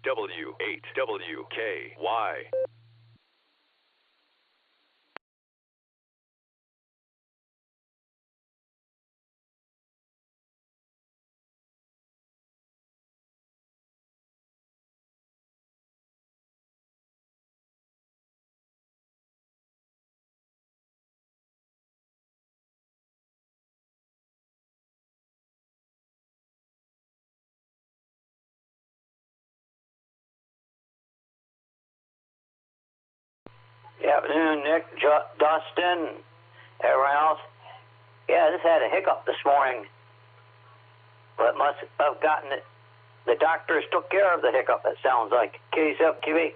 RCWA8WKY. Good afternoon, Nick, Dustin, everyone else. Yeah, this had a hiccup this morning, but must have gotten it. The doctors took care of the hiccup, it sounds like. KSFQB.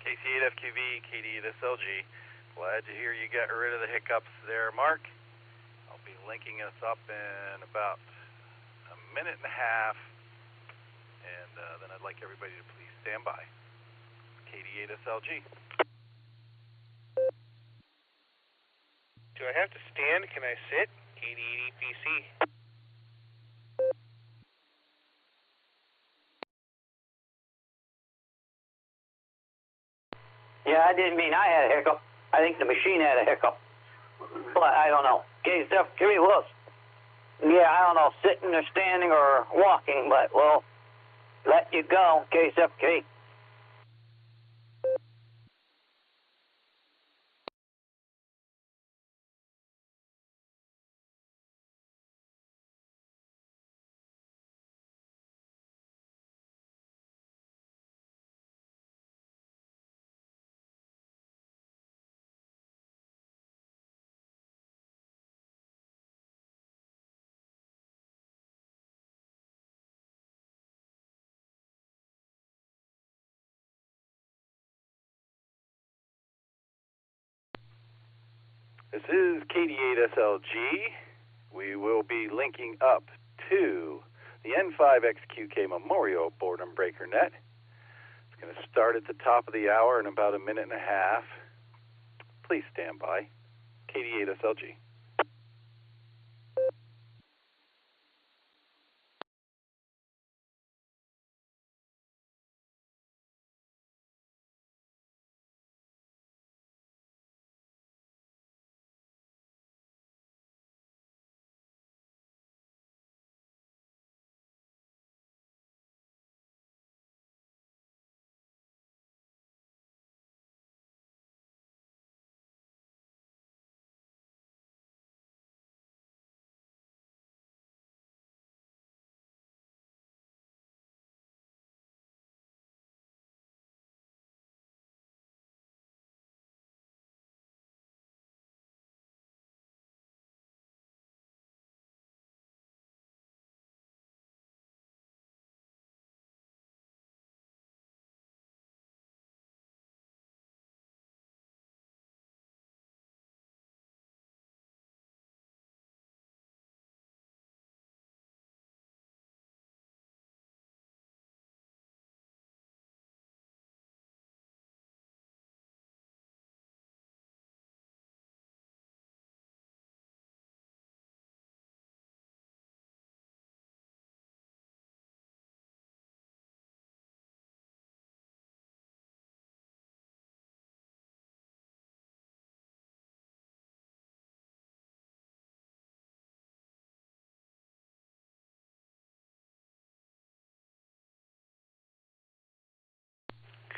KC8FQV, KD8SLG. Glad to hear you got rid of the hiccups there, Mark. I'll be linking us up in about a minute and a half, and then I'd like everybody to please stand by. KD8SLG. Do I have to stand? Can I sit? KD8PC. Yeah, I didn't mean I had a hiccup. I think the machine had a hiccup. But I don't know. KSFQB, look. Yeah, I don't know, sitting or standing or walking, but we'll let you go, KSFQB. This is KD8SLG. We will be linking up to the N5XQK Memorial Boredom Breaker Net. It's going to start at the top of the hour in about a minute and a half. Please stand by. KD8SLG.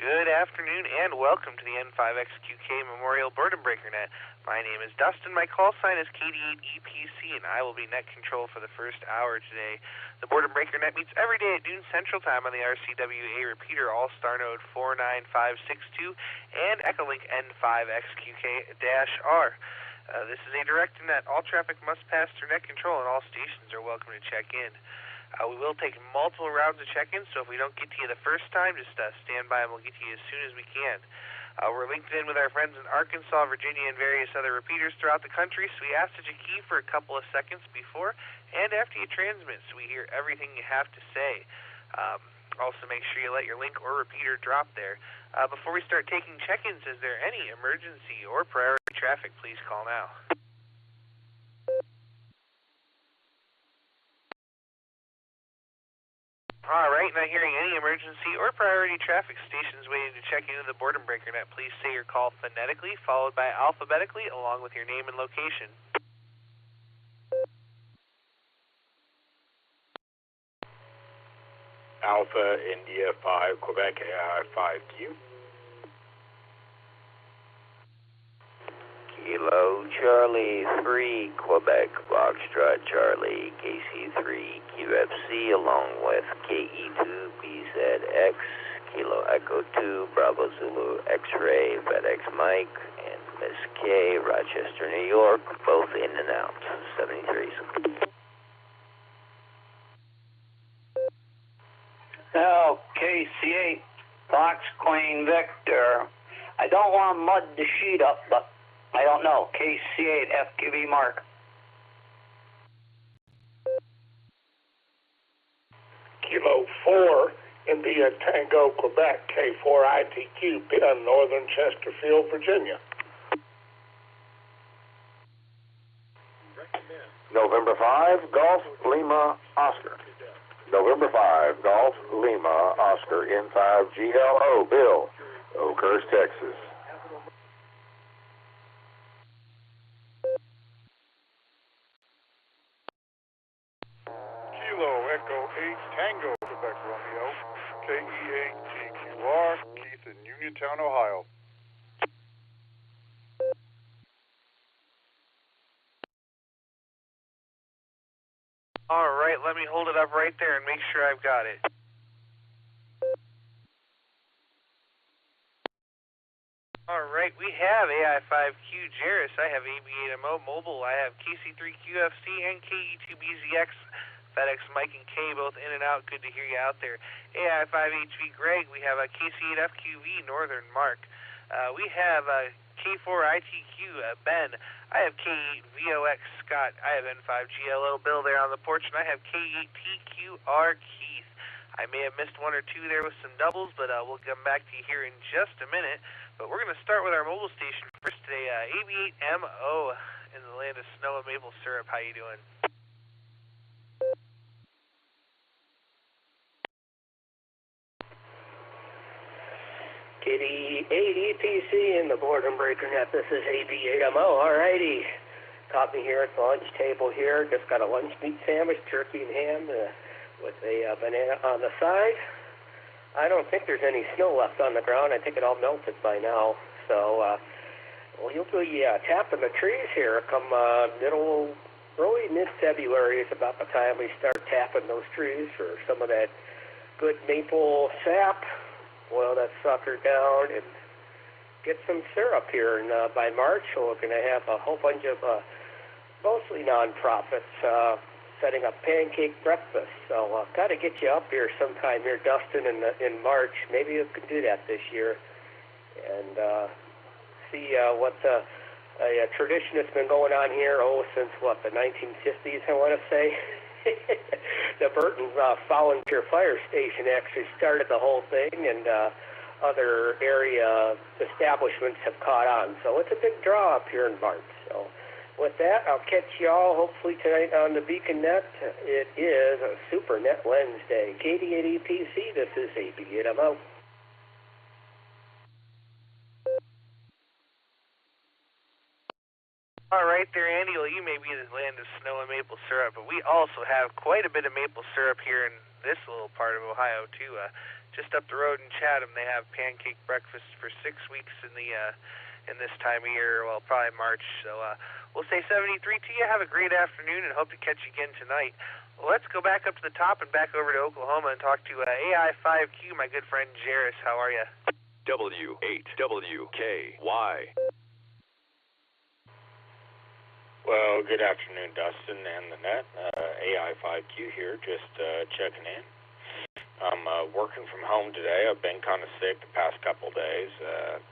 Good afternoon and welcome to the N5XQK Memorial Boredom Breaker Net. My name is Dustin. My call sign is KD8EPC, and I will be net control for the first hour today. The Boredom Breaker Net meets every day at noon Central Time on the RCWA repeater Allstar node 49562 and Echolink N5XQK-R. This is a direct net. All traffic must pass through net control, and all stations are welcome to check in. We will take multiple rounds of check-ins, so if we don't get to you the first time, just stand by and we'll get to you as soon as we can. We're linked in with our friends in Arkansas, Virginia, and various other repeaters throughout the country, so we ask that you key for a couple of seconds before and after you transmit so we hear everything you have to say. Also, make sure you let your link or repeater drop there. Before we start taking check-ins, is there any emergency or priority traffic? Please call now. All right, not hearing any emergency or priority traffic. Stations waiting to check into the Boredom Breaker Net. Please say your call phonetically, followed by alphabetically, along with your name and location. Alpha India 5, Quebec AI 5Q. Kilo Charlie 3, Quebec, Foxtrot Charlie, KC3, QFC, along with KE2, BZX, Kilo Echo 2, Bravo Zulu, X-Ray, FedEx Mike, and Miss K, Rochester, New York, both in and out, 73. Now, KC8, Fox Queen Victor. I don't want to mud the sheet up, but I don't know. KC8, FQV Mark. Kilo 4, India Tango, Quebec, K4 ITQ, PIN, Northern Chesterfield, Virginia. November 5, Golf Lima Oscar. November 5, Golf Lima Oscar, N5GLO, Bill, Oakhurst, Texas. Kilo Echo 8, Tango, Quebec, Romeo, KE8 TQR, Keith in Uniontown, Ohio. All right, let me hold it up right there and make sure I've got it. All right, we have AI5Q Jairus. I have AB8MO Mobile. I have KC3QFC and KE2BZX. FedEx Mike and K both in and out. Good to hear you out there. AI5HV Greg. We have a KC8FQV Northern Mark. We have K4ITQ Ben. I have K8VOX Scott. I have N5GLO Bill there on the porch, and I have K8TQR Keith. I may have missed one or two there with some doubles, but we'll come back to you here in just a minute. But we're going to start with our mobile station first today. AB8MO in the land of snow and maple syrup. How you doing? Kitty 8 EPC in the Boredom Breaker Net. This is AB8MO. Alrighty. Caught me here at the lunch table here. Just got a lunch meat sandwich, turkey and ham with a banana on the side. I don't think there's any snow left on the ground. I think it all melted by now. So you'll be tapping the trees here come early mid-February is about the time we start tapping those trees for some of that good maple sap. Boil that sucker down and get some syrup here. And by March, we're going to have a whole bunch of mostly nonprofits setting up pancake breakfast. So got to get you up here sometime here, Dustin, in March. Maybe you can do that this year and see what a tradition that's been going on here, since the 1950s, I want to say. The Burton's Volunteer Fire Station actually started the whole thing, and other area establishments have caught on. So it's a big draw up here in March. So with that, I'll catch y'all hopefully tonight on the Beacon Net. It is a Super Net Wednesday. KD8EPC, this is AB8MO. All right there, Andy. Well, you may be in the land of snow and maple syrup, but we also have quite a bit of maple syrup here in this little part of Ohio, too. Just up the road in Chatham, they have pancake breakfast for 6 weeks in this time of year, well, probably March. So we'll say 73 to you. Have a great afternoon and hope to catch you again tonight. Well, let's go back up to the top and back over to Oklahoma and talk to AI5Q, my good friend Jairus. How are you? W8WKY. Well, good afternoon, Dustin and the net. AI5Q here, just checking in. I'm working from home today. I've been kind of sick the past couple days.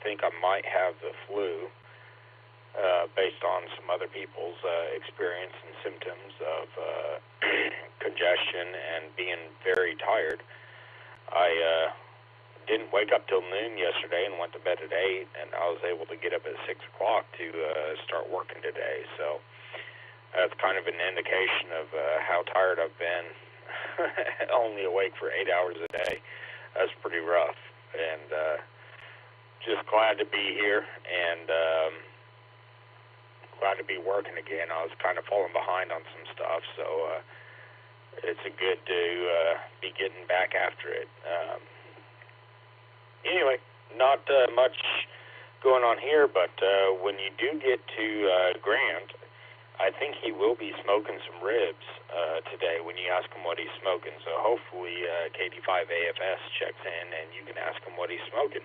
Think I might have the flu based on some other people's experience and symptoms of congestion and being very tired. I didn't wake up till noon yesterday and went to bed at 8, and I was able to get up at 6 o'clock to start working today. So that's kind of an indication of how tired I've been. Only awake for 8 hours a day. That's pretty rough. And just glad to be here and glad to be working again. I was kind of falling behind on some stuff, so it's good to be getting back after it. Anyway, not much going on here, but when you do get to Grant, I think he will be smoking some ribs today when you ask him what he's smoking. So hopefully KD5AFS checks in and you can ask him what he's smoking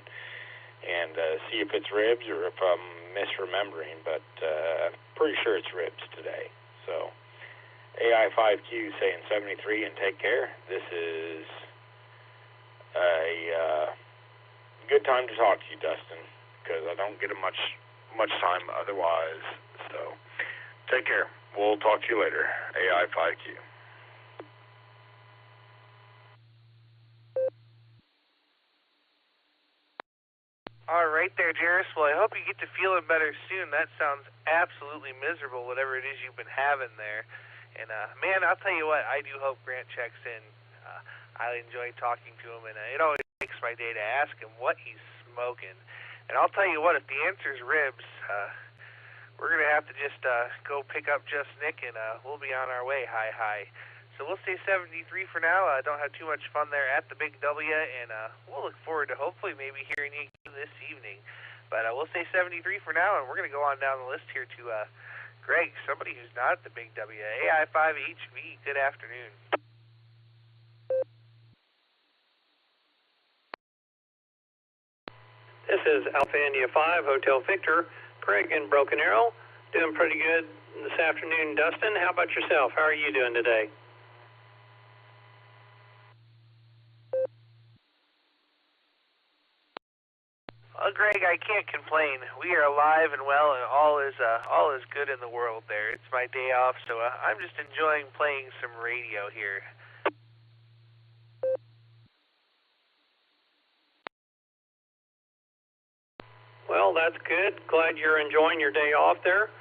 and see if it's ribs or if I'm misremembering, but I'm pretty sure it's ribs today. So AI5Q saying 73 and take care. This is a good time to talk to you, Dustin, because I don't get much time otherwise. So take care. We'll talk to you later. AI5Q. All right there, Jairus. Well, I hope you get to feeling better soon. That sounds absolutely miserable, whatever it is you've been having there. And, man, I'll tell you what, I do hope Grant checks in. I enjoy talking to him, and it always makes my day to ask him what he's smoking. And I'll tell you what, if the answer's ribs, we're going to have to just go pick up Just Nick, and we'll be on our way. Hi. So we'll say 73 for now. Don't have too much fun there at the Big W, and we'll look forward to hopefully maybe hearing you this evening. But we'll say 73 for now, and we're going to go on down the list here to Greg, somebody who's not at the Big W. AI5HV, good afternoon. This is Alpha India 5, Hotel Victor, Craig in Broken Arrow. Doing pretty good this afternoon, Dustin. How about yourself? How are you doing today? Well, Greg, I can't complain. We are alive and well, and all is good in the world there. It's my day off, so I'm just enjoying playing some radio here. Well, that's good. Glad you're enjoying your day off there.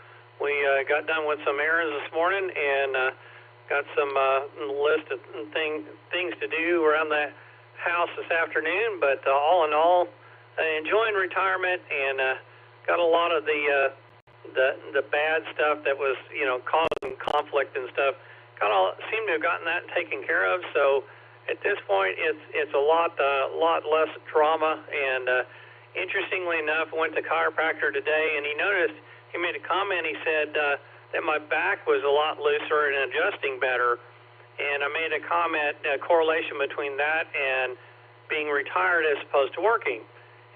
We got done with some errands this morning and got some list of things to do around the house this afternoon. But all in all, enjoying retirement and got a lot of the bad stuff that was causing conflict and stuff. Seem to have gotten that taken care of. So at this point, it's a lot less drama and. Interestingly enough, I went to chiropractor today, and he made a comment. He said that my back was a lot looser and adjusting better, and I made a comment, a correlation between that and being retired as opposed to working.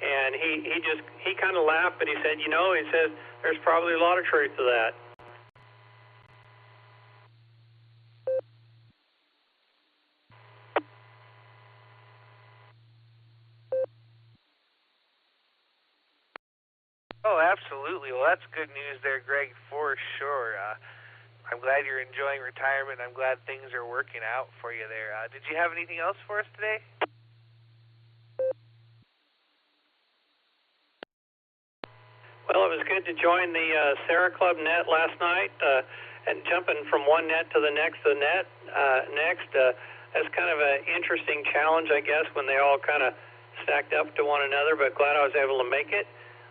And he kind of laughed, but he said, he says there's probably a lot of truth to that. Oh, absolutely. Well, that's good news there, Greg, for sure. I'm glad you're enjoying retirement. I'm glad things are working out for you there. Did you have anything else for us today? Well, it was good to join the SARA Club net last night and jumping from one net to the next next. That's kind of an interesting challenge, I guess, when they all kind of stacked up to one another, but glad I was able to make it.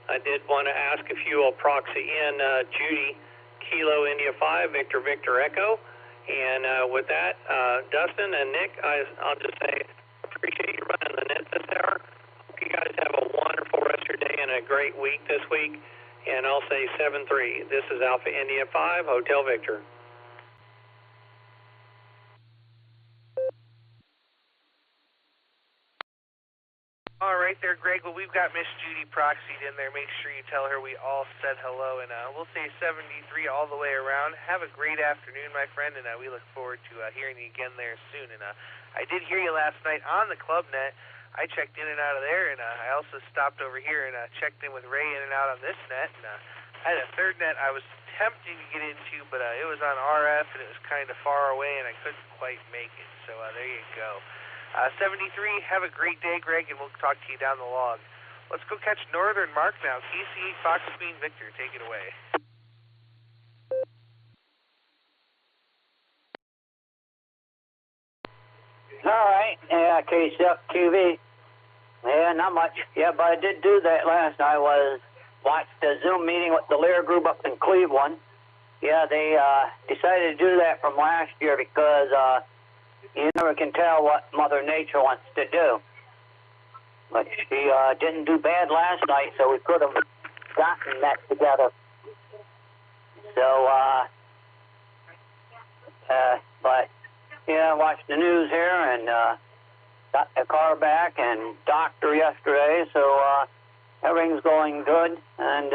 I did want to ask if you will proxy in Judy, Kilo India 5, Victor Victor Echo. And with that, Dustin and Nick, I'll just say appreciate you running the net this hour. Hope you guys have a wonderful rest of your day and a great week this week. And I'll say 7-3. This is Alpha India 5, Hotel Victor. All right right there, Greg. Well, we've got Miss Judy proxied in there. Make sure you tell her we all said hello, and we'll say 73 all the way around. Have a great afternoon, my friend, and we look forward to hearing you again there soon. And I did hear you last night on the club net. I checked in and out of there, and I also stopped over here and checked in with Ray in and out on this net. And I had a third net I was tempting to get into, but it was on RF, and it was kind of far away, and I couldn't quite make it. So there you go. 73, have a great day, Greg, and we'll talk to you down the log. Let's go catch Northern Mark now. KC8 Fox Queen Victor, take it away. All right, yeah, KCF-QV. Yeah, not much. Yeah, but I did do that last night. I watched a Zoom meeting with the Lear group up in Cleveland. Yeah, they decided to do that from last year because you never can tell what Mother Nature wants to do. But she didn't do bad last night, so we could have gotten that together. So, but, yeah, I watched the news here and got the car back and doctor yesterday, so everything's going good. And,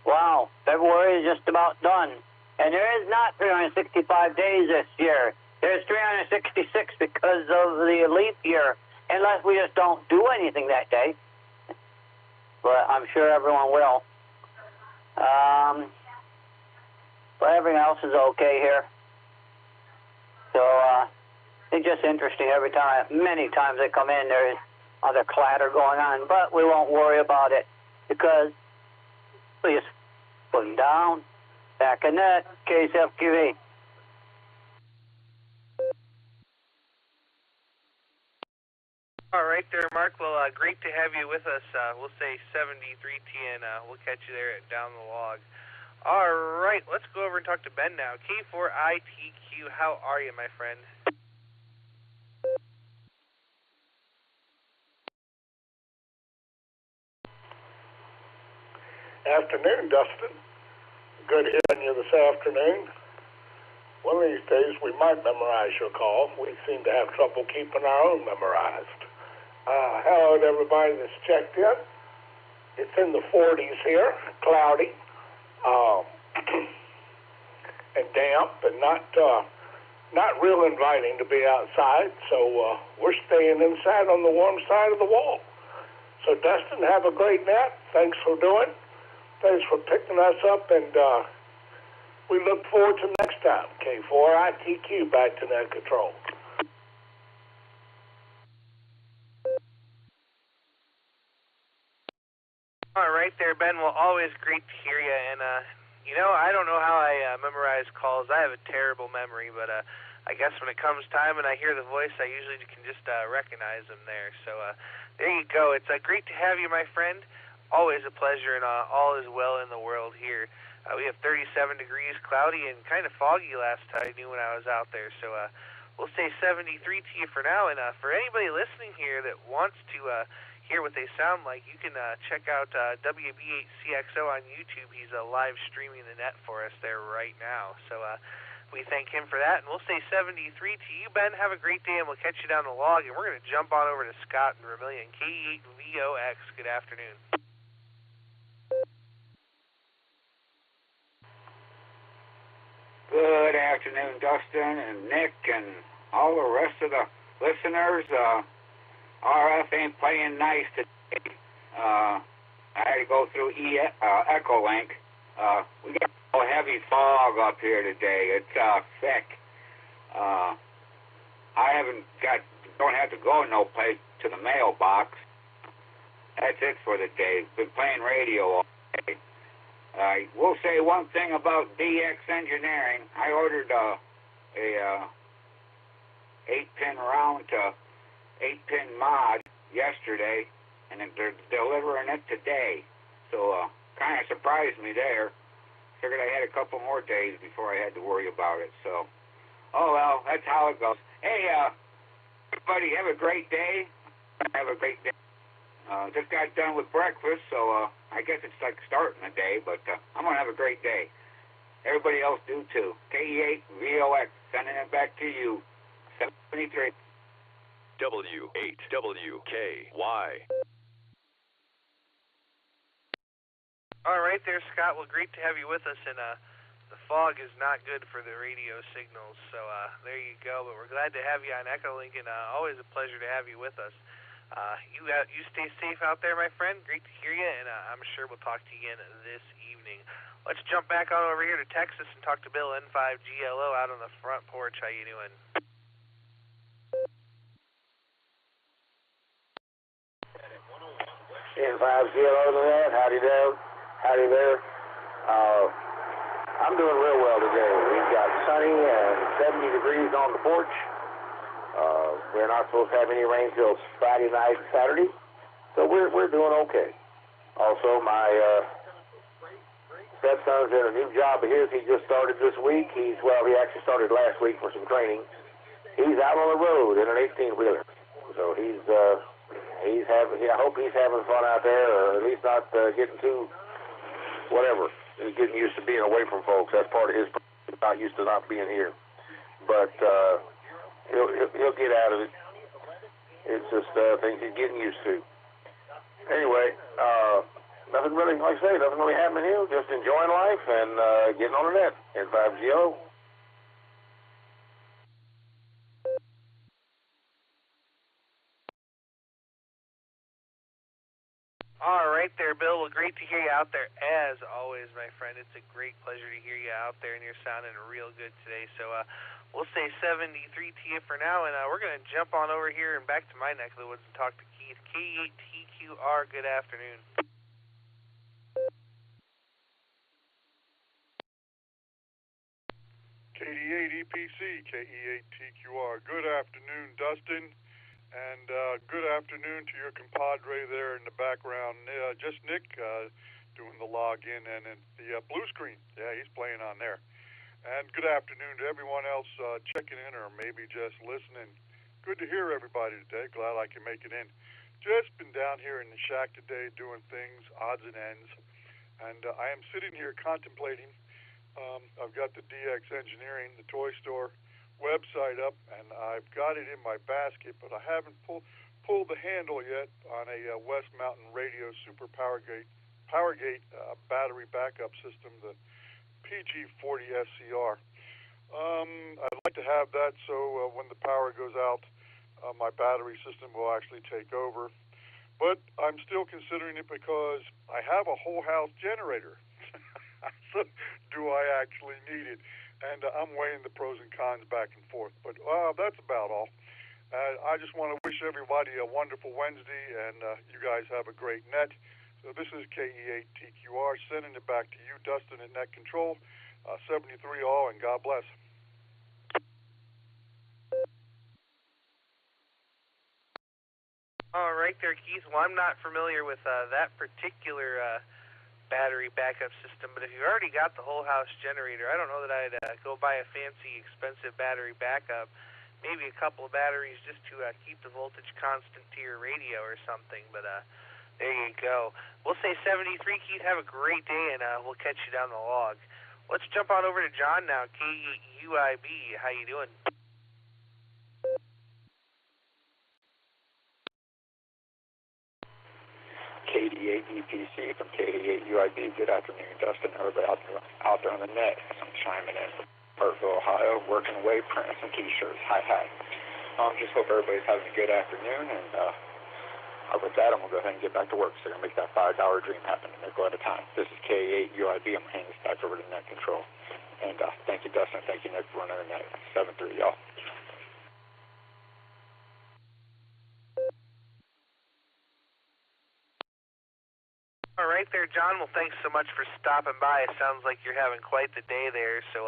wow, February is just about done. And there is not 365 days this year. There's 366 because of the leap year, unless we just don't do anything that day. But I'm sure everyone will. But everything else is okay here. So it's just interesting every time. Many times they come in, there's other clatter going on, but we won't worry about it because we just put them down. Back in net, KCF-QV. All right there, Mark. Well, great to have you with us. We'll say 73T, and we'll catch you there at Down the Log. All right, let's go over and talk to Ben now. K4ITQ, how are you, my friend? Afternoon, Dustin. Good hearing you this afternoon. One of these days we might memorize your call. We seem to have trouble keeping our own memorized. Hello to everybody that's checked in. It's in the 40s here, cloudy, and damp, and not real inviting to be outside. So we're staying inside on the warm side of the wall. So Dustin, have a great nap. Thanks for doing. Thanks for picking us up, and we look forward to next time. K4ITQ back to net control. All right there, Ben. Well, always great to hear you. And, you know, I don't know how I memorize calls. I have a terrible memory, but I guess when it comes time and I hear the voice, I usually can just recognize them there. So there you go. It's great to have you, my friend. Always a pleasure, and all is well in the world here. We have 37 degrees, cloudy, and kind of foggy last I knew when I was out there. So we'll say 73 to you for now. And for anybody listening here that wants to hear what they sound like, you can check out WB8CXO on YouTube. He's live streaming the net for us there right now. So we thank him for that. And we'll say 73 to you, Ben. Have a great day, and we'll catch you down the log. And we're going to jump on over to Scott in Vermilion, KE8VOX. Good afternoon. Good afternoon, Dustin and Nick and all the rest of the listeners. RF ain't playing nice today. I had to go through Echolink. We got a heavy fog up here today. It's thick. I don't have to go no place to the mailbox. That's it for the day. Been playing radio all day. I will say one thing about DX Engineering. I ordered a 8-pin round to 8-pin mod yesterday, and they're delivering it today. So kind of surprised me there. Figured I had a couple more days before I had to worry about it. So, oh well, that's how it goes. Hey, everybody, have a great day. Have a great day. Just got done with breakfast, so I guess it's like starting the day, but I'm going to have a great day. Everybody else do too. KE8VOX, sending it back to you. 73. W8WKY. right there, Scott. Well, great to have you with us, and the fog is not good for the radio signals, so there you go. But we're glad to have you on Echolink, and always a pleasure to have you with us. You stay safe out there, my friend. Great to hear you, and I'm sure we'll talk to you again this evening. Let's jump back on over here to Texas and talk to Bill N5GLO out on the front porch. How you doing? N5GLO to that. Howdy there. Howdy there. I'm doing real well today. We've got sunny and 70 degrees on the porch. We're not supposed to have any rain till Friday night and Saturday, so we're doing okay. Also, my stepson's in a new job of his. He just started this week. He actually started last week for some training. He's out on the road in an 18-wheeler, so I hope he's having fun out there, or at least not getting too whatever. He's getting used to being away from folks. That's part of his problem. He's not used to not being here. But he'll get out of it. It's just things he's getting used to. Anyway, nothing really, like I say, nothing really happening here. Just enjoying life and getting on the net. N5GLO. All right there, Bill. Well, great to hear you out there, as always, my friend. It's a great pleasure to hear you out there, and you're sounding real good today. So we'll say 73 to you for now, and we're going to jump on over here and back to my neck of the woods and talk to Keith. K8TQR, good afternoon. KD8EPC, KE8TQR, good afternoon, Dustin. And good afternoon to your compadre there in the background, just Nick, doing the login and the blue screen. Yeah, he's playing on there. And good afternoon to everyone else checking in or maybe just listening. Good to hear everybody today. Glad I can make it in. Just been down here in the shack today doing things, odds and ends. And I am sitting here contemplating. I've got the DX Engineering, the toy store website up, and I've got it in my basket, but I haven't pulled the handle yet on a West Mountain Radio Super Powergate battery backup system, the PG40 SCR. I'd like to have that so when the power goes out, my battery system will actually take over. But I'm still considering it because I have a whole house generator. So do I actually need it? And I'm weighing the pros and cons back and forth. But that's about all. I just want to wish everybody a wonderful Wednesday, and you guys have a great net. So this is KE8TQR, sending it back to you, Dustin, at Net Control. 73 all, and God bless. All right there, Keith. Well, I'm not familiar with that particular battery backup system, but if you've already got the whole house generator, I don't know that I'd go buy a fancy, expensive battery backup. Maybe a couple of batteries just to keep the voltage constant to your radio or something, but there you go. We'll say 73, Keith. Have a great day, and we'll catch you down the log. Let's jump on over to John now, KUIB. How you doing? KD8EPC from KD8UIB. Good afternoon, Dustin. Everybody out there on the net. I'm chiming in from Burtville, Ohio, working away, printing some T-shirts. Hi. Just hope everybody's having a good afternoon. And with that, I'm going to go ahead and get back to work. So I'm going to make that $5 dream happen, a nickel at a time. This is KD8UIB. I'm handing this back over to Net Control. And thank you, Dustin. Thank you, Nick, for running the net. 7-3, y'all. All right there, John. Well, thanks so much for stopping by. It sounds like you're having quite the day there. So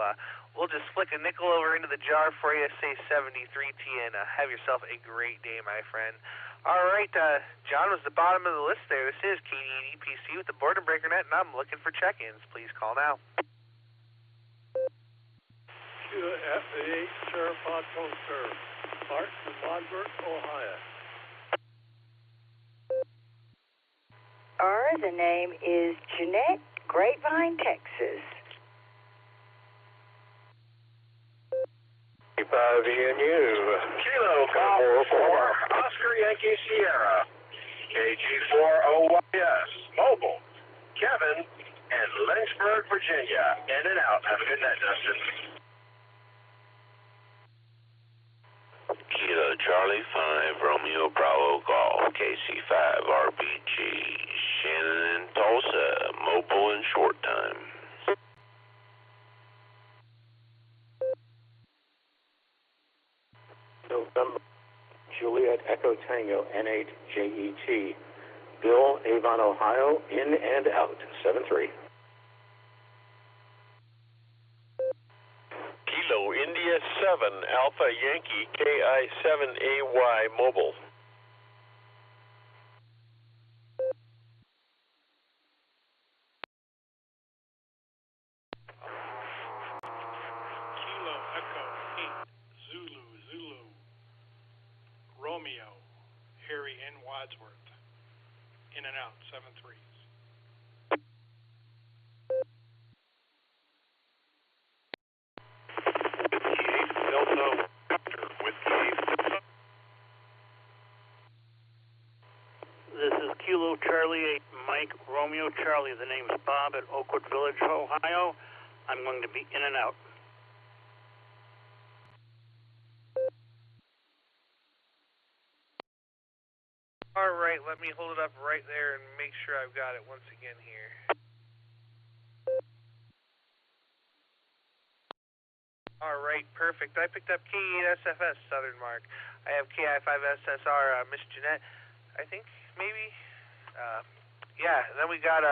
we'll just flick a nickel over into the jar for you, say 73 to you, and have yourself a great day, my friend. All right, John was the bottom of the list there. This is KD8EPC with the Boredom Breaker Net, and I'm looking for check-ins. Please call now. F8 Serapod Poster, Art from Monburg, Ohio. The name is Jeanette, Grapevine, Texas. 5 ENU. Kilo Golf 4, Oscar Yankee Sierra. KG4OYS, Mobile, Kevin, in Lynchburg, Virginia. In and out. Have a good night, Dustin. Kilo Charlie 5, Romeo Bravo Golf, KC5 RPG, Shannon and Tulsa, mobile in short time. November, Juliet Echo Tango, N8 JET, Bill, Avon, Ohio, in and out, 7-3. Kilo India 7, Alpha Yankee, KI7AY, mobile. Kilo Echo 8, Zulu, Romeo, Harry N. Wadsworth, in and out, 7-3. Delta Chapter, Whiskey 8 Delta. This is Kilo Charlie 8, Mike Romeo Charlie. The name is Bob at Oakwood Village, Ohio. I'm going to be in and out. All right, let me hold it up right there and make sure I've got it once again here. All right, perfect. I picked up K8SFS Southern Mark. I have KI5SSR Miss Jeanette, I think, maybe. Yeah, and then we got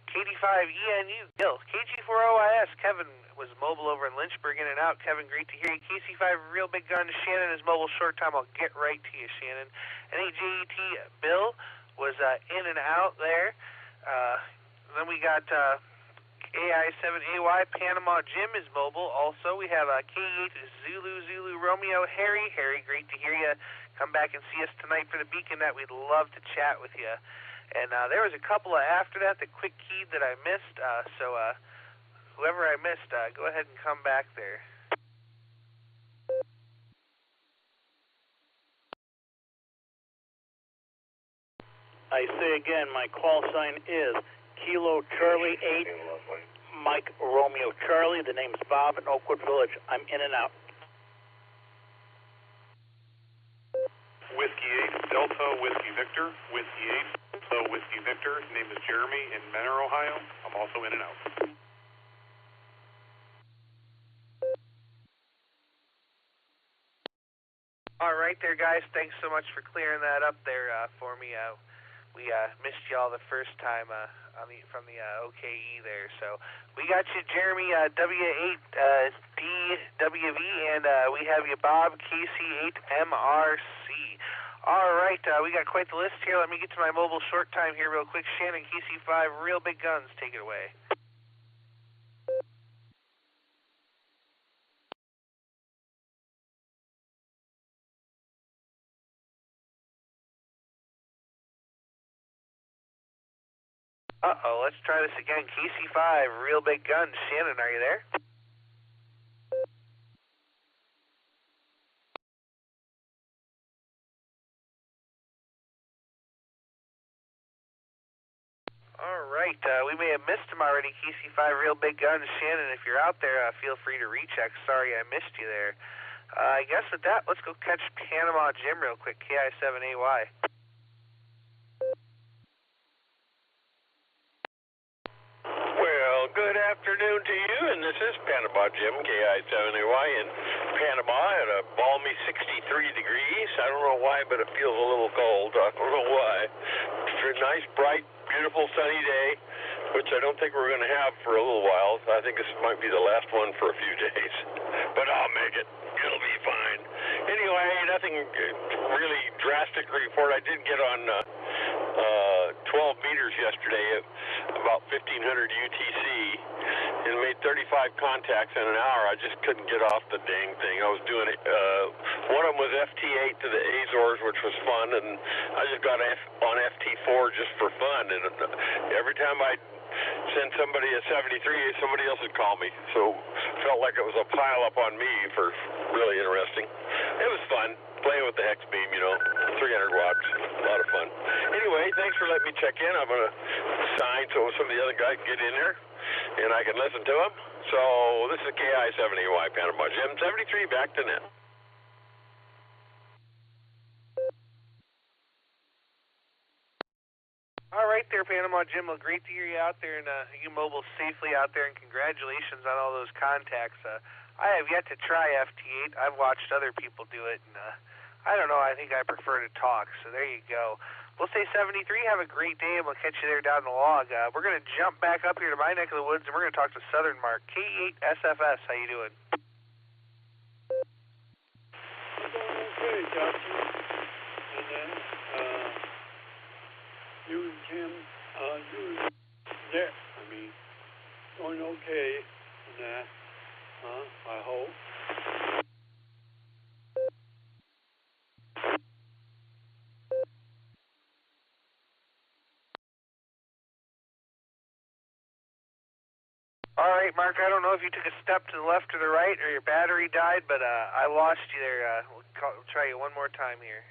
KD5ENU Gil. KG4OIS Kevin was mobile over in Lynchburg, in and out. Kevin, great to hear you. KC5 Real Big Gun. Shannon is mobile short time. I'll get right to you, Shannon. And AJET Bill was in and out there. Then we got AI7AY Panama Jim is mobile. Also, we have K8 Zulu Romeo Harry. Harry, great to hear you. Come back and see us tonight for the Beacon Net. We'd love to chat with you. And there was a couple after that, the quick key that I missed. So whoever I missed, go ahead and come back there. I say again, my call sign is Kilo Charlie 8, Mike Romeo Charlie. The name is Bob in Oakwood Village. I'm in and out. Whiskey 8 Delta, Whiskey Victor, Whiskey 8 Delta, Whiskey Victor. His name is Jeremy in Menor, Ohio. I'm also in and out. All right there, guys. Thanks so much for clearing that up there for me. We missed you all the first time from the OKE there. So we got you, Jeremy, W8 DWV, and we have you, Bob, KC8 MRC. All right, we got quite the list here. Let me get to my mobile short time here real quick. Shannon, KC5, Real Big Guns, take it away. Uh-oh, let's try this again. KC5, Real Big Guns. Shannon, are you there? All right, we may have missed him already. KC5, Real Big Guns. Shannon, if you're out there, feel free to recheck. Sorry I missed you there. I guess with that, let's go catch Panama Jim real quick. KI7AY. Well, good afternoon to you, and this is Panama Jim, KI7AY in Panama at a balmy 63 degrees. I don't know why, but it feels a little cold. I don't know why. It's a nice, bright, beautiful, sunny day, which I don't think we're going to have for a little while. I think this might be the last one for a few days, but I'll make it. It'll be fine. Anyway, nothing really drastic to report. I did get on 12 meters yesterday at about 1500 UTC and made 35 contacts in an hour. I just couldn't get off the dang thing. I was doing it. One of them was FT8 to the Azores, which was fun, and I just got on FT4 just for fun. And every time I send somebody a 73, somebody else would call me. So felt like it was a pile up on me for really interesting. It was fun playing with the hex beam, 300 watts, a lot of fun. Anyway, anyway, thanks for letting me check in. I'm going to sign so some of the other guys can get in there, and I can listen to them. So this is KI-70Y Panama Jim 73, back to net. All right there, Panama Jim. Well, great to hear you out there and you mobile safely out there, and congratulations on all those contacts. I have yet to try FT8. I've watched other people do it, and I don't know. I think I prefer to talk, so there you go. We'll say 73. Have a great day, and we'll catch you there down the log. We're going to jump back up here to my neck of the woods, and we're going to talk to Southern Mark. K8SFS, how you doing? I'm doing okay, Dustin. And then, you and Tim, you there. I mean, doing okay. And that, I hope. All right, Mark, I don't know if you took a step to the left or the right or your battery died, but I lost you there. We'll try you one more time here.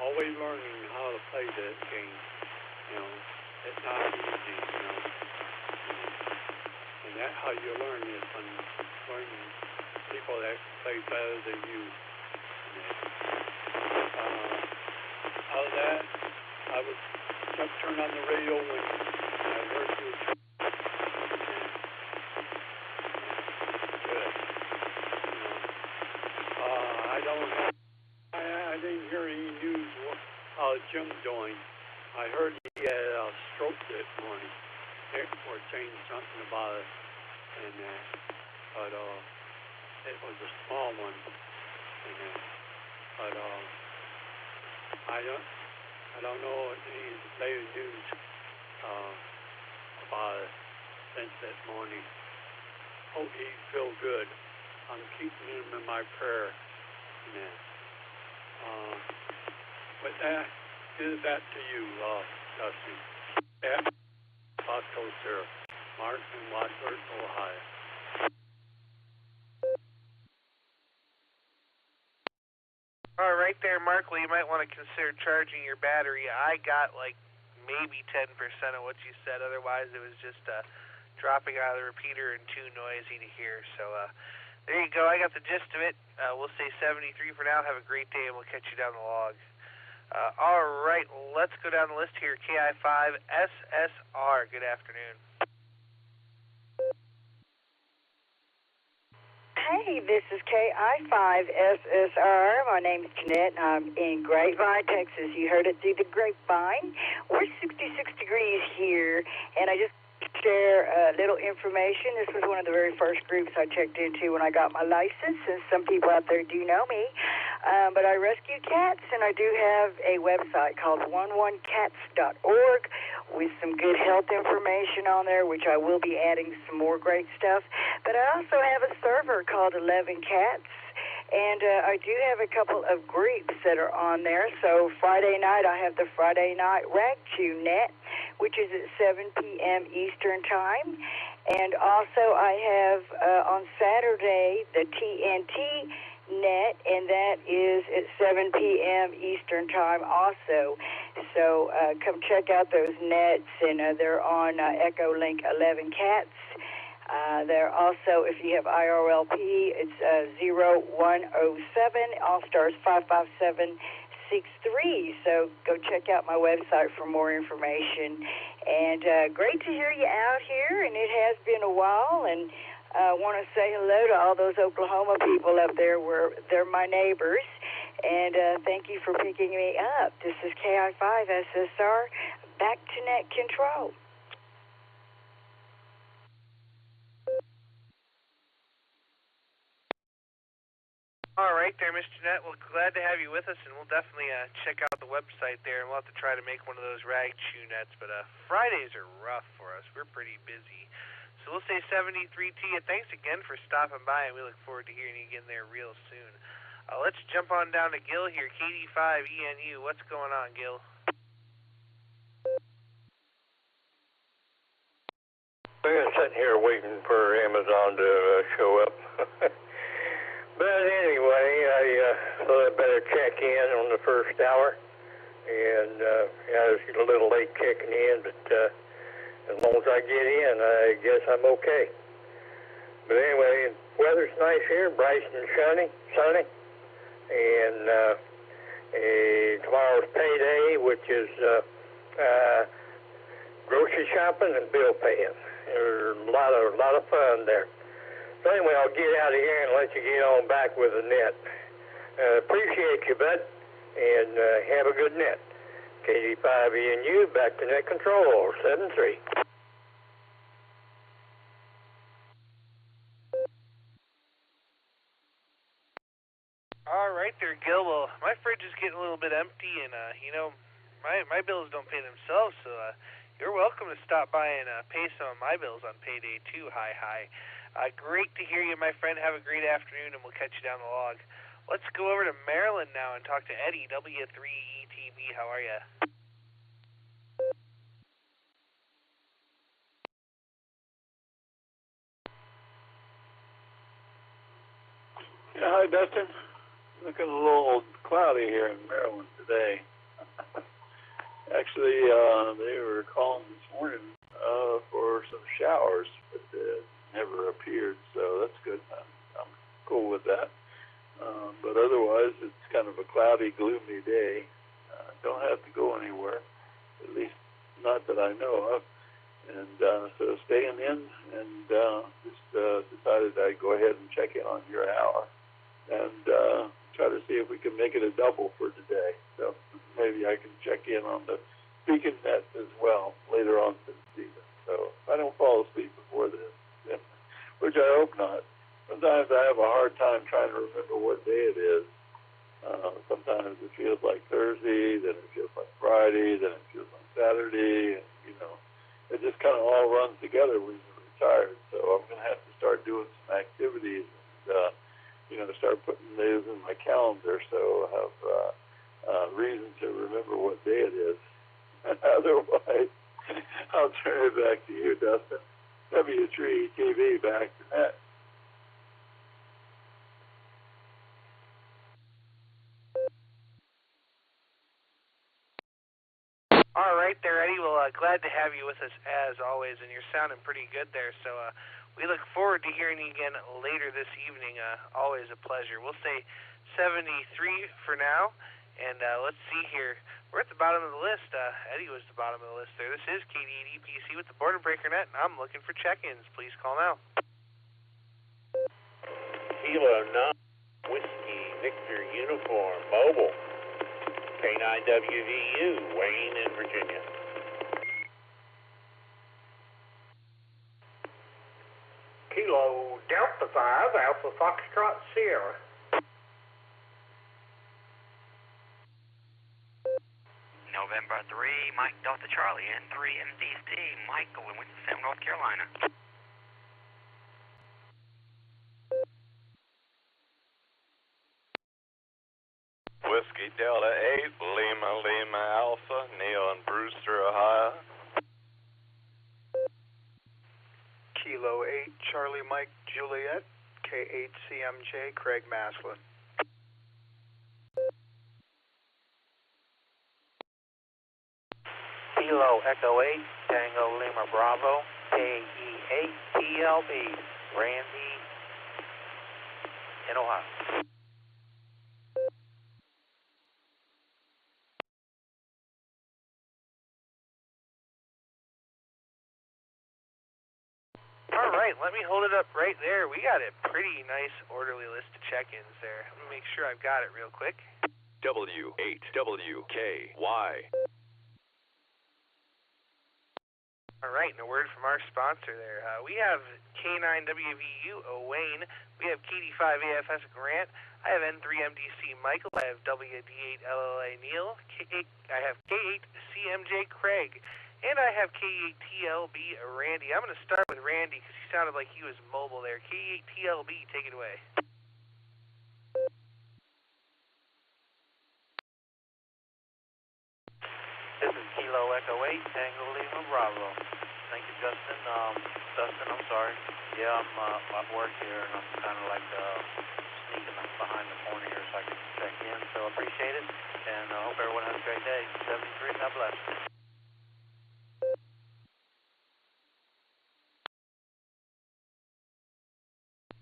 Always learning how to play this game, you know, it's not easy, you know, and that's how you learn is from learning people that play better than you. Out of that, I would just turn on the radio when I heard you. Good. I don't have. I didn't hear any news how Jim's doing. I heard he had a stroke this morning, or saying something about it, and but it was a small one. And but I don't know any latest news about it since this morning. Hope he feels good. I'm keeping him in my prayer. And with that, give it back to you, Dustin. Yeah. South Coast there, Martin, Wadsworth, Ohio. All right there, Mark. Well, you might want to consider charging your battery. I got like maybe 10% of what you said. Otherwise, it was just dropping out of the repeater and too noisy to hear. So there you go. I got the gist of it. We'll say 73 for now. Have a great day, and we'll catch you down the log. All right, let's go down the list here. KI5SSR, good afternoon. Hey, this is KI5SSR. My name is Jeanette, and I'm in Grapevine, Texas. You heard it through the grapevine. We're 66 degrees here, and I just share a little information. This was one of the very first groups I checked into when I got my license, and some people out there do know me. But I rescue cats, and I do have a website called 11cats.org with some good health information on there, which I will be adding some more great stuff. But I also have a server called 11 Cats, and I do have a couple of groups that are on there. So Friday night, I have the Friday Night Rag-Chew Net, which is at 7 p.m. Eastern Time. And also I have on Saturday the TNT Net, and that is at 7 p.m. Eastern Time also. So come check out those nets, and they're on Echolink 11 Cats. They're also, if you have IRLP, it's 0107, Allstars 55763. So go check out my website for more information. And great to hear you out here, and it has been a while. And I want to say hello to all those Oklahoma people up there where they're my neighbors. And thank you for picking me up. This is KI5SSR, back to net control. All right there, Mr. Net. Well, glad to have you with us, and we'll definitely check out the website there, and we'll have to try to make one of those rag chew nets. But Fridays are rough for us. We're pretty busy. So we'll say 73T, and thanks again for stopping by, and we look forward to hearing you again there real soon. Let's jump on down to Gil here, KD5ENU. What's going on, Gil? We've been sitting here waiting for Amazon to show up. But anyway, I thought I'd better check in on the first hour. And I was a little late checking in, but as long as I get in, I guess I'm okay. But anyway, weather's nice here, bright and sunny. And tomorrow's payday, which is grocery shopping and bill paying. There's a lot of fun there. So anyway, I'll get out of here and let you get on back with the net. Appreciate you, bud, and have a good net. KD5ENU, back to net control, 7-3. All right there, Gil. Well, my fridge is getting a little bit empty, and, my bills don't pay themselves, so you're welcome to stop by and pay some of my bills on payday, too. Hi. Great to hear you, my friend. Have a great afternoon, and we'll catch you down the log. Let's go over to Maryland now and talk to Eddie, W3ETB. How are you? Yeah, hi, Dustin. Looking a little cloudy here in Maryland today. Actually, they were calling this morning for some showers, but never appeared, so that's good. I'm cool with that. But otherwise, it's kind of a cloudy, gloomy day. Don't have to go anywhere, at least not that I know of. And so staying in, and just decided I'd go ahead and check in on your hour and try to see if we can make it a double for today. So maybe I can check in on the speaking net as well later on this season. So if I don't fall asleep before this, which I hope not. Sometimes I have a hard time trying to remember what day it is. Sometimes it feels like Thursday, then it feels like Friday, then it feels like Saturday. And, it just kind of all runs together when you're retired. So I'm going to have to start doing some activities and, start putting those in my calendar so I have reason to remember what day it is. Otherwise, I'll turn it back to you, Dustin. W3TV, back to net. All right there, Eddie. Well, glad to have you with us as always, and you're sounding pretty good there. So we look forward to hearing you again later this evening. Always a pleasure. We'll say 73 for now, and let's see here. We're at the bottom of the list. Eddie was the bottom of the list there. This is KD8EPC with the Boredom Breaker Net, and I'm looking for check-ins. Please call now. Kilo 9, Whiskey Victor Uniform, Mobile, K9WVU, Wayne in Virginia. Kilo Delta 5, Alpha Foxtrot Sierra. November 3, Mike Delta Charlie, N3 MDC, Michael in Winston-Salem, North Carolina. Whiskey Delta 8, Lima Alpha, Neil in Brewster, Ohio. Kilo 8, Charlie Mike Juliet, K8CMJ, Craig Maslin. Kilo Echo 8, Tango Lima Bravo, KE8TLB, Randy in Ohio. All right, let me hold it up right there. We got a pretty nice orderly list of check-ins there. Let me make sure I've got it real quick. W8WKY. All right, and a word from our sponsor there. We have K9WVU Wayne. We have KD5AFS Grant. I have N3MDC Michael. I have WD8LLA Neil. I have K8CMJ Craig. And I have K8TLB Randy. I'm going to start with Randy because he sounded like he was mobile there. K8TLB, take it away. This is Kilo Echo 8, Tango Lima Bravo. Thank you, Dustin. Dustin, I'm sorry. Yeah, I'm at work here, and I'm kind of like sneaking up behind the corner here so I can check in. So I appreciate it, and I hope everyone has a great day. 73, God bless.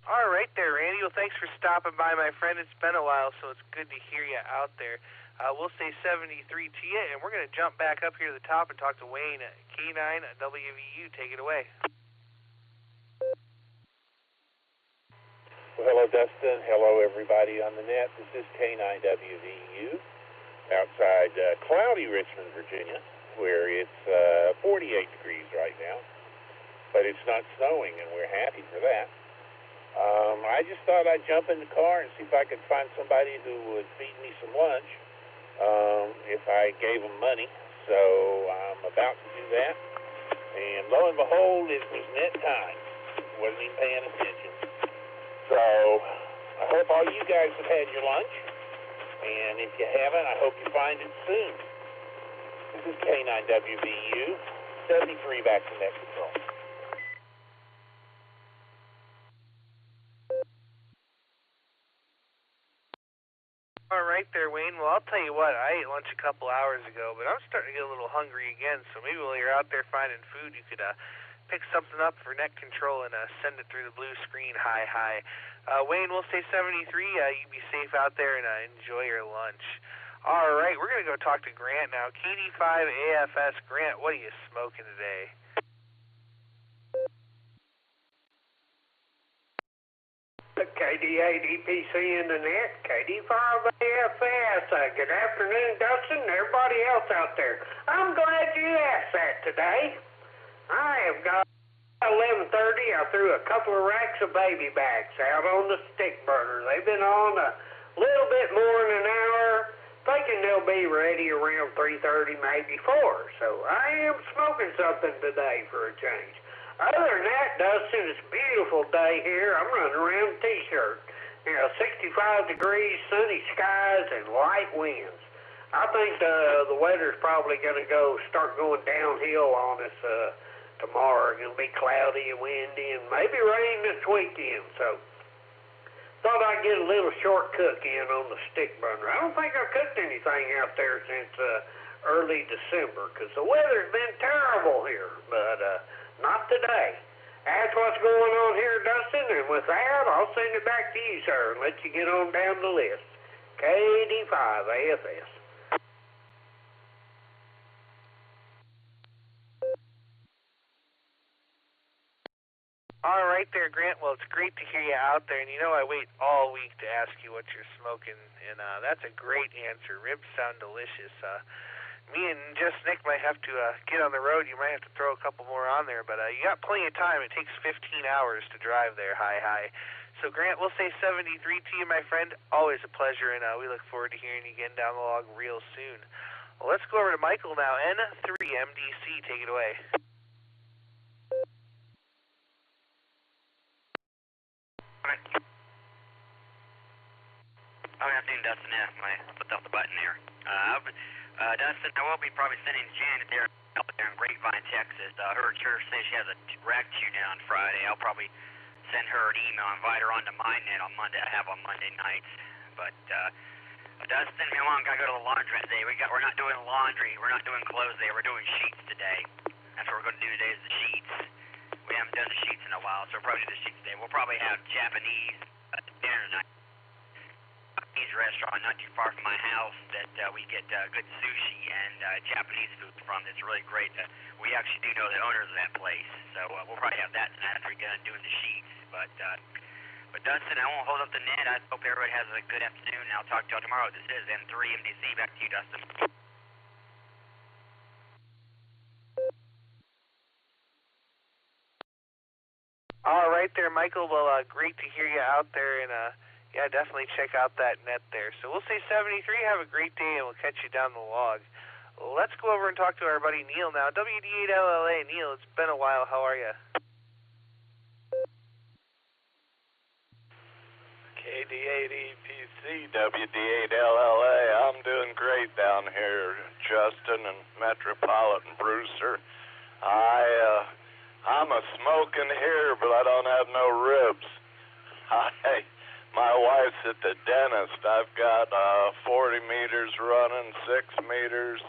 All right there, Randy. Well, thanks for stopping by, my friend. It's been a while, so it's good to hear you out there. We'll say 73 to you, and we're going to jump back up here to the top and talk to Wayne at K9WVU. Take it away. Well, hello, Dustin. Hello, everybody on the net. This is K9WVU outside cloudy Richmond, Virginia, where it's 48 degrees right now, but it's not snowing, and we're happy for that. I just thought I'd jump in the car and see if I could find somebody who would feed me some lunch if I gave them money. So I'm about to do that. And lo and behold, it was net time. Wasn't even paying attention. So I hope all you guys have had your lunch. And if you haven't, I hope you find it soon. This is K9WVU, 73 back to net control. All right there, Wayne. Well, I'll tell you what, I ate lunch a couple hours ago, but I'm starting to get a little hungry again, so maybe while you're out there finding food, you could pick something up for net control and send it through the blue screen. Hi. Wayne, we'll say 73. You be safe out there and enjoy your lunch. All right, we're going to go talk to Grant now. KD5AFS. Grant, what are you smoking today? KD8 EPC in the net, KD5AFS. Good afternoon, Dustin, and everybody else out there. I'm glad you asked that today. I have got 11:30. I threw a couple of racks of baby backs out on the stick burner. They've been on a little bit more than an hour. Thinking they'll be ready around 3:30, maybe 4. So I am smoking something today for a change. Other than that, Dustin, it's a beautiful day here. I'm running around in a T-shirt. 65 degrees, sunny skies, and light winds. I think the weather's probably going to start going downhill on us tomorrow. It's going to be cloudy and windy and maybe rain this weekend. So thought I'd get a little short cook in on the stick burner. I don't think I've cooked anything out there since early December because the weather's been terrible here. But not today. That's what's going on here, Dustin, and with that, I'll send it back to you, sir, and let you get on down the list. KD5AFS. All right there, Grant. Well, it's great to hear you out there, and I wait all week to ask you what you're smoking, and that's a great answer. Ribs sound delicious. Me and just Nick might have to get on the road. You might have to throw a couple more on there, but you got plenty of time. It takes 15 hours to drive there. Hi. So, Grant, we'll say 73 to you, my friend. Always a pleasure, and we look forward to hearing you again down the log real soon. Well, let's go over to Michael now. N3MDC, take it away. Good afternoon, Dustin. I flipped off the button there. Dustin, I will be probably sending Janet there in Grapevine, Texas. Her church says she has a rack tune in on Friday. I'll probably send her an email, invite her onto my net on Monday. I have on Monday nights. But Dustin, how long gotta go to the laundry today? We're not doing laundry. We're not doing clothes today. We're doing sheets today. That's what we're going to do today is the sheets. We haven't done the sheets in a while, so we'll probably do the sheets today. We'll probably have Japanese dinner tonight. Restaurant not too far from my house that we get good sushi and Japanese food from. It's really great. We actually do know the owners of that place, so we'll probably have that tonight after we're done doing the sheets. But Dustin, I won't hold up the net. I hope everybody has a good afternoon, and I'll talk to you all tomorrow. This is N3MDC. Back to you, Dustin. right there, Michael. Well, great to hear you out there, and yeah, definitely check out that net there. So we'll say 73. Have a great day, and we'll catch you down the log. Let's go over and talk to our buddy Neil now. WD8LLA, Neil, it's been a while. How are you? KD8EPC, WD8LLA. I'm doing great down here, Justin and Metropolitan Brewster. I'm a smoking here, but I don't have no ribs. My wife's at the dentist. I've got 40 meters running, 6 meters,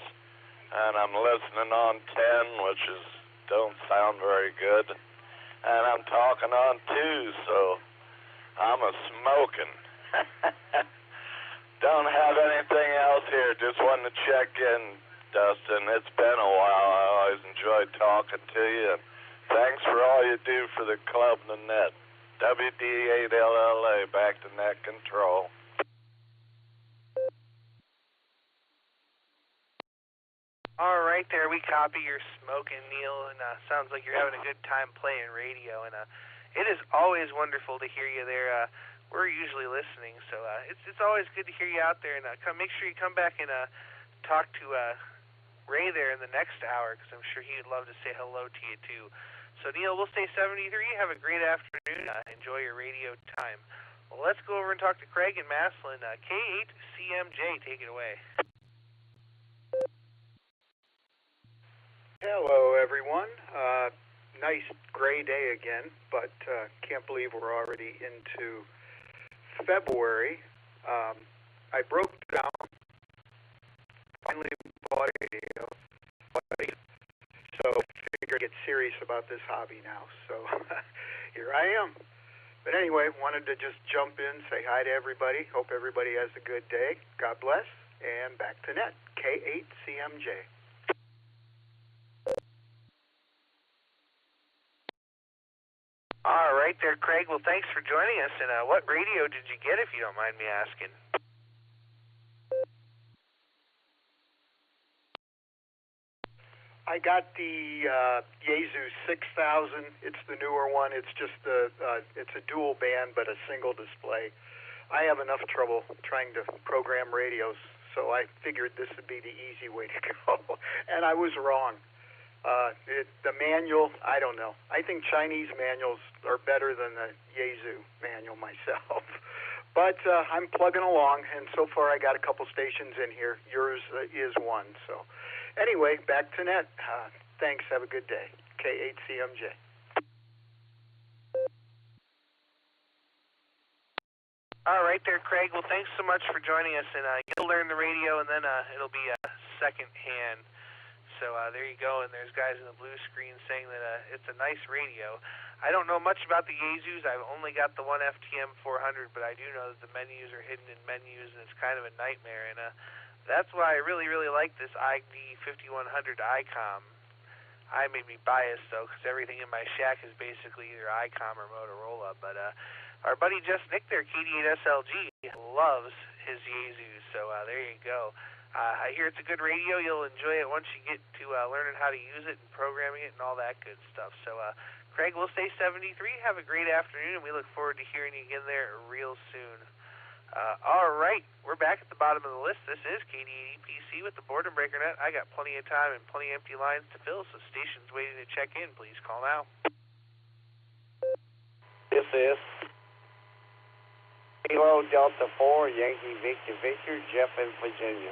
and I'm listening on 10, which don't sound very good. And I'm talking on 2, so I'm a smoking. Don't have anything else here. Just wanted to check in, Dustin. It's been a while. I always enjoyed talking to you. And thanks for all you do for the club and the net. WD8LLA, back to net control. All right there, we copy your smoking, Neil, and sounds like you're having a good time playing radio. And it is always wonderful to hear you there. We're usually listening, so it's always good to hear you out there. And make sure you come back and talk to Ray there in the next hour, because I'm sure he'd love to say hello to you too. So Neil, we'll stay 73. Have a great afternoon. Enjoy your radio time. Well, let's go over and talk to Craig in Maslin. K8CMJ, take it away. Hello, everyone. Nice gray day again, but can't believe we're already into February. I broke down, finally bought a radio, so figured I'd get serious about this hobby now. So here I am. But anyway, wanted to just jump in, say hi to everybody. Hope everybody has a good day. God bless, and back to net. K8CMJ. All right there, Craig. Well, thanks for joining us. And what radio did you get, if you don't mind me asking? I got the Yaesu 6000. It's the newer one. It's just it's a dual band, but a single display. I have enough trouble trying to program radios, so I figured this would be the easy way to go. And I was wrong. The manual, I don't know. I think Chinese manuals are better than the Yaesu manual myself. But I'm plugging along, and so far I got a couple stations in here. Yours is one. So anyway, back to net. Thanks. Have a good day. K8CMJ. All right there, Craig. Well, thanks so much for joining us. And you'll learn the radio, and then it'll be second hand. So there you go, and there's guys in the blue screen saying that it's a nice radio. I don't know much about the Yaesus. I've only got the one FTM 400, but I do know that the menus are hidden in menus, and it's kind of a nightmare. And that's why I really, really like this ID 5100 ICOM. I may be biased, though, because everything in my shack is basically either ICOM or Motorola. But our buddy Just Nick there, KD8SLG, loves his Yaesus, so there you go. I hear it's a good radio. You'll enjoy it once you get to learning how to use it and programming it and all that good stuff. So, Craig, we'll stay 73. Have a great afternoon, and we look forward to hearing you again there real soon. All right, we're back at the bottom of the list. This is KD8EPC with the Boredom Breaker Net. I got plenty of time and plenty of empty lines to fill, so stations waiting to check in. Please call now. This is Kilo Delta 4, Yankee Victor Victor, Jeff in Virginia.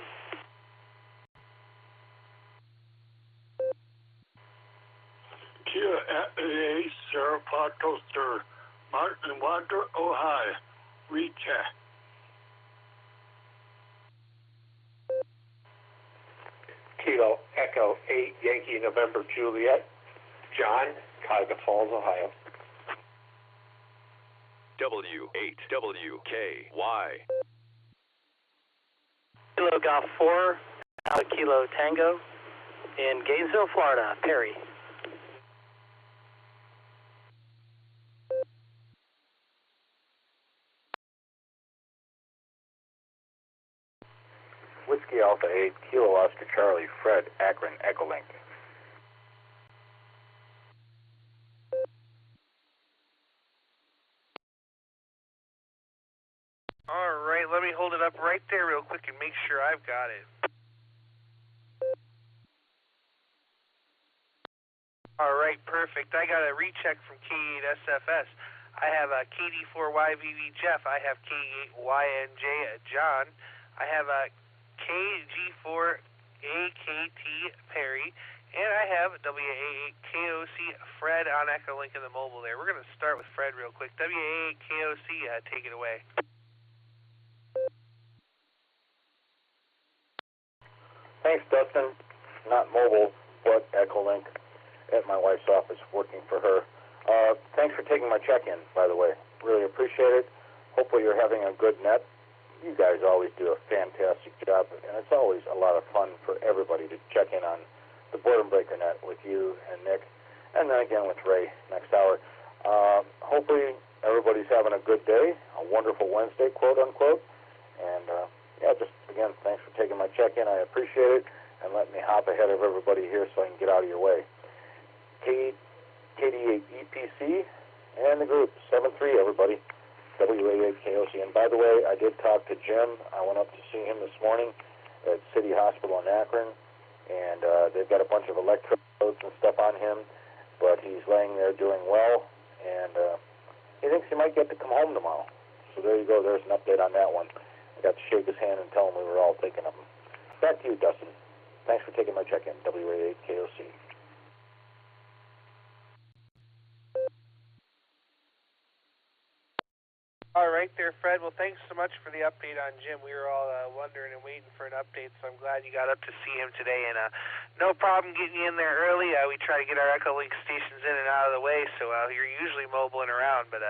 Kia A, Sarah Toaster, Martin Water, Ohio, Recheck. Kilo Echo 8, Yankee November Juliet, John, Cuyahoga Falls, Ohio. W8WKY. Kilo Golf 4, out of Kilo Tango, in Gainesville, Florida, Perry. Whiskey Alpha 8, Kilo Oscar Charlie, Fred, Akron, Echolink. right there real quick and make sure I've got it. All right, perfect. I got a recheck from K8SFS. I have a KD4YVV Jeff. I have K8YNJ John. I have a KG4AKT Perry. And I have WA8KOC Fred on Echolink in the mobile there. We're going to start with Fred real quick. WA8KOC, take it away. Thanks, Dustin. Not mobile, but Echolink at my wife's office working for her. Thanks for taking my check-in, by the way. Really appreciate it. Hopefully you're having a good net. You guys always do a fantastic job, and it's always a lot of fun for everybody to check in on the Boredom Breaker net with you and Nick, and then again with Ray next hour. Hopefully everybody's having a good day, a wonderful Wednesday, quote-unquote. And, just, again, thanks for taking my check-in. I appreciate it, and let me hop ahead of everybody here so I can get out of your way. KD8EPC and the group, 7-3, everybody, WA8KOC. And by the way, I did talk to Jim. I went up to see him this morning at City Hospital in Akron, and they've got a bunch of electrodes and stuff on him, but he's laying there doing well, and he thinks he might get to come home tomorrow. So there you go. There's an update on that one. I got to shake his hand and tell him we were all thinking of him. Back to you, Dustin. Thanks for taking my check-in, WA8KOC. All right there, Fred. Well, thanks so much for the update on Jim. We were all wondering and waiting for an update, so I'm glad you got up to see him today. And no problem getting you in there early. We try to get our Echolink stations in and out of the way, so you're usually mobile and around. But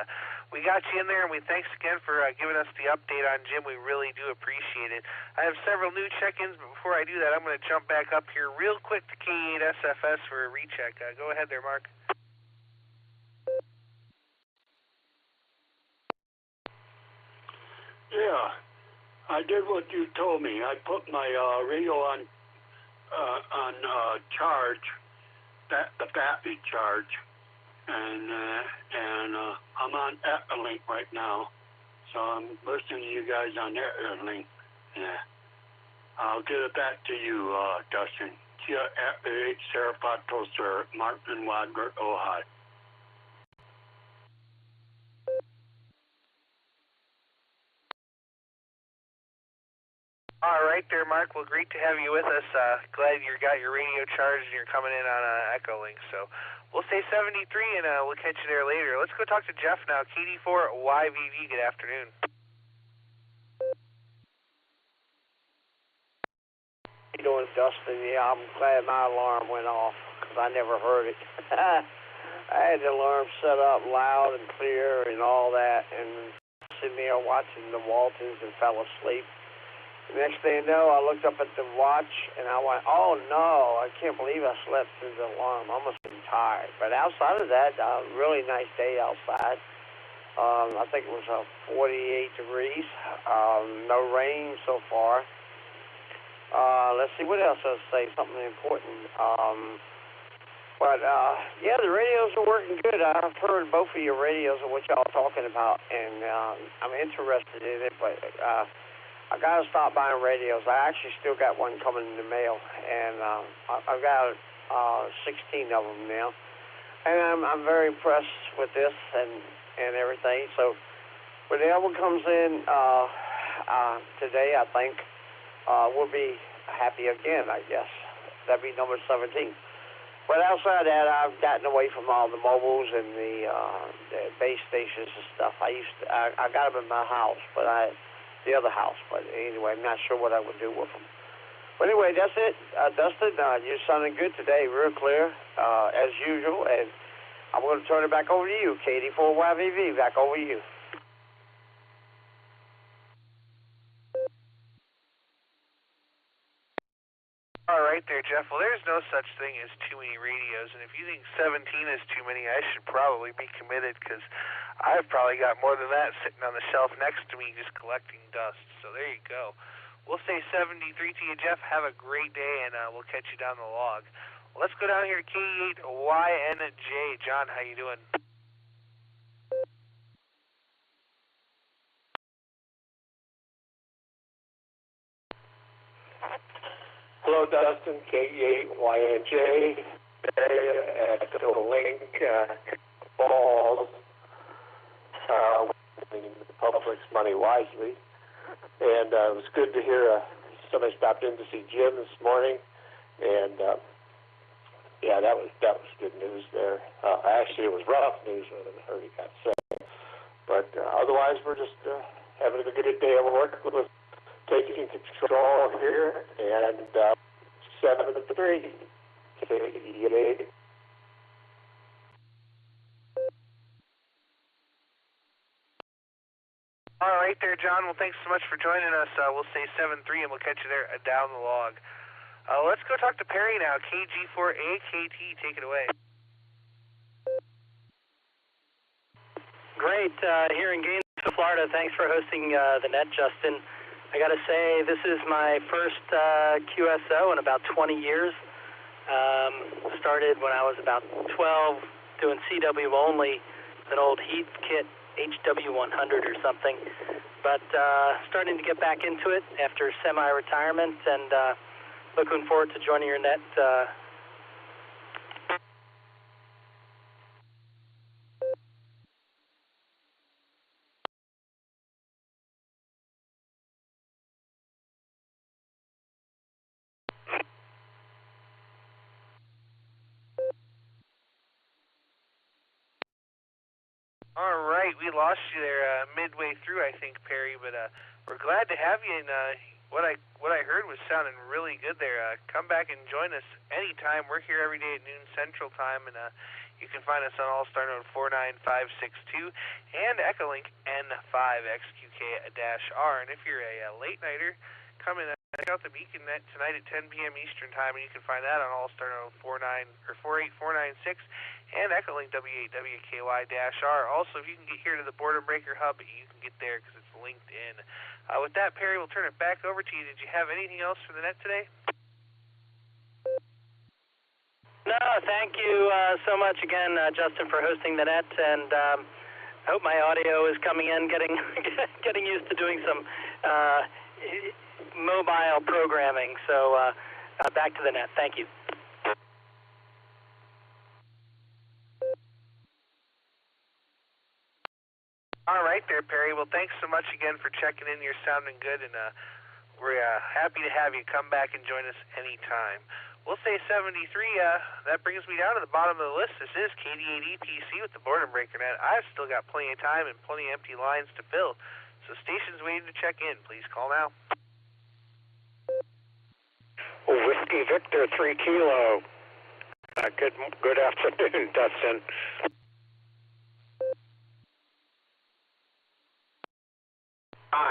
we got you in there, and we thanks again for giving us the update on Jim. We really do appreciate it. I have several new check-ins, but before I do that, I'm going to jump back up here real quick to K8SFS for a recheck. Go ahead there, Mark. Yeah, I did what you told me. I put my radio on charge, the battery charge, and I'm on Echolink right now, so I'm listening to you guys on Echolink. Yeah, I'll give it back to you, Dustin. Kia H. Sarapato, Sir Martin Wadgert, Ohio. All right there, Mark. Well, great to have you with us. Glad you got your radio charged and you're coming in on Echolink. So we'll say 73, and we'll catch you there later. Let's go talk to Jeff now. KD4YVV, good afternoon. How you doing, Dustin? Yeah, I'm glad my alarm went off because I never heard it. I had the alarm set up loud and clear and all that, and sitting there watching the Waltons and fell asleep. The next thing you know, I looked up at the watch, and I went, oh, no, I can't believe I slept through the alarm. I must have been tired. But outside of that, really nice day outside. I think it was 48 degrees. No rain so far. Let's see, what else I'll say, something important. Yeah, the radios are working good. I've heard both of your radios and what y'all are talking about, and I'm interested in it, but I got to stop buying radios. I actually still got one coming in the mail, and I've got 16 of them now. And I'm very impressed with this and everything. So when the album comes in today, I think we'll be happy again, I guess. That'd be number 17. But outside that, I've gotten away from all the mobiles and the base stations and stuff. I got them in my house, but the other house. But anyway, I'm not sure what I would do with them. But anyway, that's it. Dustin, you're sounding good today, real clear, as usual. And I'm going to turn it back over to you, KD4YVV, back over to you. All right there, Jeff. Well, there's no such thing as too many radios, and if you think 17 is too many, I should probably be committed, because I've probably got more than that sitting on the shelf next to me just collecting dust. So there you go. We'll say 73 to you, Jeff. Have a great day, and we'll catch you down the log. Well, let's go down here to K8YNJ. John, how you doing? Hello, Dustin, K-E-8-Y-N-J, at Echolink, Falls, spending the public's money wisely. And it was good to hear somebody stopped in to see Jim this morning, and yeah, that was good news there. Actually, it was rough news when I heard he got sick, but otherwise we're just having a good day of work with taking control here, and 7-3. All right there, John. Well, thanks so much for joining us. We'll say 7-3, and we'll catch you there down the log. Let's go talk to Perry now. KG4AKT, take it away. Great. Here in Gainesville, Florida. Thanks for hosting the net, Justin. I got to say, this is my first QSO in about 20 years. Started when I was about 12 doing CW only, an old Heath kit, HW100 or something. But starting to get back into it after semi-retirement, and looking forward to joining your net. All right, we lost you there midway through, I think, Perry, but we're glad to have you, and what I heard was sounding really good there. Come back and join us anytime. We're here every day at noon Central Time, and you can find us on Allstar node 49562 and Echolink N5XQK-R. And if you're a late-nighter, come and check out the Beacon Net tonight at 10 p.m. Eastern Time, and you can find that on Allstar node 48496 and Echolink W8WKY-R. Also, if you can get here to the Boredom Breaker Hub, you can get there because it's linked in. With that, Perry, we'll turn it back over to you. Did you have anything else for the net today? No, thank you so much again, Justin, for hosting the net, and I hope my audio is coming in, getting used to doing some mobile programming. So back to the net. Thank you. All right there, Perry. Well, thanks so much again for checking in. You're sounding good, and we're happy to have you come back and join us anytime. We'll say 73. That brings me down to the bottom of the list. This is KD8EPC with the Boredom Breaker Net. I've still got plenty of time and plenty of empty lines to fill, so stations waiting to check in. Please call now. Whiskey Victor 3 Kilo. Good afternoon, Dustin.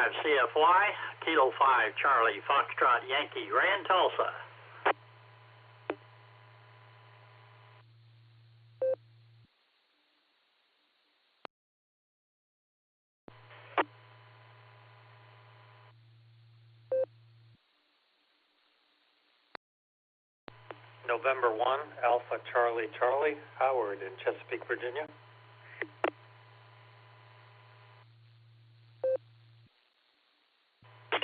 CFY, Kilo 5, Charlie, Foxtrot, Yankee, Rand, Tulsa. November 1, Alpha Charlie Charlie, Howard in Chesapeake, Virginia.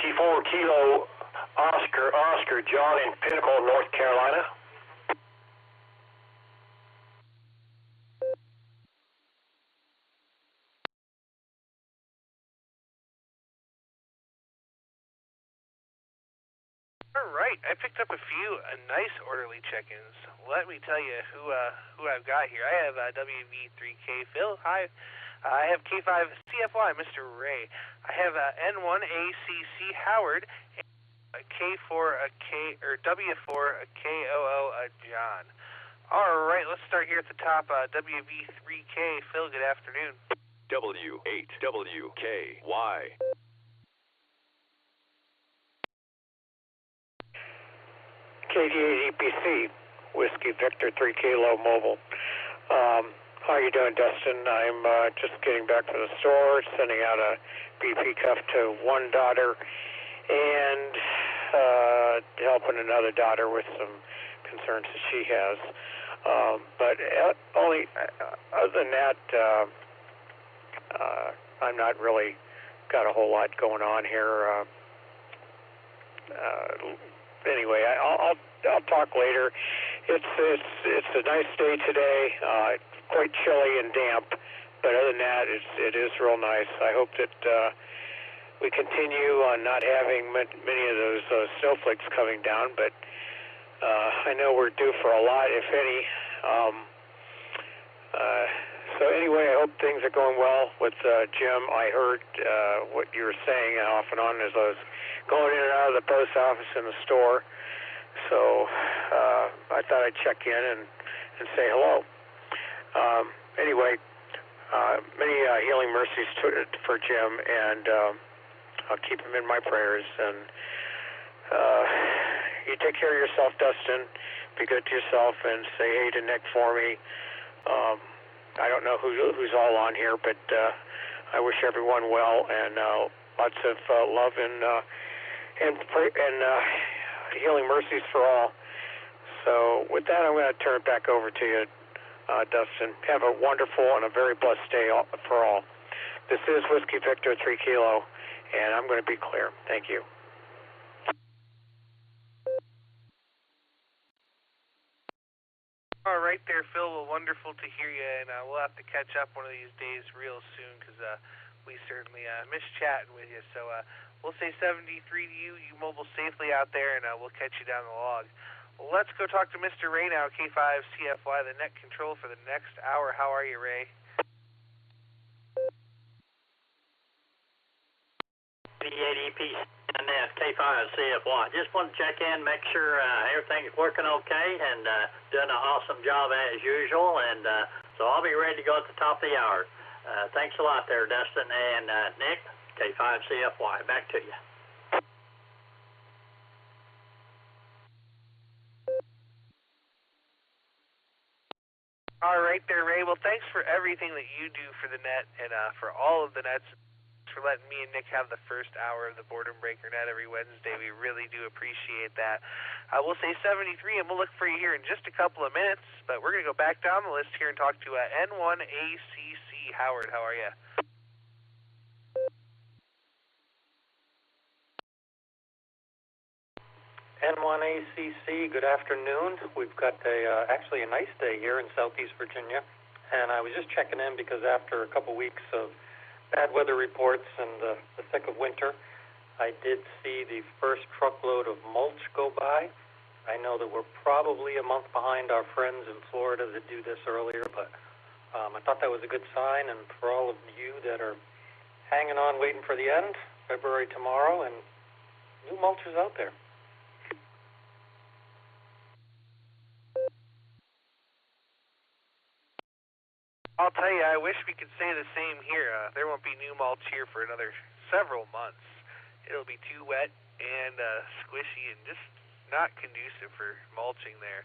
T4 Kilo Oscar John in Pinnacle, North Carolina. All right, I picked up a few nice orderly check-ins. Let me tell you who I've got here. I have WV3K Phil. Hi. I have K5 CFY Mr. Ray. I have N1ACC Howard. K4K or W4KOO John. All right, let's start here at the top. WV3K Phil. Good afternoon. W8WKY. KD8EPC, Whiskey Victor 3 Kilo Mobile. How are you doing, Dustin? I'm just getting back to the store, sending out a BP cuff to one daughter, and helping another daughter with some concerns that she has. But only other than that, I'm not really got a whole lot going on here. anyway, I'll talk later. It's a nice day today. Quite chilly and damp, but other than that, it is real nice. I hope that we continue on not having many of those snowflakes coming down, but I know we're due for a lot, if any. So anyway, I hope things are going well with Jim. I heard what you were saying off and on as I was going in and out of the post office and the store. So I thought I'd check in and say hello. Anyway, many healing mercies for Jim, and I'll keep him in my prayers. And you take care of yourself, Dustin. Be good to yourself, and say hey to Nick for me. I don't know who's all on here, but I wish everyone well, and lots of love and healing mercies for all. So with that, I'm going to turn it back over to you, Dustin. Have a wonderful and a very blessed day for all. This is Whiskey Victor 3 Kilo, and I'm going to be clear. Thank you. All right there, Phil. Well, wonderful to hear you, and we'll have to catch up one of these days real soon, because we certainly miss chatting with you. So we'll say 73 to you. You mobile safely out there, and we'll catch you down the log. Well, let's go talk to Mr. Ray now, K5CFY, the net control for the next hour. How are you, Ray? V8EP and K5CFY. Just want to check in, make sure everything's working okay, and doing an awesome job as usual. And so I'll be ready to go at the top of the hour. Thanks a lot there, Dustin and Nick, K5CFY. Back to you. All right there, Ray. Well, thanks for everything that you do for the net and for all of the nets. For letting me and Nick have the first hour of the Boredom Breaker Net every Wednesday. We really do appreciate that. We'll say 73, and we'll look for you here in just a couple of minutes, but we're going to go back down the list here and talk to N1ACC. Howard, how are you? N1ACC, good afternoon. We've got actually a nice day here in Southeast Virginia, and I was just checking in because after a couple weeks of bad weather reports and the thick of winter, I did see the first truckload of mulch go by. I know that we're probably a month behind our friends in Florida that do this earlier, but I thought that was a good sign. And for all of you that are hanging on, waiting for the end, February tomorrow, and new mulch is out there. I'll tell you, I wish we could say the same here. There won't be new mulch here for another several months. It'll be too wet and squishy and just not conducive for mulching there.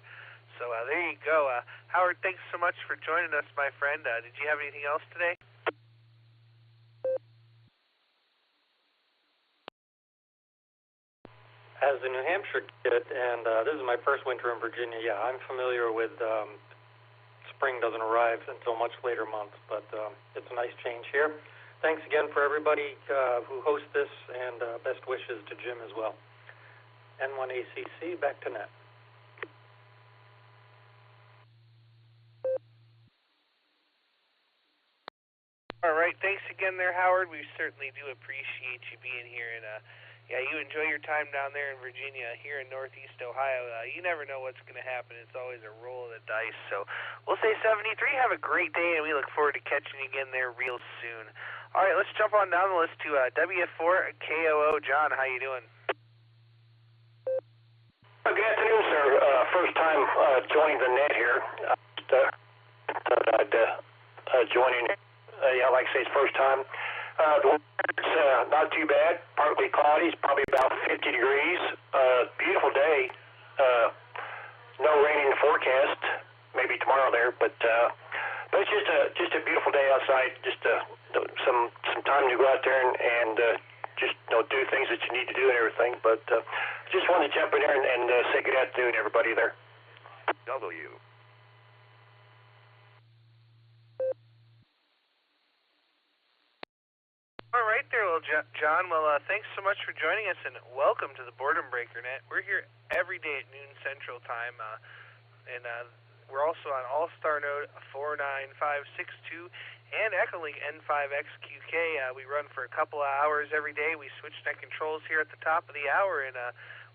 So there you go. Howard, thanks so much for joining us, my friend. Did you have anything else today? As a New Hampshire kid, and this is my first winter in Virginia, yeah, I'm familiar with spring doesn't arrive until much later months, but it's a nice change here. Thanks again for everybody who hosts this, and best wishes to Jim as well. N1ACC, back to net. All right, thanks again there, Howard. We certainly do appreciate you being here, and yeah, you enjoy your time down there in Virginia. Here in Northeast Ohio, you never know what's going to happen. It's always a roll of the dice. So we'll say 73. Have a great day, and we look forward to catching you again there real soon. All right, let's jump on down the list to WF4KOO. John, how you doing? Good afternoon, sir. First time joining the net here. Joining, yeah, like I say, it's first time. The weather's not too bad, partly cloudy, it's probably about 50 degrees. Beautiful day. No rain in the forecast, maybe tomorrow there, but it's just a beautiful day outside. Just some time to go out there and just do things that you need to do and everything. But just wanted to jump in there and say good afternoon, everybody there. W. All right there, well, Well, John, thanks so much for joining us, and welcome to the Boredom Breaker Net. We're here every day at noon Central Time, and we're also on Allstar Node 49562 and Echolink N5XQK. We run for a couple of hours every day. We switch net controls here at the top of the hour, and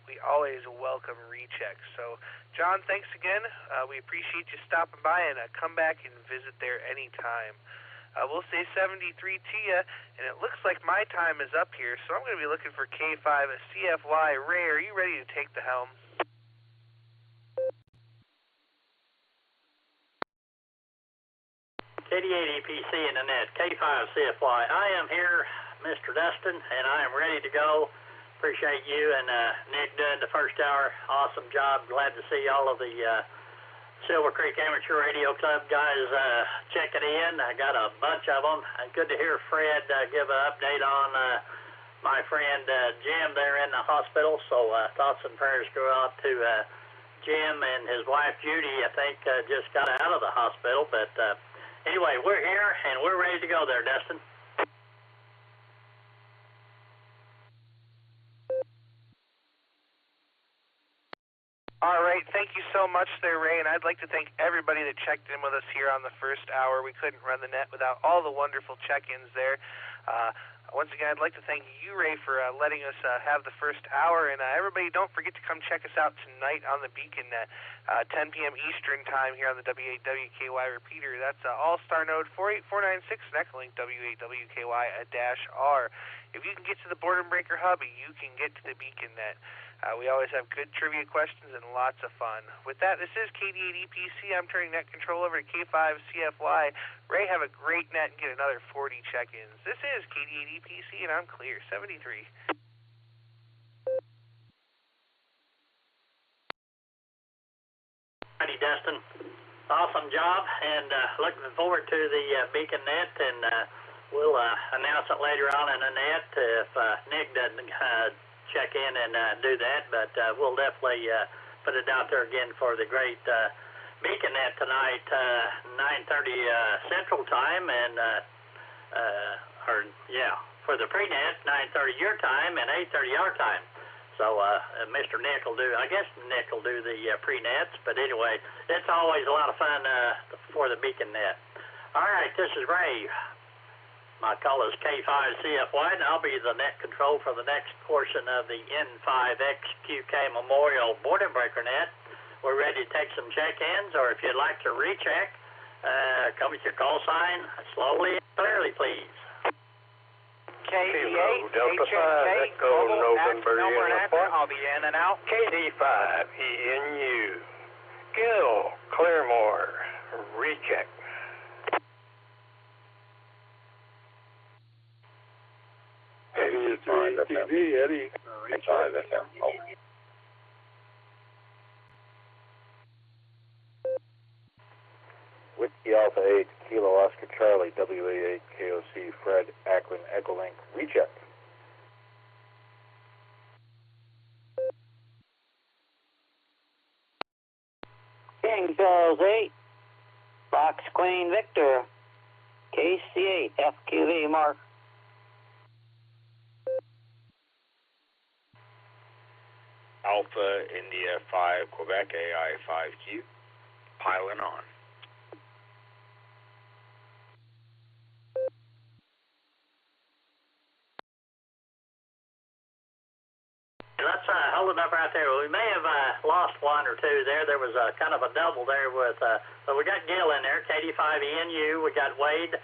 we always welcome rechecks. So, John, thanks again. We appreciate you stopping by, and come back and visit there anytime. We'll say 73 to you, and it looks like my time is up here, so I'm going to be looking for K5 CFY. Ray, are you ready to take the helm? KD8 EPC in the net, K5 CFY. I am here, Mr. Dustin, and I am ready to go. Appreciate you and Nick doing the first hour. Awesome job. Glad to see all of the Silver Creek Amateur Radio Club guys checking in. I got a bunch of them. Good to hear Fred give an update on my friend Jim there in the hospital. So thoughts and prayers go out to Jim and his wife Judy. I think just got out of the hospital. But anyway, we're here and we're ready to go there, Dustin. All right, thank you so much there, Ray, and I'd like to thank everybody that checked in with us here on the first hour. We couldn't run the net without all the wonderful check-ins there. Once again, I'd like to thank you, Ray, for letting us have the first hour, and everybody, don't forget to come check us out tonight on the Beacon Net, 10 p.m. Eastern Time here on the W8WKY repeater. That's Allstar Node 48496 and Echolink W8WKY-R. If you can get to the Boredom Breaker Hub, you can get to the Beacon Net. We always have good trivia questions and lots of fun. With that, this is KD8 EPC. I'm turning net control over to K5 CFY. Ray, have a great net and get another 40 check-ins. This is KD8 EPC, and I'm clear. 73. Howdy, Dustin. Awesome job, and looking forward to the Beacon Net, and we'll announce it later on in the net if Nick doesn't check in and do that, but we'll definitely put it out there again for the great Beacon Net tonight, 9:30 Central Time, and for the pre-net, 9:30 your time and 8:30 our time. So Mr. Nick will do, I guess Nick will do the pre-nets, but anyway, it's always a lot of fun for the Beacon Net. All right, this is Ray. My call is K5 CFY, and I'll be the net control for the next portion of the N5XQK Memorial Boredom Breaker Net. We're ready to take some check-ins, or if you'd like to recheck, come with your call sign slowly and clearly, please. KD8, HNK, Mobile, active number and answer. I'll be in and out. KD5, ENU, Gill, Claremore, recheck. TV, Eddie. Whiskey Alpha 8, Kilo Oscar Charlie, WA8, KOC, Fred, Akron, Echolink, recheck. King Charles 8, Fox Queen Victor, KC8, FQV Mark. Alpha India 5 Quebec AI 5Q, piling on. Let's hold it up right there. We may have lost one or two there. There was kind of a double there with, but we got Gil in there, KD5ENU. We got Wade,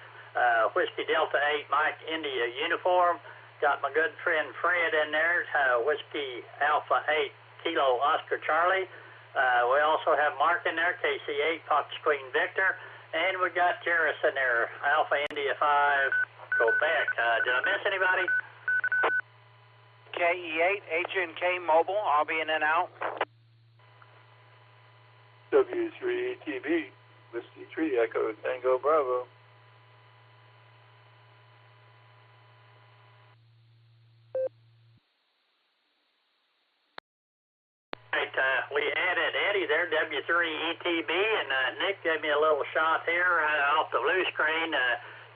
Whiskey Delta 8, Mike India Uniform. Got my good friend Fred in there, Whiskey Alpha 8, Kilo Oscar Charlie. We also have Mark in there, KC8, Fox Queen Victor. And we got Jairus in there, Alpha India 5, Quebec. Did I miss anybody? KE8, HNK Mobile, I'll be in and out. W3ATB, Whiskey 3, Echo Tango Bravo. We added Eddie there, W3ETB, and Nick gave me a little shot here off the blue screen.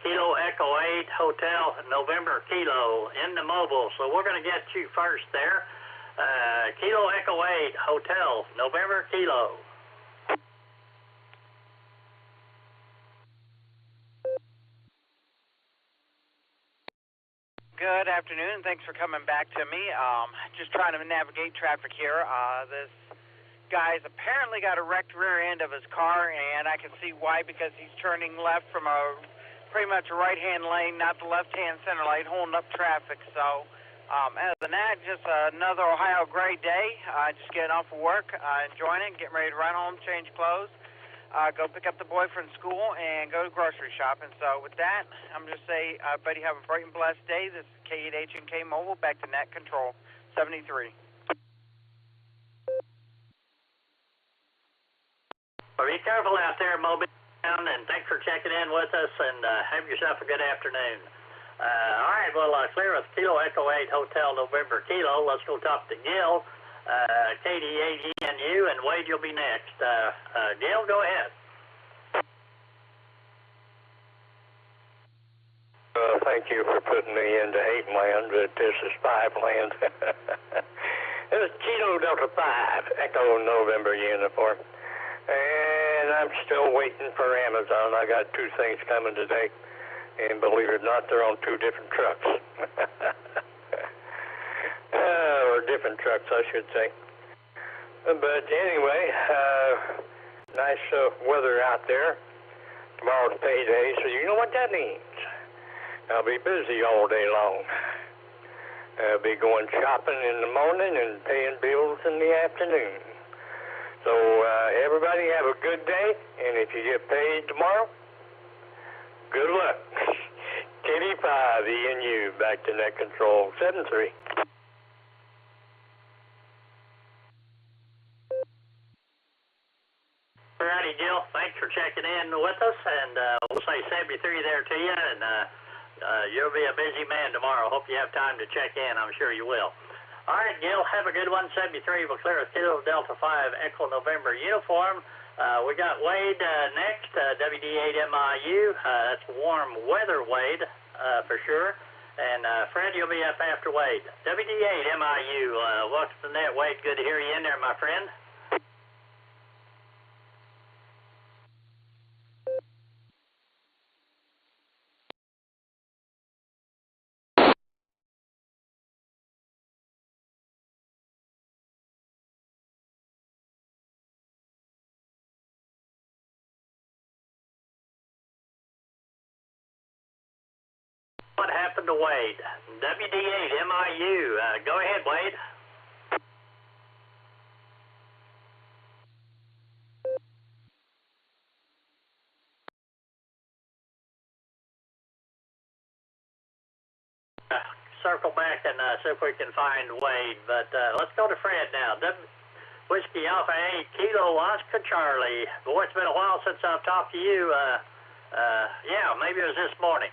Kilo Echo 8 Hotel November Kilo in the mobile. So we're going to get you first there. Kilo Echo 8 Hotel November Kilo. Good afternoon. Thanks for coming back to me. Just trying to navigate traffic here. This guy's apparently got a wrecked rear end of his car, and I can see why, because he's turning left from a pretty much a right-hand lane, not the left-hand center lane, holding up traffic. So, other than that, just another Ohio gray day. Just getting off of work, enjoying it, getting ready to run home, change clothes, go pick up the boy from school, and go grocery shopping. So with that, I'm going to say, everybody have a bright and blessed day. This is K8H&K Mobile, back to Net Control 73. Well, be careful out there, Moby, and thanks for checking in with us, and have yourself a good afternoon. All right, well, clear with Kilo Echo 8 Hotel November Kilo. Let's go talk to Gil. KD8ENU, and Wade, you'll be next. Gil, go ahead. Thank you for putting me into 8 land, but this is 5 land. This is Kilo Delta 5, Echo November uniform. And I'm still waiting for Amazon. I got 2 things coming today, and believe it or not, they're on 2 different trucks. Or different trucks, I should say. But anyway, nice weather out there. Tomorrow's payday, so you know what that means. I'll be busy all day long. I'll be going shopping in the morning and paying bills in the afternoon. So everybody have a good day, and if you get paid tomorrow, good luck. KD5ENU, back to Net Control 73. Alrighty, Gil, thanks for checking in with us, and we'll say 73 there to you, and you'll be a busy man tomorrow. Hope you have time to check in. I'm sure you will. All right, Gil, have a good one. 73 will clear with Kilo Delta 5 Echo November uniform. We got Wade next, WD8MIU. That's warm weather, Wade, for sure. And Fred, you'll be up after Wade. WD8MIU, welcome to the net, Wade. Good to hear you in there, my friend. What happened to Wade? WD8MIU. Go ahead, Wade. Circle back and see if we can find Wade. But let's go to Fred now. Whiskey Alpha 8 Kilo Oscar Charlie. Boy, it's been a while since I've talked to you. Yeah, maybe it was this morning.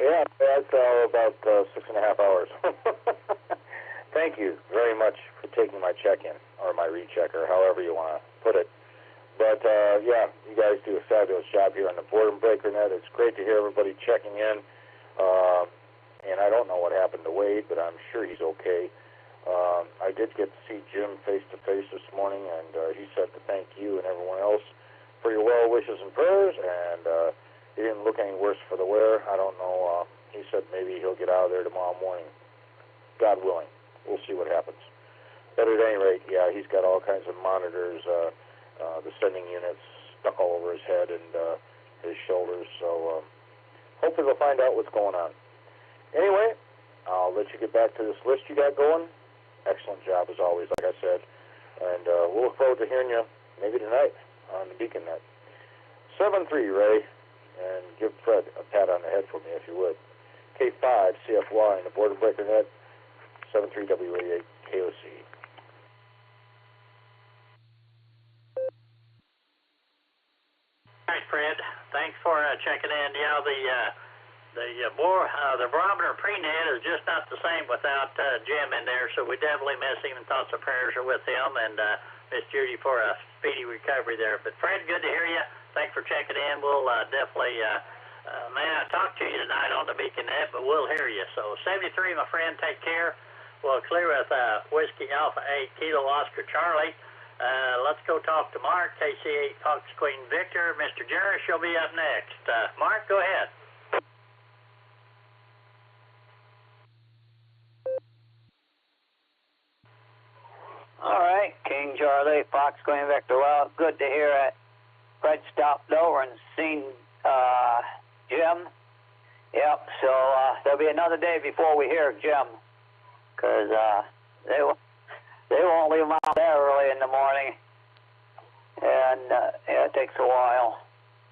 Yeah, that's about 6.5 hours. Thank you very much for taking my check-in, or my recheck, or however you want to put it. But, yeah, you guys do a fabulous job here on the Boredom Breaker Net. It's great to hear everybody checking in. And I don't know what happened to Wade, but I'm sure he's okay. I did get to see Jim face-to-face this morning, and he said to thank you and everyone else for your well wishes and prayers, and he didn't look any worse for the wear. I don't know. He said maybe he'll get out of there tomorrow morning. God willing. We'll see what happens. But at any rate, yeah, he's got all kinds of monitors, the sending units stuck all over his head and his shoulders. So hopefully we'll find out what's going on. Anyway, I'll let you get back to this list you got going. Excellent job as always, like I said. And we'll look forward to hearing you maybe tonight on the Beacon Net. 7-3, Ray. And give Fred a pat on the head for me, if you would. K5 CFY in the Boredom Breaker Net, 73W88 KOC. All right, Fred. Thanks for checking in. Yeah, the The barometer pre-net is just not the same without Jim in there, so we definitely miss him, and thoughts and prayers are with him, and Miss Judy for a speedy recovery there. But Fred, good to hear you. Thanks for checking in. We'll definitely may not talk to you tonight on the Beacon Net, but we'll hear you. So 73, my friend, take care. We'll clear with Whiskey Alpha 8 Kilo Oscar Charlie. Let's go talk to Mark, KC8 Fox Queen Victor. Mr. Jarris, you'll be up next. Mark, go ahead. All right, King Charlie, Fox Queen Victor. Well, good to hear it. Fred stopped over and seen Jim. Yep, so there'll be another day before we hear Jim, because they won't leave him out there early in the morning, and yeah, it takes a while.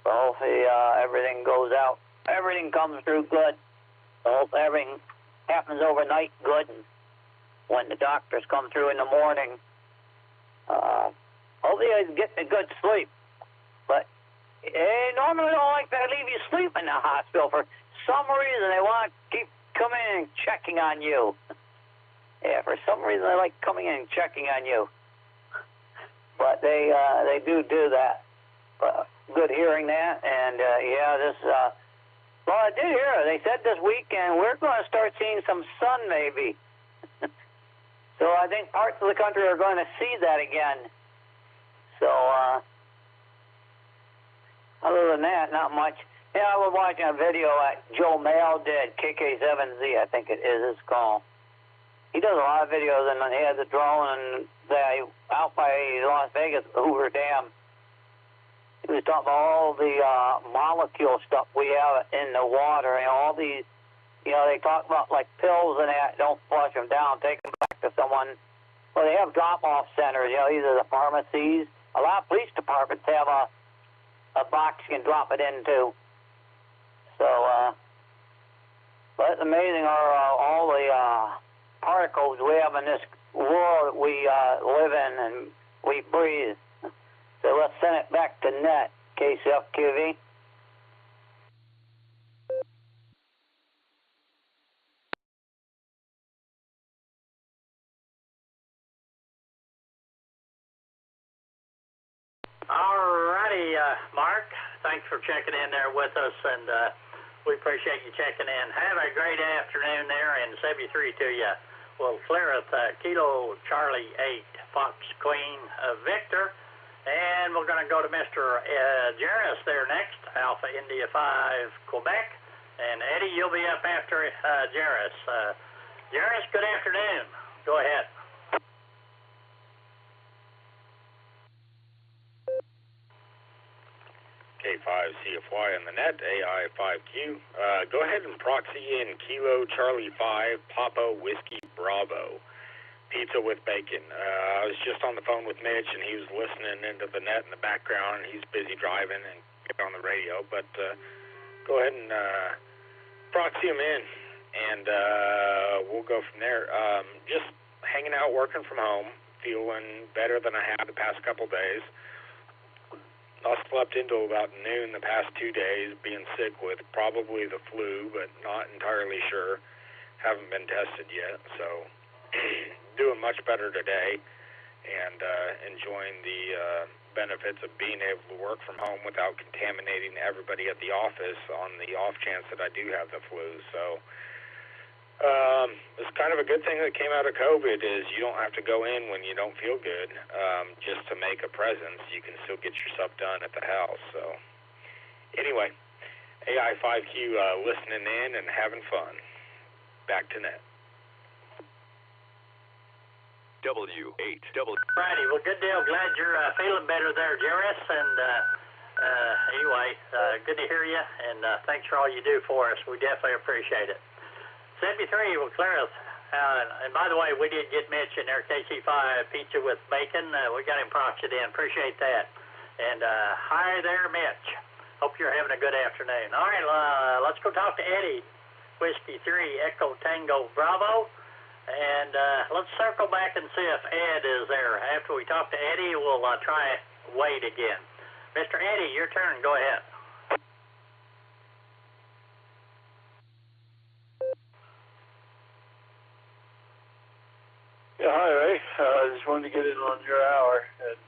So hopefully everything goes out, everything comes through good. So hopefully everything happens overnight good, and when the doctors come through in the morning, hopefully he's getting a good sleep. But they normally don't like to leave you sleep in the hospital. For some reason, they want to keep coming in and checking on you. Yeah, for some reason, they like coming in and checking on you. But they do that. But good hearing that. And, yeah, this, well, I did hear it. They said this weekend we're going to start seeing some sun, maybe. So I think parts of the country are going to see that again. So, other than that, not much. Yeah, I was watching a video that Joe Mail did, KK7Z, I think it is, it's called. He does a lot of videos, and he has a drone, and out by Las Vegas, Hoover Dam. He was talking about all the molecule stuff we have in the water, and all these, you know, they talk about like pills and that, don't flush them down, take them back to someone. Well, they have drop-off centers, you know, these are the pharmacies. A lot of police departments have a box you can drop it into. So, but it's amazing all the particles we have in this world we live in and we breathe. So let's send it back to net, KCFQV. Alrighty, Mark, thanks for checking in there with us, and we appreciate you checking in. Have a great afternoon there, and 73 to you. We'll clear with Kilo Charlie 8 Fox Queen Victor, and we're going to go to Mr. Jarris there next, Alpha India 5 Quebec, and Eddie, you'll be up after Jarris. Jarris, good afternoon. Go ahead. K5CFY on the net, AI5Q. Go ahead and proxy in Kilo Charlie 5 Papa Whiskey Bravo. Pizza with bacon. I was just on the phone with Mitch, and he was listening into the net in the background, and he's busy driving and get on the radio. But go ahead and proxy him in, and we'll go from there. Just hanging out, working from home, feeling better than I have the past couple days. I slept until about noon the past 2 days, being sick with probably the flu, but not entirely sure. Haven't been tested yet, so doing much better today, and enjoying the benefits of being able to work from home without contaminating everybody at the office on the off chance that I do have the flu. So it's kind of a good thing that came out of COVID is you don't have to go in when you don't feel good just to make a presence. You can still get your stuff done at the house. So anyway, AI5Q listening in and having fun. Back to net. W8W. Righty, well, good deal. Glad you're feeling better there, Jarris. And anyway, good to hear you, and thanks for all you do for us. We definitely appreciate it. 73 will clear us. And by the way, we did get Mitch in there, KC5 pizza with bacon. We got him proxied in. Appreciate that. And hi there, Mitch. Hope you're having a good afternoon. All right, let's go talk to Eddie. Whiskey 3 Echo Tango Bravo. And let's circle back and see if Ed is there. After we talk to Eddie, we'll try Wade again. Mr. Eddie, your turn. Go ahead. wanted to get in on your hour, and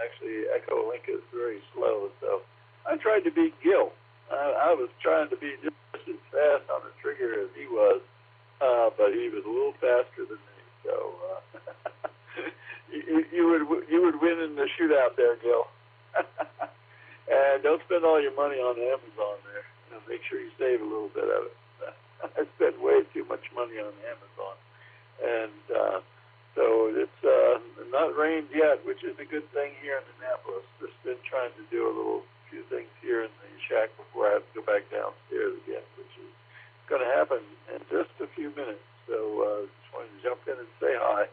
actually Echolink is very slow, so I tried to beat Gil. I was trying to be just as fast on the trigger as he was, but he was a little faster than me. So you would win in the shootout there, Gil. And don't spend all your money on Amazon there. Make sure you save a little bit of it. I spent way too much money on Amazon, and so it's not rained yet, which is a good thing here in Annapolis. Just been trying to do a few things here in the shack before I have to go back downstairs again, which is going to happen in just a few minutes. So just wanted to jump in and say hi.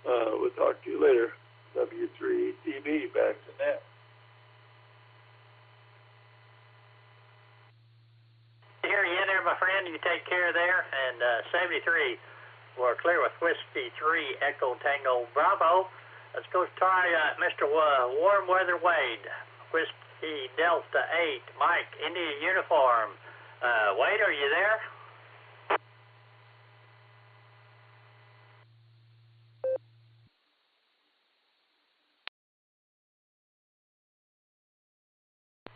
We'll talk to you later. W3TV, back to net. Here you in there, my friend. You take care there. And 73, we're clear with Whiskey 3, Echo Tango Bravo. Let's go try Mr. Warm Weather Wade. Whiskey Delta 8, Mike, India Uniform. Wade, are you there?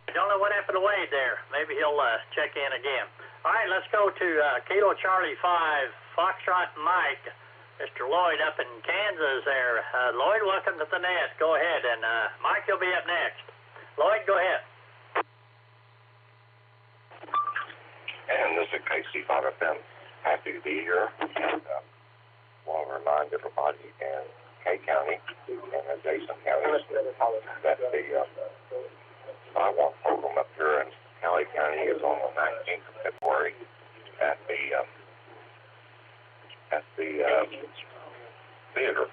I don't know what happened to Wade there. Maybe he'll check in again. All right, let's go to Kilo Charlie 5, Foxtrot Mike, Mr. Lloyd up in Kansas there. Lloyd, welcome to the net. Go ahead, and Mike, you'll be up next. Lloyd, go ahead. And this is KC5FM. Happy to be here. And want to remind everybody in K County and adjacent counties that the sidewalk program up here in Cali County is on the 19th of February at the theater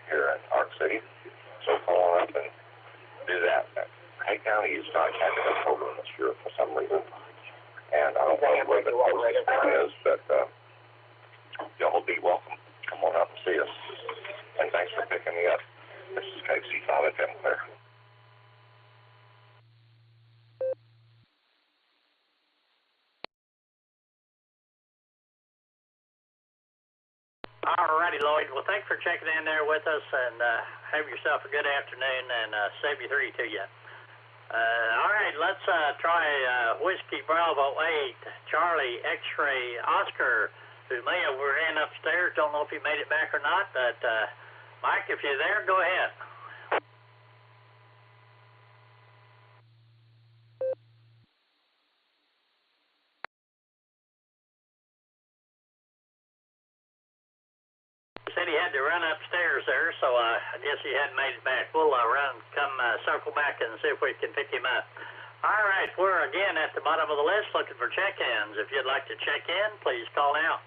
here in Arc City. So call on up and do that. K County is not having a program this year for some reason, and I don't know where the closest one is, but y'all will be welcome. Come on up and see us. And thanks for picking me up. This is KC5FM Clear. All righty, Lloyd. Well, thanks for checking in there with us, and have yourself a good afternoon, and 73 to you. All right, let's try Whiskey Bravo 8, Charlie X-Ray Oscar, who may have ran upstairs. Don't know if he made it back or not, but Mike, if you're there, go ahead. Said he had to run upstairs there, so I guess he hadn't made it back. We'll circle back and see if we can pick him up. All right, we're again at the bottom of the list looking for check-ins. If you'd like to check in, please call now.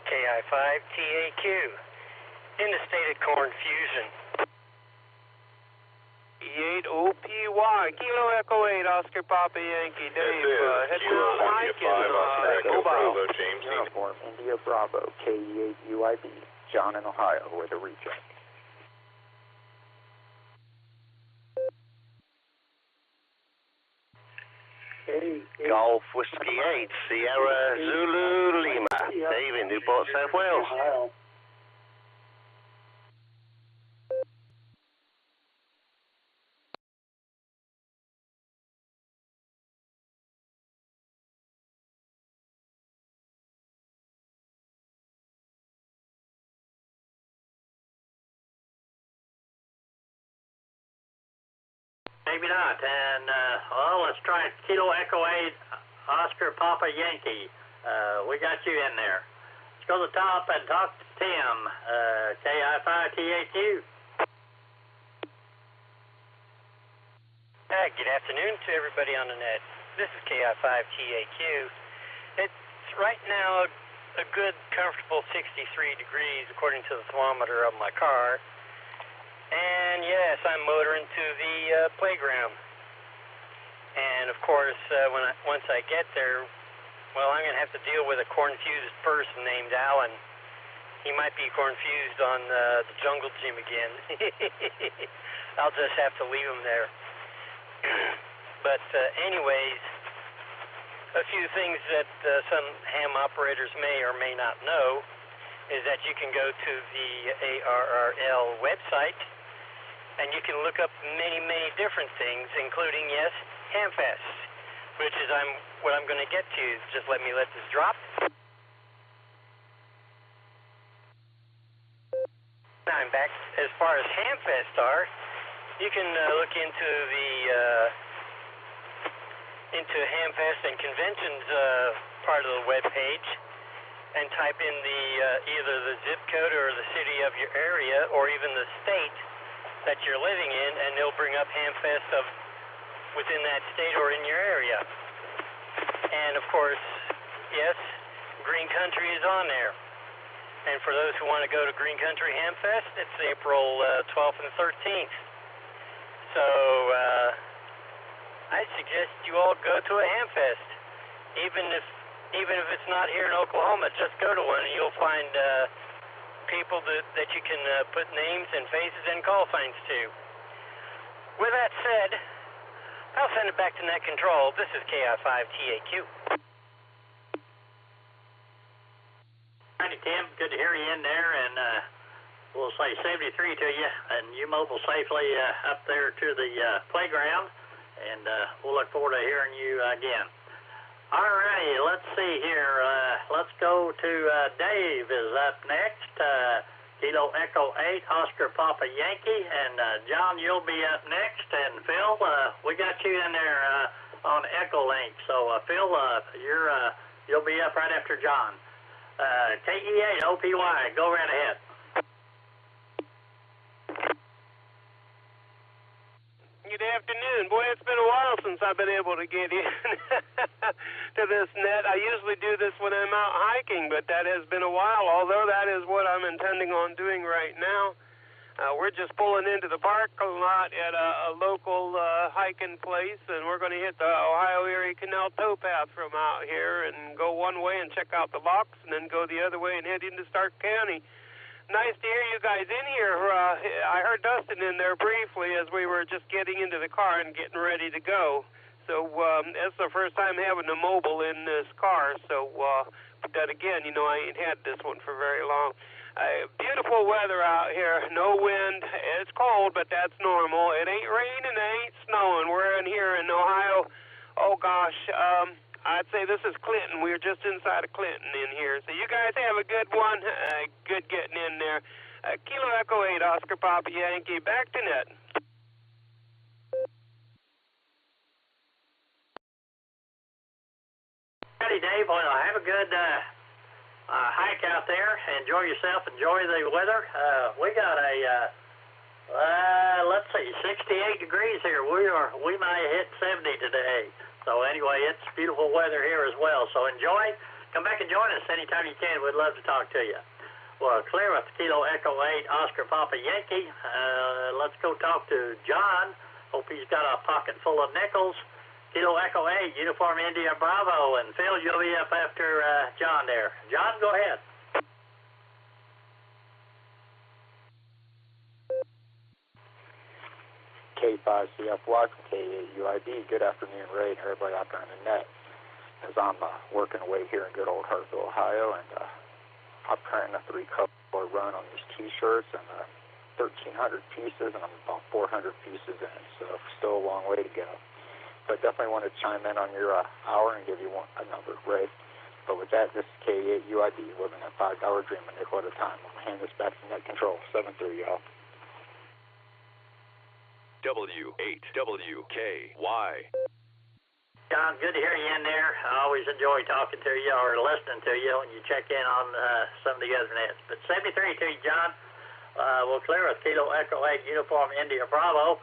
KI5TAQ, in the state of corn fusion. E8OPY, Kilo Echo 8, Oscar Papa Yankee, Dave, head to Mike and Bravo, James Uniform, India Bravo, KE8UIB, John in Ohio with a recheck. Golf Whiskey 8, Sierra Zulu Lima, Dave in Newport, South Wales. Maybe not, and let's try Kilo Echo 8, Oscar Papa Yankee. We got you in there. Let's go to the top and talk to Tim, KI5TAQ. Good afternoon to everybody on the net. This is KI5TAQ. It's right now a good, comfortable 63 degrees according to the thermometer of my car. And yes, I'm motoring to the playground. And of course, once I get there, well, I'm going to have to deal with a corn-fused person named Alan. He might be corn-fused on the jungle gym again. I'll just have to leave him there. But anyways, a few things that some ham operators may or may not know is that you can go to the ARRL website, and you can look up many, many different things, including, yes, Hamfest, which is what I'm going to get to. Just let this drop. I'm back. As far as Hamfest are, you can look into Hamfest and conventions part of the web page, and type in either the zip code or the city of your area, or even the state that you're living in, and they'll bring up Hamfest within that state or in your area. And of course, yes, Green Country is on there. And for those who want to go to Green Country Hamfest, it's April 12th and 13th. So I suggest you all go to a Hamfest. Even if it's not here in Oklahoma, just go to one and you'll find people that you can put names and faces and call signs to. With that said, I'll send it back to Net Control. This is KI5TAQ. Howdy, Tim. Good to hear you in there, and we'll say 73 to you, and you mobile safely up there to the playground, and we'll look forward to hearing you again. All righty, let's see here. Let's go to Dave is up next. Kilo Echo 8, Oscar Papa Yankee, and John, you'll be up next, and Phil, we got you in there on Echolink, so Phil, you'll be up right after John. KE8 OPY, go right ahead. Good afternoon. Boy, it's been a while since I've been able to get in to this net. I usually do this when I'm out hiking, but that has been a while, although that is what I'm intending on doing right now. We're just pulling into the parking lot at a local hiking place, and we're going to hit the Ohio Erie Canal towpath from out here and go one way and check out the locks, and then go the other way and head into Stark County. Nice to hear you guys in here. I heard Dustin in there briefly as we were just getting into the car and getting ready to go. So it's the first time having a mobile in this car. So, but again, I ain't had this one for very long. Beautiful weather out here. No wind. It's cold, but that's normal. It ain't raining. It ain't snowing. We're in here in Ohio. Oh gosh. I'd say this is Clinton. We're just inside of Clinton in here. So you guys have a good one. Good getting in there. Kilo Echo 8, Oscar Papa Yankee. Back to net. Howdy, Dave. Well, have a good hike out there. Enjoy yourself. Enjoy the weather. We got let's see, 68 degrees here. We might hit 70 today. So anyway, it's beautiful weather here as well. So enjoy. Come back and join us anytime you can. We'd love to talk to you. Well, clear with Kilo Echo 8, Oscar Papa Yankee. Let's go talk to John. Hope he's got a pocket full of nickels. Kilo Echo 8, Uniform India Bravo. And Phil, you'll be up after John there. John, go ahead. K5CFY, K8UIB. Good afternoon, Ray, and everybody out there on the net. As I'm working away here in good old Hartsville, Ohio, and I'm printing a 3-color run on these T-shirts, and 1,300 pieces, and I'm about 400 pieces in, so still a long way to go. But definitely want to chime in on your hour and give you a number, Ray. But with that, this is K8UIB, living a $5 dream, a nickel at a time. I'm going to hand this back to Net Control. 7-3, y'all. W8WKY. John, good to hear you in there. I always enjoy talking to you or listening to you when you check in on some of the other nets. But 73 to you, John. We'll clear with Kilo Echo 8, Uniform India Bravo.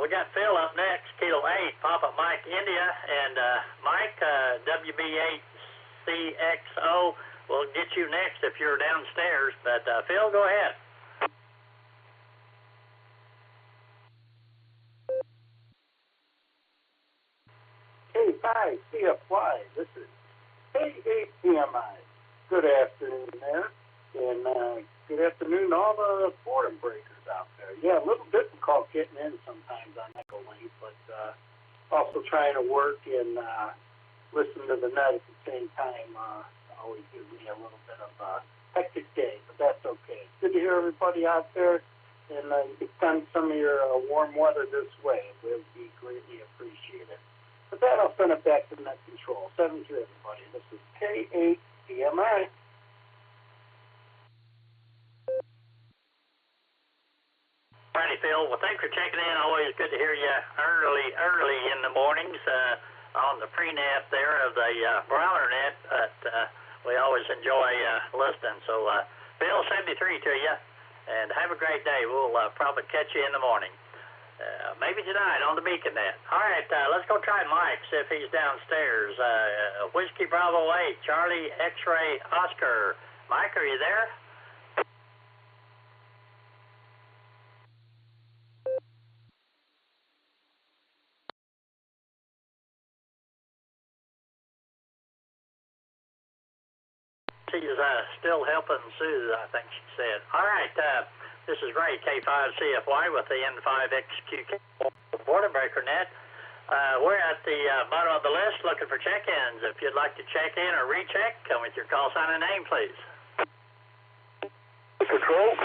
We got Phil up next, Kilo 8, Papa Mike India, and Mike, WB8CXO. We'll get you next if you're downstairs. But Phil, go ahead. K5CFY, this is K8PMI. Good afternoon there, and good afternoon to all the boredom breakers out there. Yeah, a little difficult getting in sometimes on Echolink, but also trying to work and listen to the net at the same time always gives me a little bit of hectic day, but that's okay. It's good to hear everybody out there, and you can send some of your warm weather this way. It will be greatly appreciated. With that, I'll send it back to Net Control. 7-2, everybody. This is K8DMI. Righty, Phil. Well, thanks for checking in. Always good to hear you early in the mornings on the pre-net there of the broiler net. But we always enjoy listening. So, Phil, 73 to you, and have a great day. We'll probably catch you in the morning. Maybe tonight on the Beacon Net. All right, let's go try Mike, see if he's downstairs. Whiskey Bravo 8, Charlie X-Ray Oscar. Mike, are you there? She's still helping soothe, I think she said. All right, this is Ray, K5CFY with the N5XQ Border Breaker Net. We're at the bottom of the list looking for check-ins. If you'd like to check in or recheck, come with your call sign and name, please. Control.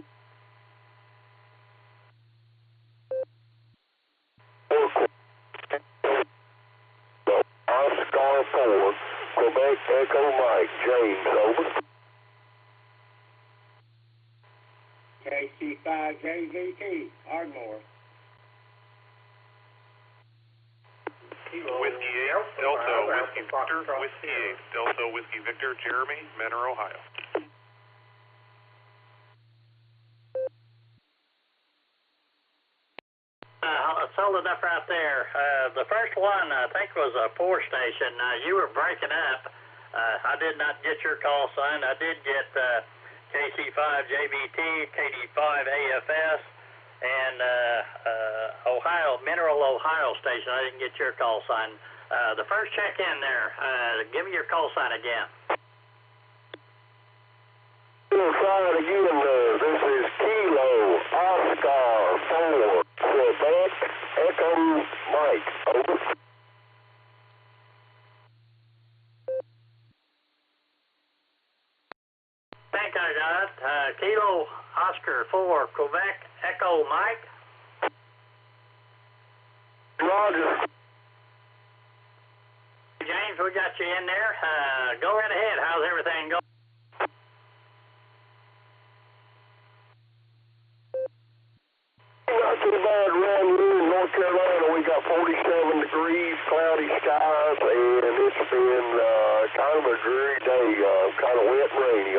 Allstar 4, Quebec Echo Mike, James, over. KC5JVT, Ardmore. Whiskey 8, Delta, Whiskey Victor, Whiskey 8, Delta, Whiskey Victor, Jeremy, Menor, Ohio. Sold enough right there. The first one, I think, was a 4 station. You were breaking up. I did not get your call sign. I did get KC5JVT, KD5AFS, and Ohio, Mineral Ohio station. I didn't get your call sign. The first check in there, give me your call sign again. Try it again, this is Kilo Oscar 4, Quebec Echo Mike, over. Think I got Kilo Oscar 4, Quebec Echo Mike. Roger. James, we got you in there. Go right ahead. How's everything going? Not too bad around here in North Carolina. We got 47 degrees, cloudy skies, and it's been kind of a dreary day, kind of wet and rainy.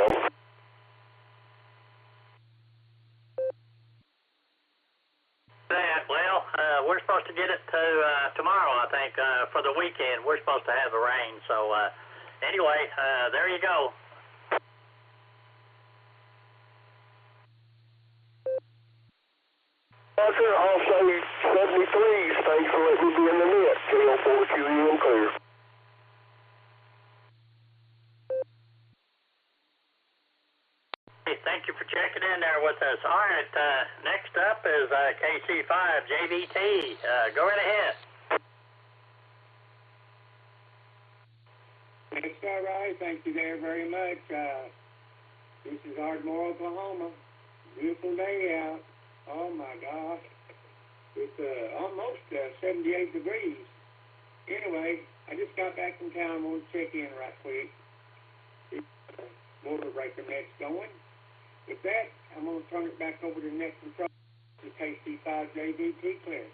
Well, we're supposed to get it to tomorrow, I think, for the weekend. We're supposed to have the rain. So anyway, there you go. I'll say 73s. Thanks for letting me be in the net. KL4QE clear. Hey, thank you for checking in there with us. All right, next up is KC5JVT. Go right ahead. That's all right. Thank you there very much. This is Ardmore, Oklahoma. Beautiful day out. Oh, my gosh. It's almost 78 degrees. Anyway, I just got back from town. I want to check in right quick. Border breaker net's going. With that, I'm going to turn it back over to Net Control to KC5JVT clear.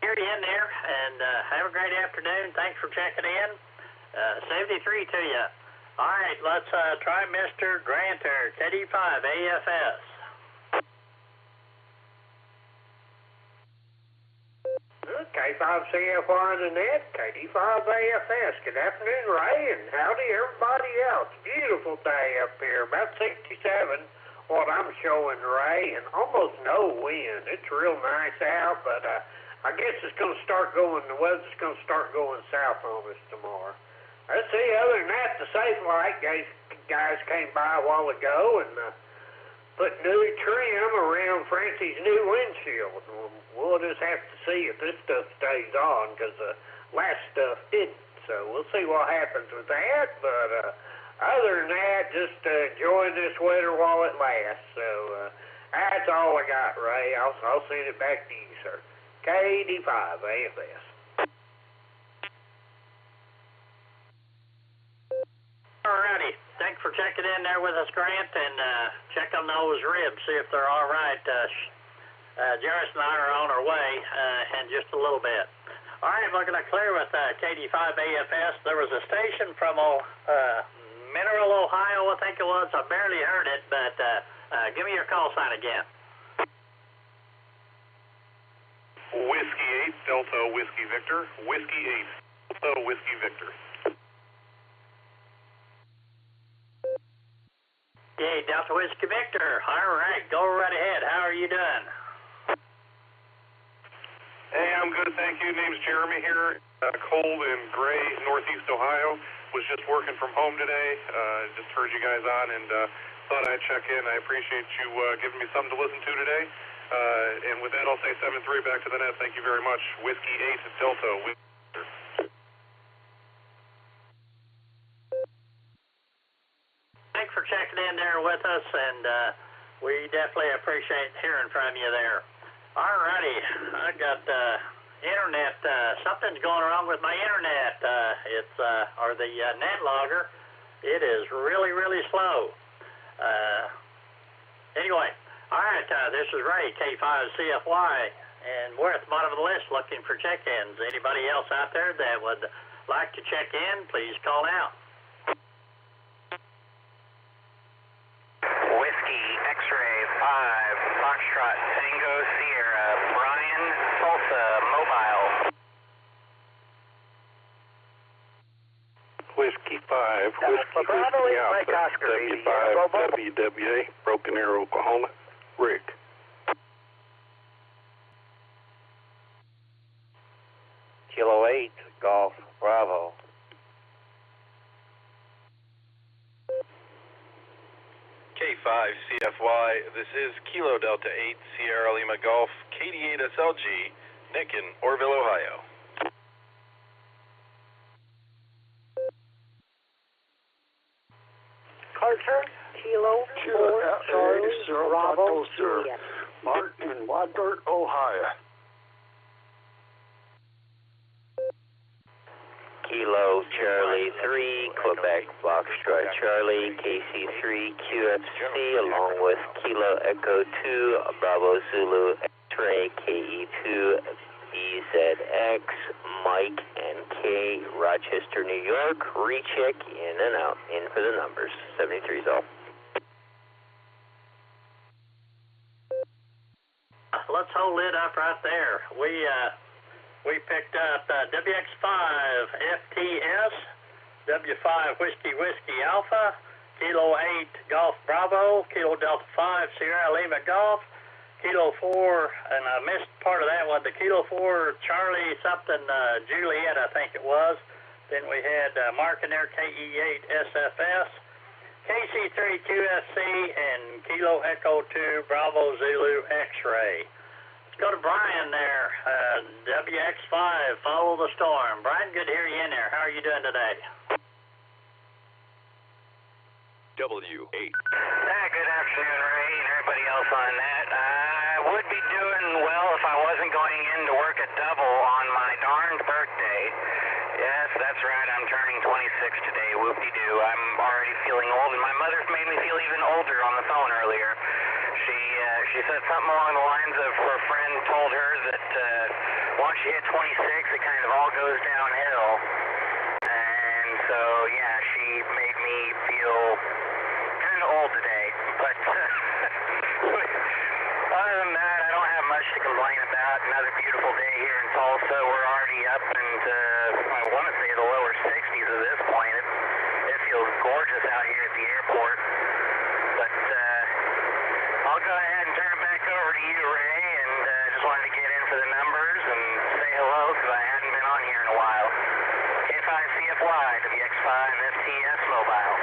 Hear you in there, and have a great afternoon. Thanks for checking in. 73 to you. All right, let's try Mr. Granter, KD5AFS. K5CFR on the net, KD5AFS. Good afternoon, Ray, and howdy everybody else. Beautiful day up here, about 67, what I'm showing, Ray, and almost no wind. It's real nice out, but I guess it's going to start going, the weather's going to start going south on us tomorrow. Let's see, other than that, the Safe Light guys came by a while ago and put new trim around Francie's new windshield. We'll just have to see if this stuff stays on, because the last stuff didn't. So we'll see what happens with that. But other than that, just enjoying this weather while it lasts. So that's all I got, Ray. I'll send it back to you, sir. KD5 AFS. Alrighty. Thanks for checking in there with us, Grant, and check on those ribs, see if they're all right. Jarvis and I are on our way in just a little bit. All right, we're going to clear with KD5 AFS. There was a station from Mineral, Ohio, I think it was. I barely heard it, but give me your call sign again. Whiskey 8, Delta Whiskey Victor. Whiskey 8, Delta Whiskey Victor. Okay, Delta Whiskey Victor. All right, go right ahead. How are you doing? Hey, I'm good, thank you. Name's Jeremy here. Cold and gray, Northeast Ohio. Was just working from home today. Just heard you guys on and thought I'd check in. I appreciate you giving me something to listen to today. And with that, I'll say 7-3 back to the net. Thank you very much. Whiskey 8 Delta. Thanks for checking in there with us, and we definitely appreciate hearing from you there. All righty, I got internet. Something's going wrong with my internet. Or the Netlogger. It is really, really slow. Anyway, all right, this is Ray, K5CFY, and we're at the bottom of the list looking for check-ins. Anybody else out there that would like to check in, please call out. Whiskey X-Ray 5, Foxtrot Tango Sierra, Brian Tulsa Mobile. Whiskey 5, Whiskey Alpha, W5, WWA, Broken Arrow, Oklahoma, Rick. Kilo 8, Golf, Bravo. K5 CFY, this is Kilo Delta 8 Sierra Lima Golf, KD8 SLG, Nick in Orville, Ohio. Carter, Kilo 4, Charlie, Bravo, Juliet. Martin in Wadbert, Ohio. Kilo Charlie 3, Quebec Foxtrot Charlie, KC3 QFC, along with Kilo Echo 2, Bravo Zulu X-Ray, KE2 BZX, Mike and K, Rochester, New York, recheck in and out, in for the numbers, 73's off. Let's hold it up right there. We picked up WX5 FTS, W5 Whiskey Alpha, Kilo 8 Golf Bravo, Kilo Delta 5 Sierra Lima Golf, Kilo 4, and I missed part of that one, the Kilo 4 Charlie something Juliet, I think it was. Then we had Mark in there, KE8 SFS, KC3 QSC, and Kilo Echo 2 Bravo Zulu X-Ray. Go to Brian there, WX5, Follow the Storm. Brian, good to hear you in there. How are you doing today? W8. Good afternoon, Ray, and everybody else on that. I would be doing well if I wasn't going in to work a double on my darned birthday. Yes, that's right, I'm turning 26 today, whoop-de-doo. I'm already feeling old, and my mother's made me feel even older on the phone earlier. She said something along the lines of her friend told her that once you hit 26, it kind of all goes downhill. And so, yeah, she made me feel kind of old today. But other than that, I don't have much to complain about. Another beautiful day here in Tulsa. We're already up into, I want to say, the lower 60s at this point. It feels gorgeous out here at the airport. But I'll go ahead and turn it back over to you, Ray, and just wanted to get in for the numbers and say hello because I hadn't been on here in a while. K5CFY, WX5 FTS Mobile.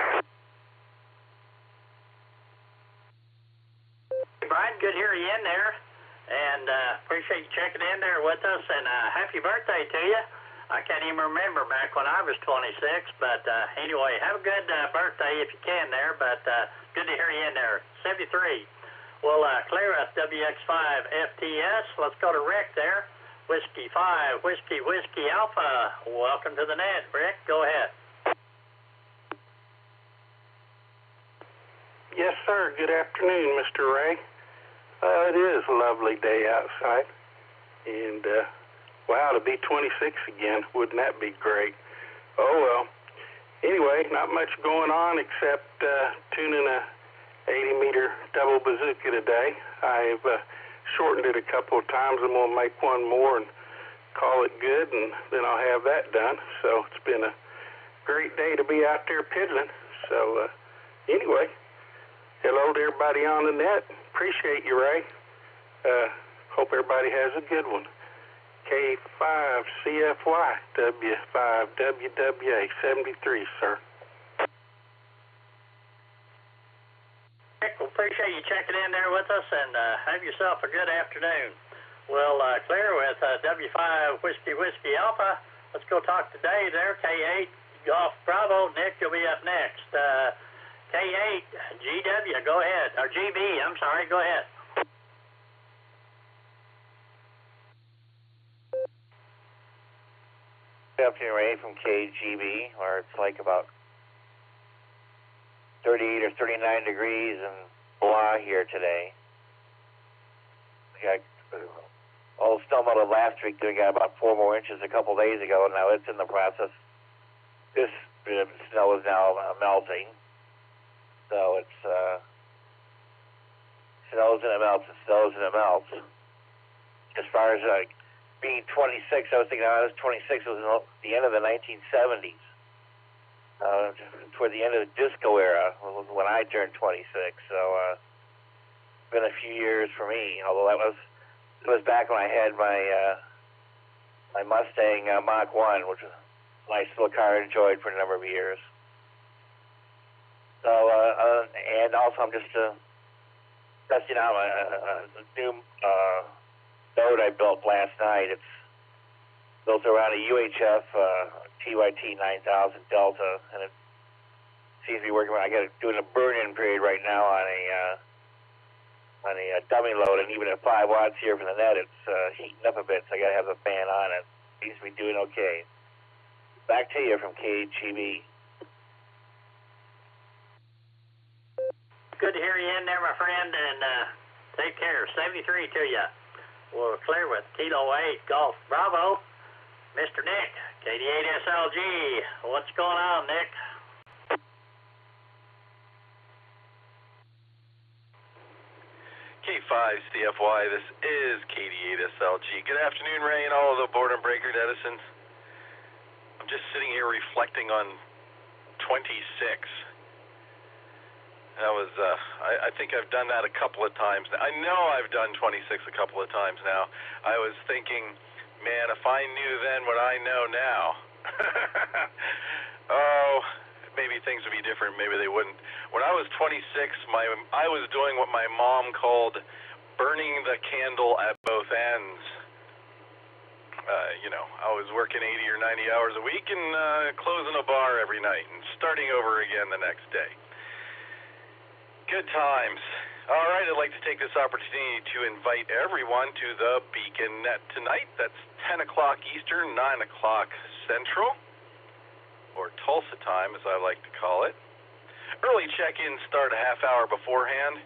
Hey, Brian, good to hear you in there, and appreciate you checking in there with us, and happy birthday to you. I can't even remember back when I was 26, but anyway, have a good birthday if you can there, but good to hear you in there. 73. Well, clear us WX5 FTS. Let's go to Rick there. Whiskey 5, Whiskey Alpha. Welcome to the net, Rick. Go ahead. Yes, sir. Good afternoon, Mr. Ray. It is a lovely day outside, and wow, to be 26 again, wouldn't that be great? Oh, well. Anyway, not much going on except tuning a 80-meter double bazooka today. I've shortened it a couple of times. I'm going to make one more and call it good, and then I'll have that done. So it's been a great day to be out there piddling. So anyway, hello to everybody on the net. Appreciate you, Ray. Hope everybody has a good one. K5CFY W5WWA 73, sir. Rick, we appreciate you checking in there with us, and have yourself a good afternoon. We'll clear with W5 Whiskey Alpha. Let's go talk to Dave there, K8 Golf Bravo. Nick, you'll be up next. K8 GW, go ahead. Or GB, I'm sorry, go ahead. Good afternoon, Ray, from KGB, where it's like about 38 or 39 degrees and blah here today. We got all the snow melted last week. We got about 4 more inches a couple days ago. Now it's in the process. This bit of snow is now melting. So it's snows and it melts, and snows and it melts. As far as being 26, I was thinking I was 26, it was the end of the 1970s. Toward the end of the disco era when I turned 26. So it's been a few years for me, although it was back when I had my Mustang Mach 1, which was a nice little car I enjoyed for a number of years. So, and also I'm just testing out a new node I built last night. It's built around a UHF TYT 9000 Delta, and it seems to be working. I got doing a burn-in period right now on a dummy load, and even at 5 watts here from the net, it's heating up a bit. So I got to have the fan on. It seems to be doing okay. Back to you from KGB. Good to hear you in there, my friend, and take care. 73 to you. We're clear with Kilo 8 Golf Bravo. Mr. Nick, KD8SLG. What's going on, Nick? K5CFY, this is KD8SLG. Good afternoon, Ray, and all of the Boredom Breaker netizens. I'm just sitting here reflecting on 26. That was, I think I've done that a couple of times. I know I've done 26 a couple of times now. I was thinking, man, if I knew then what I know now, oh, maybe things would be different. Maybe they wouldn't. When I was 26, I was doing what my mom called burning the candle at both ends. I was working 80 or 90 hours a week and closing a bar every night and starting over again the next day. Good times. All right, I'd like to take this opportunity to invite everyone to the Beacon Net tonight. That's 10 o'clock Eastern, 9 o'clock Central, or Tulsa time, as I like to call it. Early check-ins start a half hour beforehand.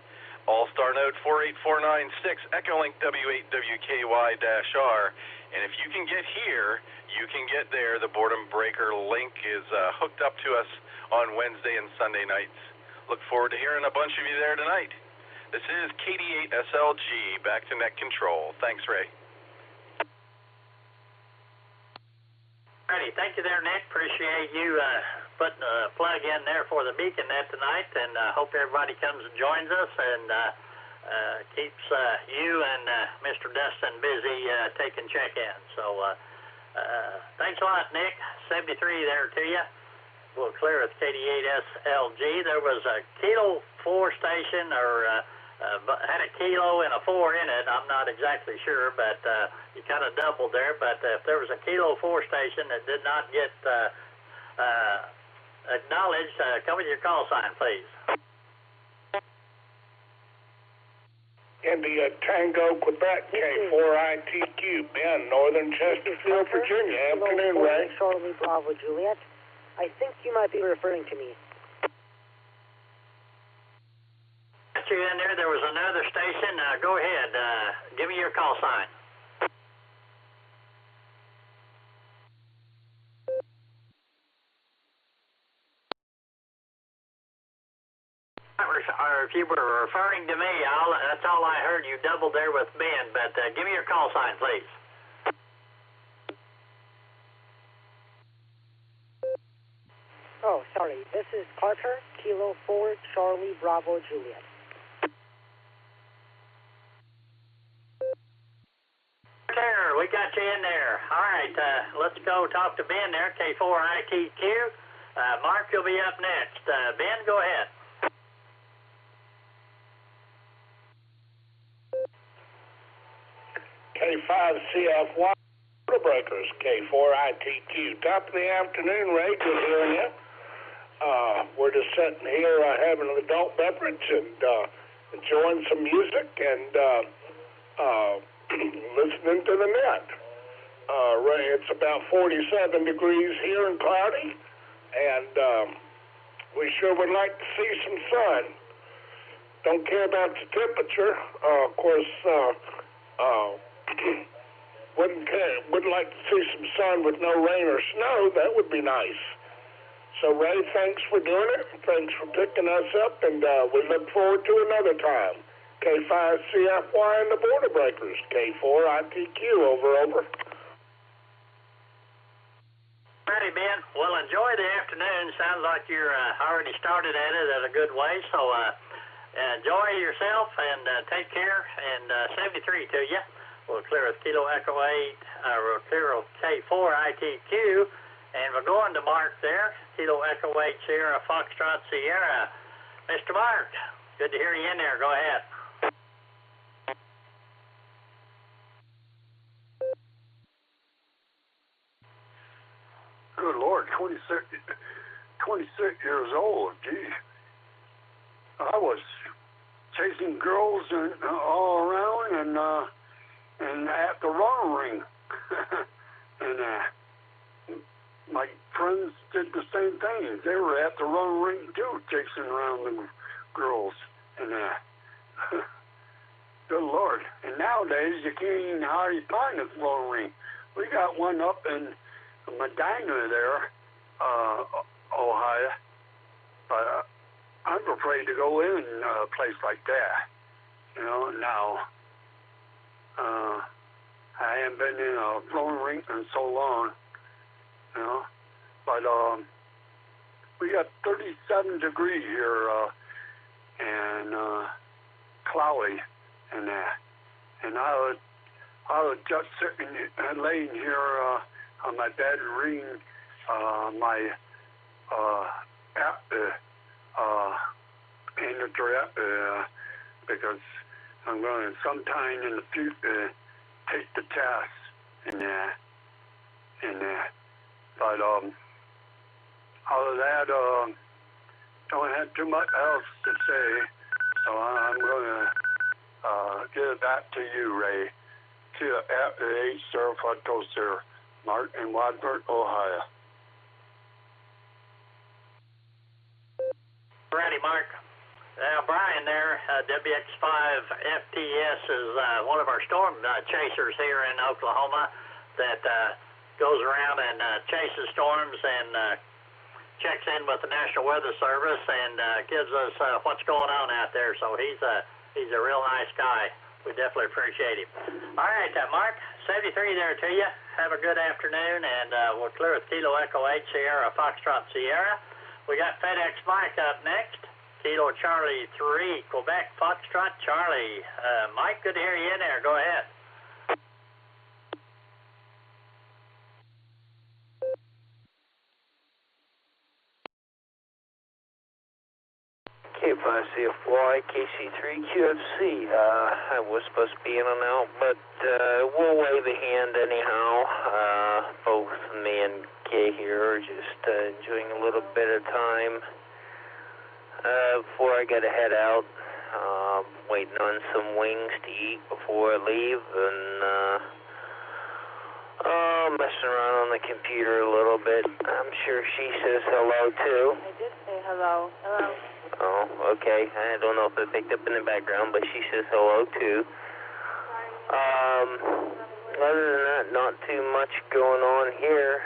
Allstar node 48496, Echolink W8WKY-R. And if you can get here, you can get there. The Boredom Breaker link is hooked up to us on Wednesday and Sunday nights. Look forward to hearing a bunch of you there tonight. This is KD8SLG, back to net control. Thanks, Ray. Alrighty, thank you there, Nick. Appreciate you putting a plug in there for the Beacon Net tonight, and hope everybody comes and joins us and keeps you and Mr. Dustin busy taking check-ins. So thanks a lot, Nick. 73 there to you. We'll clear with KD8SLG. There was a Kilo 4 station or but had a kilo and a 4 in it. I'm not exactly sure, but you kind of doubled there. But if there was a kilo 4 station that did not get acknowledged, come with your call sign, please. India Tango Quebec K4ITQ, Ben, Northern Chesterfield, Virginia. Afternoon, Ray. Charlie Bravo Juliet. I think you might be referring to me. Got you in there. There was another station. Go ahead. Give me your call sign. Or if you were referring to me, that's all I heard. You doubled there with Ben, but give me your call sign, please. Oh, sorry. This is Carter, Kilo 4, Charlie Bravo Juliet. There, we got you in there. All right, let's go talk to Ben there, K4ITQ. Mark, you'll be up next. Ben, go ahead. K5CFY Breakers, K4ITQ. Top of the afternoon, Ray. Good hearing you. We're just sitting here having an adult beverage and enjoying some music and listening to the net. Ray, it's about 47 degrees here and cloudy, and we sure would like to see some sun. Don't care about the temperature. Of course, wouldn't like to see some sun with no rain or snow. That would be nice. So, Ray, thanks for doing it. Thanks for picking us up, and we look forward to another time. K5CFY and the Border Breakers, K4ITQ, over. Righty, Ben. Well, enjoy the afternoon. Sounds like you're already started at it at a good way, so enjoy yourself and take care, and 73 to you. We'll clear with Kilo Echo 8, we'll clear with K4ITQ, and we're going to Mark there, Kilo Echo 8 Sierra Foxtrot Sierra. Mr. Mark, good to hear you in there. Go ahead. Good Lord, 26 years old, gee. I was chasing girls all around and at the running ring. And my friends did the same thing. They were at the running ring too, chasing around the girls. And good Lord. And nowadays you can't even hardly find a running ring. We got one up in Medina there, Ohio. But I'm afraid to go in a place like that. You know, now I haven't been in a flown rink in so long, you know. But we got 37 degrees here and cloudy and that. And I was just sitting laying here on my bed reading my because I'm going to sometime in the future take the test and that. But out of that, don't have too much else to say, so I'm going to give it back to you, Ray. To H. Sir, Mark in Wadford, Ohio. Ready, Mark. Brian there, WX5FTS is one of our storm chasers here in Oklahoma that goes around and chases storms and checks in with the National Weather Service and gives us what's going on out there. So he's a real nice guy. We definitely appreciate him. All right, Mark, 73 there to you. Have a good afternoon, and we'll clear with Kilo Echo 8 Sierra Foxtrot Sierra. We got FedEx Mike up next. Kilo Charlie 3 Quebec Foxtrot Charlie. Mike, good to hear you in there. Go ahead. K5CFY, KC3QFC. I was supposed to be in and out, but we'll wave a hand anyhow. Both me and Kay here are just enjoying a little bit of time before I gotta head out. Waiting on some wings to eat before I leave, and messing around on the computer a little bit. I'm sure she says hello too. I did say hello. Hello. Oh, okay. I don't know if it picked up in the background, but she says hello too. Other than that, not too much going on here.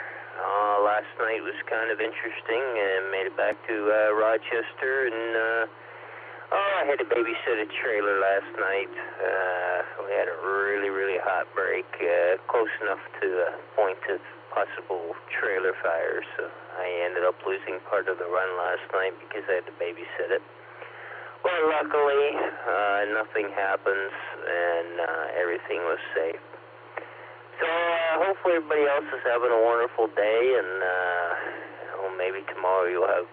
Last night was kind of interesting, and made it back to Rochester, and I had to babysit a trailer last night. We had a really hot break, close enough to the point of possible trailer fire, so I ended up losing part of the run last night because I had to babysit it. But luckily, nothing happens, and everything was safe. So hopefully everybody else is having a wonderful day, and maybe tomorrow you'll have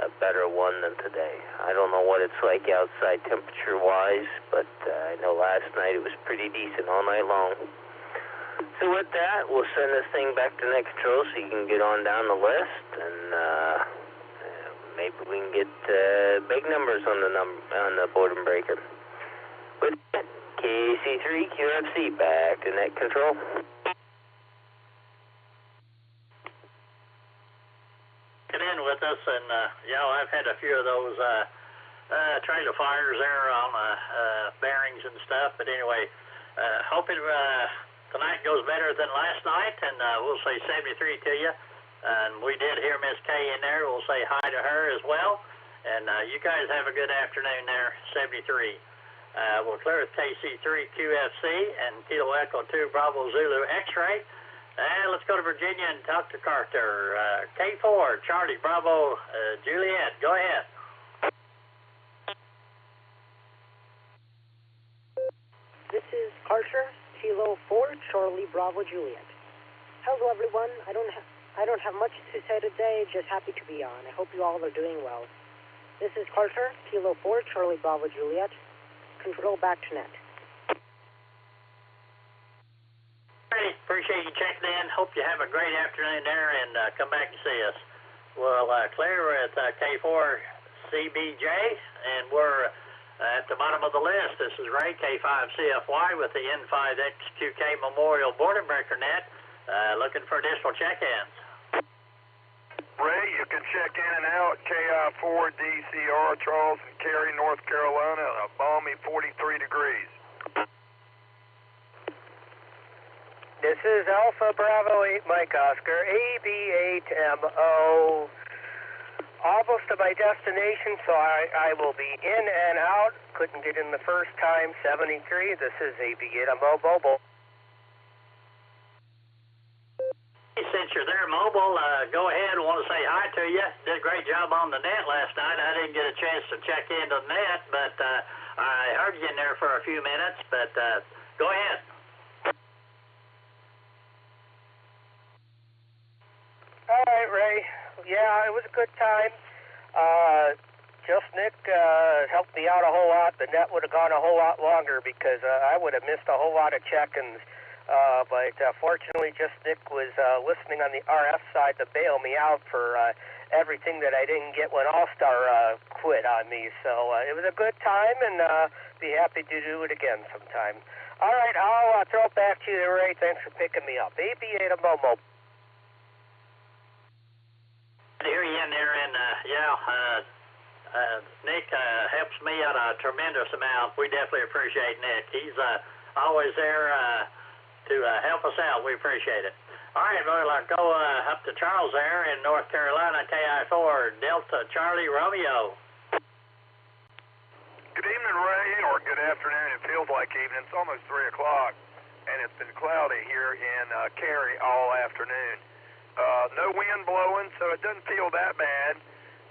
a better one than today. I don't know what it's like outside temperature-wise, but I know last night it was pretty decent all night long. So with that, we'll send this thing back to Net Control so you can get on down the list, and maybe we can get big numbers on the Boredom breaker. With that, KC3QFC back to Net Control. In with us, and I've had a few of those trailer fires there on bearings and stuff. But anyway, hoping tonight goes better than last night, and we'll say 73 to you. And we did hear Miss Kay in there. We'll say hi to her as well. And you guys have a good afternoon there, 73. We'll clear with KC3QFC and Kilo Echo 2 Bravo Zulu X-ray. And let's go to Virginia and talk to Carter. K4, Charlie, Bravo, Juliet, go ahead. This is Carter, Kilo 4, Charlie, Bravo, Juliet. Hello, everyone. I don't have much to say today, just happy to be on. I hope you all are doing well. This is Carter, Kilo 4, Charlie, Bravo, Juliet. Control back to net. Great. Appreciate you checking in. Hope you have a great afternoon there, and come back and see us. We'll clear with K4CBJ, and we're at the bottom of the list. This is Ray, K5CFY with the N5XQK Memorial Boredom Breaker Net, looking for additional check-ins. Ray, you can check in and out KI4DCR, Charleston, Cary, North Carolina, a balmy 43 degrees. This is Alpha Bravo 8 Mike Oscar, AB8MO. Almost to my destination, so I will be in and out. Couldn't get in the first time, 73. This is AB8MO Mobile. Since you're there mobile, go ahead. I want to say hi to you. Did a great job on the net last night. I didn't get a chance to check into the net, but I heard you in there for a few minutes, but go ahead. All right, Ray. Yeah, it was a good time. Just Nick helped me out a whole lot. The net would have gone a whole lot longer because I would have missed a whole lot of check-ins. But fortunately, just Nick was listening on the RF side to bail me out for everything that I didn't get when Allstar quit on me. So it was a good time, and be happy to do it again sometime. All right, I'll throw it back to you, Ray. Thanks for picking me up. AB8 Momo. I hear you in there, and Nick helps me out a tremendous amount. We definitely appreciate Nick. He's always there to help us out. We appreciate it. All right, well, I'll go up to Charles there in North Carolina, KI4 Delta Charlie Romeo. Good evening, Ray, or good afternoon. It feels like evening. It's almost 3 o'clock, and it's been cloudy here in Cary all afternoon. No wind blowing, so it doesn't feel that bad.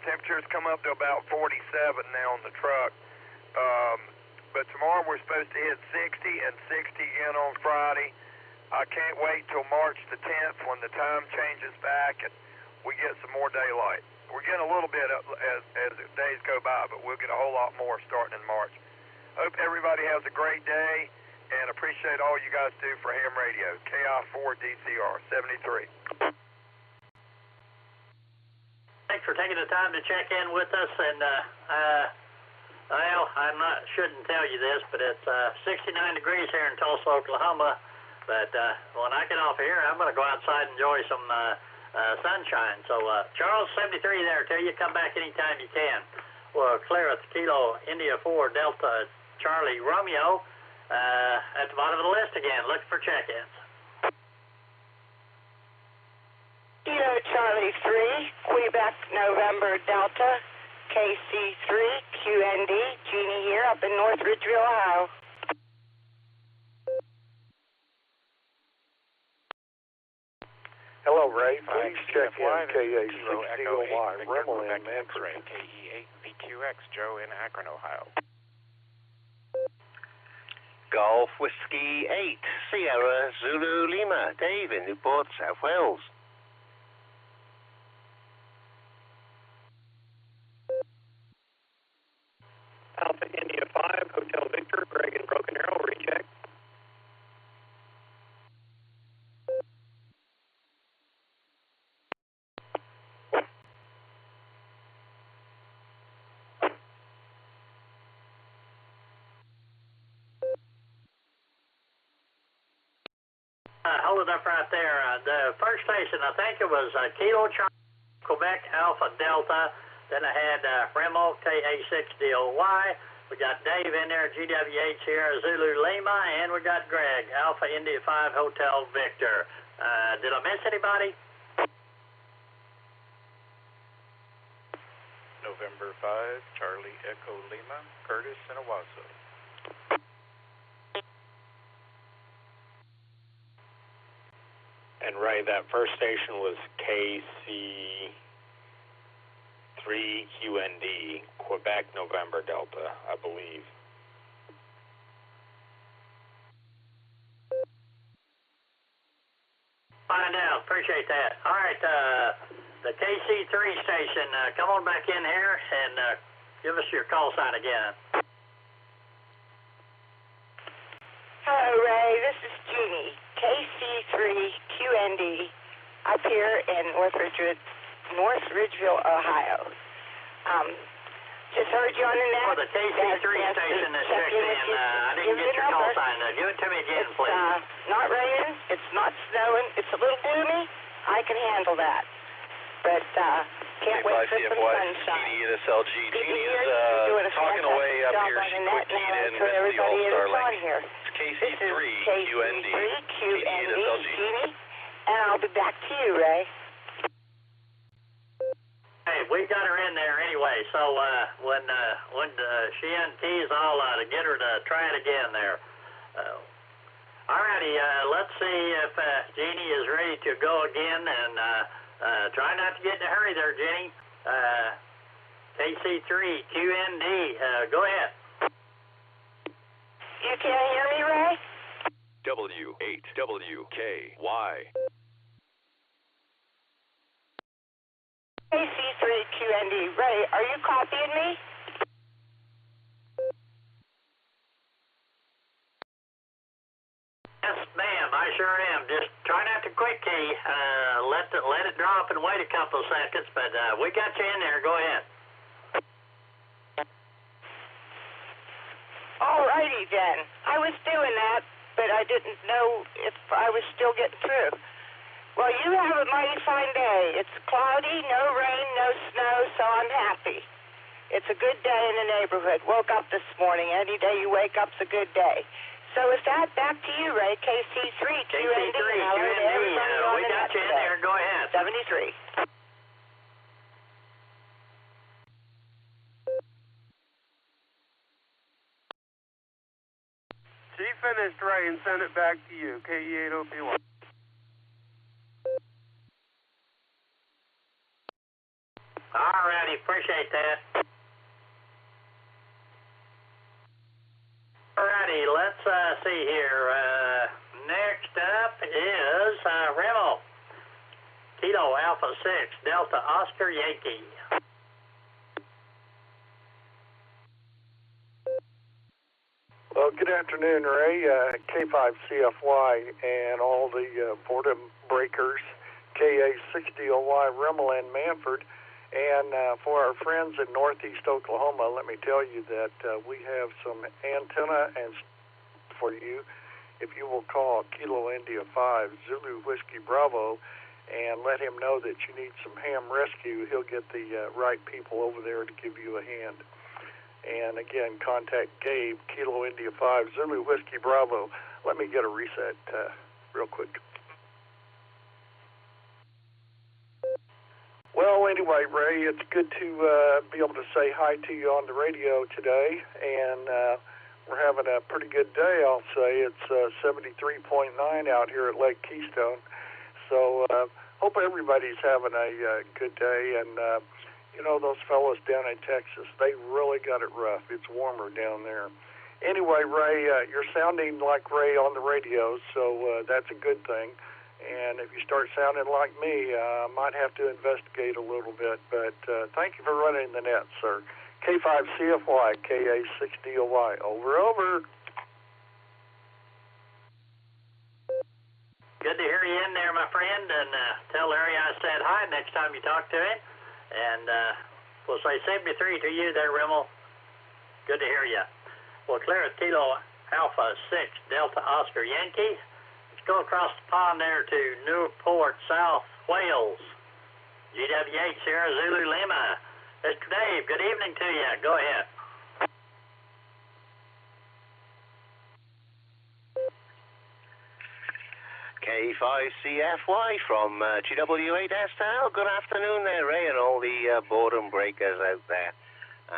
Temperatures come up to about 47 now on the truck. But tomorrow we're supposed to hit 60 and 60 again on Friday. I can't wait till March the 10th when the time changes back and we get some more daylight. We're getting a little bit as the days go by, but we'll get a whole lot more starting in March. Hope everybody has a great day, and appreciate all you guys do for ham radio. KI4DCR 73. Thanks for taking the time to check in with us, and well, shouldn't tell you this, but it's 69 degrees here in Tulsa, Oklahoma. But when I get off here, I'm going to go outside and enjoy some sunshine. So Charles 73 there, tell you come back anytime you can. Well, Clear at the Kilo India 4 Delta Charlie Romeo at the bottom of the list again, looking for check-ins. Kilo Charlie 3, Quebec November Delta, KC3, QND, Jeannie here up in North Ridgeville, Ohio. Hello, Ray. Please check in KA60Y, Rimmel in Manfred. KE8VQX, Joe in Akron, Ohio. Golf Whiskey 8, Sierra Zulu Lima, Dave in Newport, South Wales. Alpha India 5, Hotel Victor, Greg in Broken Arrow, recheck. Hold it up right there. The first station, I think it was Kilo Charlie, Quebec Alpha Delta. Then I had Remo KA6DOY. We got Dave in there, GWH here, Zulu Lima, and we got Greg, Alpha India 5 Hotel Victor. Did I miss anybody? November 5, Charlie Echo Lima, Curtis in Owasso. And Ray, that first station was KC3QND, Quebec November Delta, I believe. Find out. Appreciate that. All right, the KC3 station, come on back in here and give us your call sign again. Hello, Ray. This is Jeannie, KC3QND, up here in North Ridgeville, Ohio. Just heard you on the net. Oh, the KC3 station is checked in. I didn't get your call sign. Give it to me again, please. It's not raining. It's not snowing. It's a little gloomy. I can handle that. But can't wait for some sunshine. EDSLG. Jeannie is talking away up here. She quit Nina and missed the Allstar link. It's KC3 QND. Jeannie, and I'll be back to you, Ray. Hey, we got her in there anyway, so when she unkeys, I'll get her to try it again there. All righty, let's see if Jeannie is ready to go again, and try not to get in a hurry there, Jeannie. KC3 QND, go ahead. You can't hear me, Ray? W8WKY. KC3QND. Ray, are you copying me? Yes, ma'am, I sure am. Just try not to quick key. Let it drop and wait a couple of seconds, but we got you in there. Go ahead. All righty then. I was doing that, but I didn't know if I was still getting through. Well, you have a mighty fine day. It's cloudy, no rain, no snow, so I'm happy. It's a good day in the neighborhood. Woke up this morning. Any day you wake up's a good day. So with that, back to you, Ray. KC3 QND. We got you in there. Go ahead. 73. She finished, Ray, and sent it back to you. KE80PY. All righty, appreciate that. All righty, let's see here. Next up is Remo. Kilo Alpha 6, Delta Oscar Yankee. Well, good afternoon, Ray. K5CFY and all the Boredom breakers, KA60OY, Rimmel and Manford. And for our friends in northeast Oklahoma, let me tell you that we have some antenna and for you. If you will call Kilo India 5 Zulu Whiskey Bravo and let him know that you need some ham rescue, he'll get the right people over there to give you a hand. And again, contact Gabe, Kilo India 5 Zulu Whiskey Bravo. Let me get a reset real quick. Well, anyway, Ray, it's good to be able to say hi to you on the radio today, and we're having a pretty good day, I'll say. It's 73.9 out here at Lake Keystone, so hope everybody's having a good day, and you know, those fellows down in Texas, they really got it rough. It's warmer down there. Anyway, Ray, you're sounding like Ray on the radio, so that's a good thing. And if you start sounding like me, I might have to investigate a little bit. But thank you for running the net, sir. K5CFY, KA60OY. Over. Good to hear you in there, my friend. And tell Larry I said hi next time you talk to him. And we'll say 73 to you there, Rimmel. Good to hear you. We'll clear at Kilo Alpha 6 Delta Oscar Yankee. Go across the pond there to Newport, South Wales. GWH Sierra Zulu Lima. Mr. Dave, good evening to you. Go ahead. K5CFY from GWH-SL. Good afternoon there, Ray, and all the Boredom breakers out there.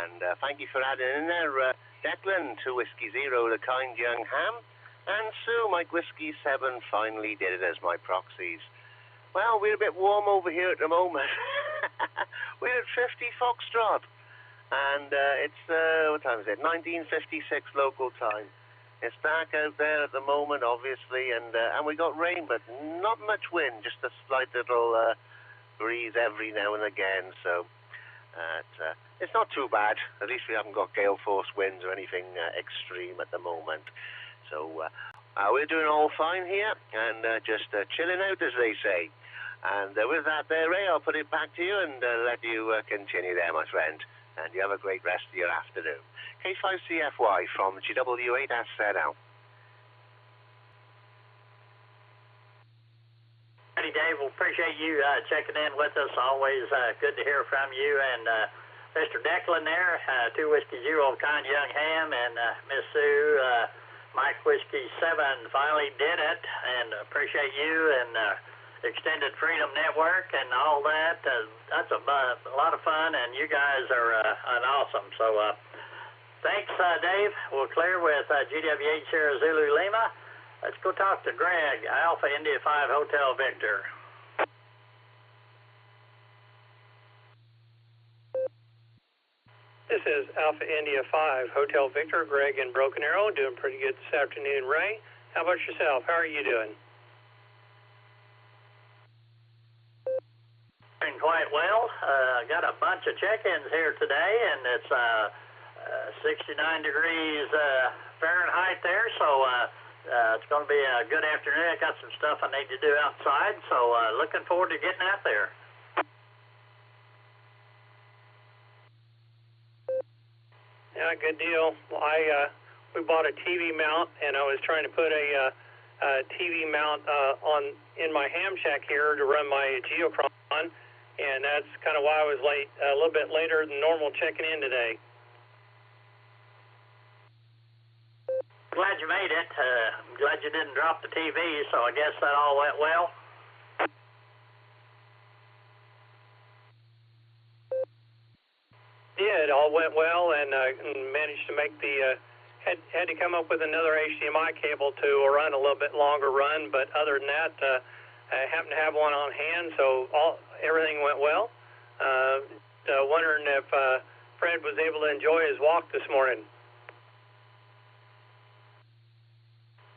And thank you for adding in there Declan, 2 Whiskey Zero, the kind young ham. And Sue, Mike Whiskey 7, finally did it as my proxies. Well, we're a bit warm over here at the moment. We're at 50 Foxtrot. And it's, what time is it? 1956 local time. It's dark out there at the moment, obviously, and we got rain, but not much wind, just a slight little breeze every now and again. So it's not too bad. At least we haven't got gale force winds or anything extreme at the moment. So we're doing all fine here, and just chilling out, as they say. And with that there, Ray, I'll put it back to you and let you continue there, my friend. And you have a great rest of your afternoon. K5CFY from GW8SZL. Hey, Dave, we appreciate you checking in with us. Always good to hear from you. And Mr. Declan there, 2 Whiskey Zero, kind young ham, and Miss Sue, Mike Whiskey 7 finally did it, and appreciate you and Extended Freedom Network and all that. That's a lot of fun, and you guys are awesome. So thanks, Dave. We'll clear with GWH Sierra Zulu Lima. Let's go talk to Greg, Alpha India 5 Hotel Victor. This is Alpha India 5 Hotel Victor, Greg in Broken Arrow, doing pretty good this afternoon, Ray. How about yourself? How are you doing? Doing quite well. Got a bunch of check-ins here today, and it's 69 degrees Fahrenheit there, so it's going to be a good afternoon. I got some stuff I need to do outside, so looking forward to getting out there. Yeah, good deal. We bought a TV mount, and I was trying to put a TV mount in my ham shack here to run my Geochron on, and that's kind of why I was late, a little bit later than normal checking in today. Glad you made it. I'm glad you didn't drop the TV, so I guess that all went well. Did all went well, and managed to make the had to come up with another HDMI cable to run a little bit longer run, but other than that, I happened to have one on hand, so everything went well. Wondering if Fred was able to enjoy his walk this morning.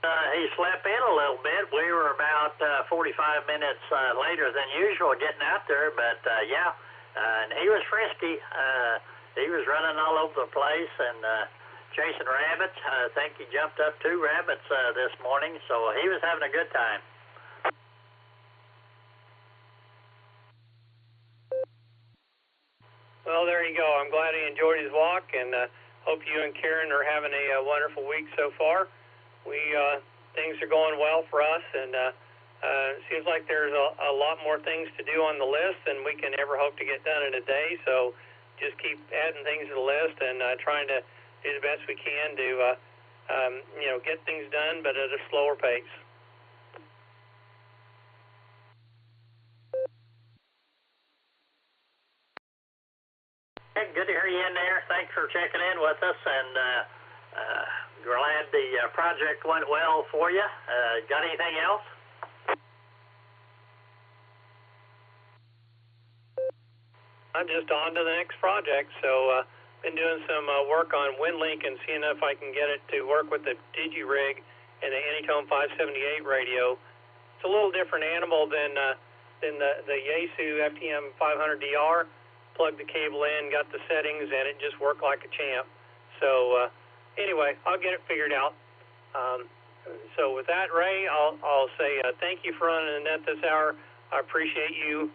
He slept in a little bit. We were about 45 minutes later than usual getting out there, but and he was frisky. He was running all over the place and chasing rabbits. I think he jumped up 2 rabbits this morning, so he was having a good time. Well, there you go. I'm glad he enjoyed his walk, and hope you and Karen are having a wonderful week so far. Things are going well for us, and it seems like there's a lot more things to do on the list than we can ever hope to get done in a day. So just keep adding things to the list and trying to do the best we can to get things done, but at a slower pace. Hey, good to hear you in there. Thanks for checking in with us, and glad the project went well for you. Got anything else? I'm just on to the next project, so been doing some work on WinLink and seeing if I can get it to work with the DigiRig and the Anytone 578 radio. It's a little different animal than the Yaesu FTM 500DR. Plugged the cable in, got the settings, and it just worked like a champ. So anyway, I'll get it figured out. So with that, Ray, I'll say thank you for running the net this hour. I appreciate you,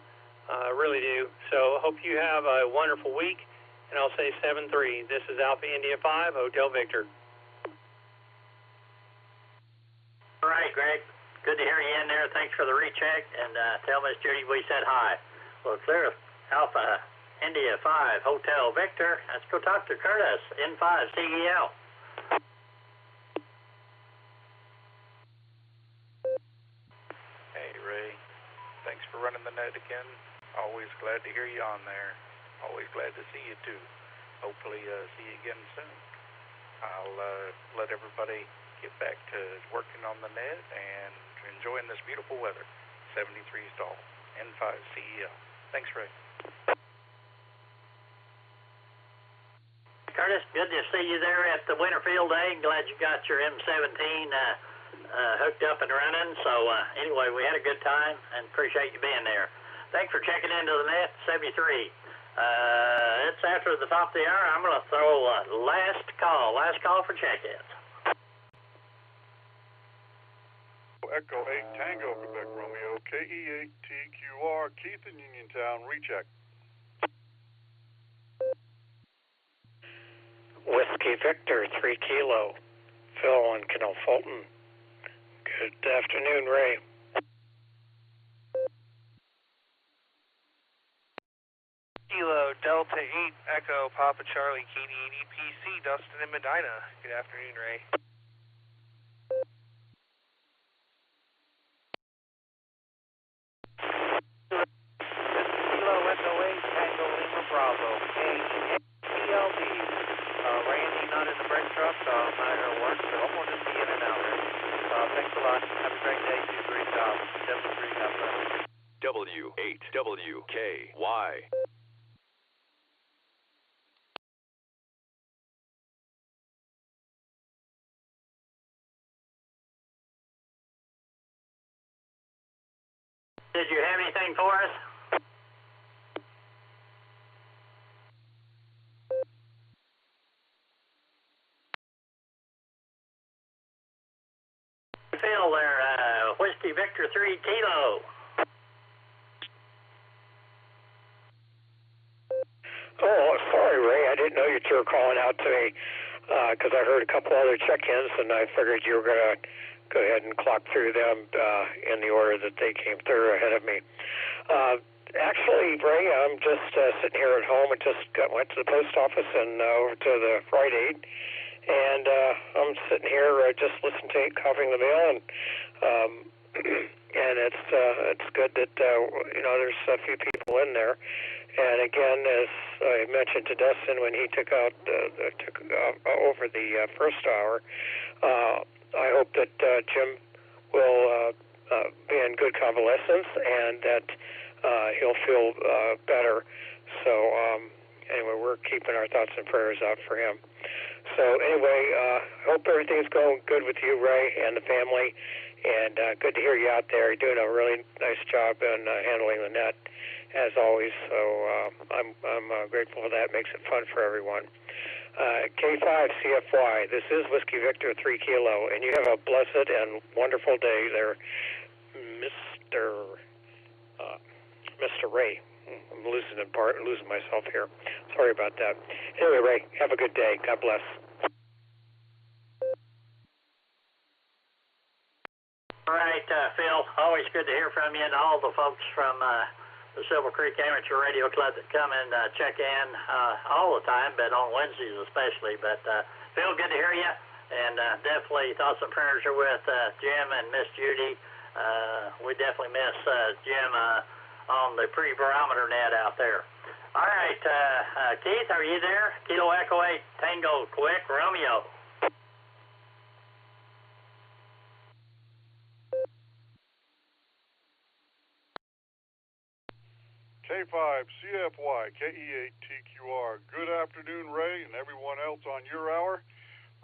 really do. So hope you have a wonderful week, and I'll say 7-3. This is Alpha India 5, Hotel Victor. All right, Greg. Good to hear you in there. Thanks for the recheck, and tell Miss Judy we said hi. Well, clear Alpha India 5, Hotel Victor. Let's go talk to Curtis, N5 CEL. Hey, Ray. Thanks for running the net again. Always glad to hear you on there. Always glad to see you, too. Hopefully see you again soon. I'll let everybody get back to working on the net and enjoying this beautiful weather. 73 stall, N5 CEL. Thanks, Ray. Curtis, good to see you there at the Winterfield Day. Glad you got your M17 hooked up and running. So anyway, we had a good time and appreciate you being there. Thanks for checking into the net, 73. It's after the top of the hour. I'm going to throw last call for check-ins. Echo 8 Tango, Quebec Romeo, KE8TQR, Keith in Uniontown, recheck. Whiskey Victor, 3 Kilo, Phil and Canal Fulton. Good afternoon, Ray. Kilo, Delta 8, Echo, Papa Charlie, KD8 EPC, Dustin and Medina. Good afternoon, Ray. Kilo, Echo 8, Tango, Lima, Bravo, KTLB. Randy not in the brake truck, not going to work, so I'm going to be in and out, Ray. Thanks a lot. Have a great day, do a great job. 7-3, God bless. W8WKY. Did you have anything for us? Phil there, Whiskey Victor 3 Kilo. Oh, sorry, Ray. I didn't know you two were calling out to me because I heard a couple other check-ins, and I figured you were going to go ahead and clock through them in the order that they came through ahead of me. Actually, Ray, I'm just sitting here at home. I just went to the post office and over to the Rite Aid, and I'm sitting here just listening to it, copying the mail, and it's good that there's a few people in there. And again, as I mentioned to Dustin when he took over the first hour, I hope that Jim will be in good convalescence and that he'll feel better. So anyway, we're keeping our thoughts and prayers out for him. So anyway, hope everything's going good with you, Ray, and the family. And good to hear you out there. You're doing a really nice job in handling the net, as always. So I'm grateful for that. It makes it fun for everyone. K5CFY, this is Whiskey Victor 3 Kilo, and you have a blessed and wonderful day there, Mr. Ray. I'm losing myself here. Sorry about that. Anyway, Ray, have a good day. God bless. All right, Phil, always good to hear from you and all the folks from the Silver Creek Amateur Radio Club that come and check in all the time, but on Wednesdays especially. But Phil, good to hear you, and definitely thoughts and prayers are with Jim and Miss Judy. We definitely miss Jim on the pre-barometer net out there. All right, Keith, are you there? Kilo Echo 8 Tango Quick Romeo. K5CFY KE8TQR. Good afternoon, Ray, and everyone else on your hour.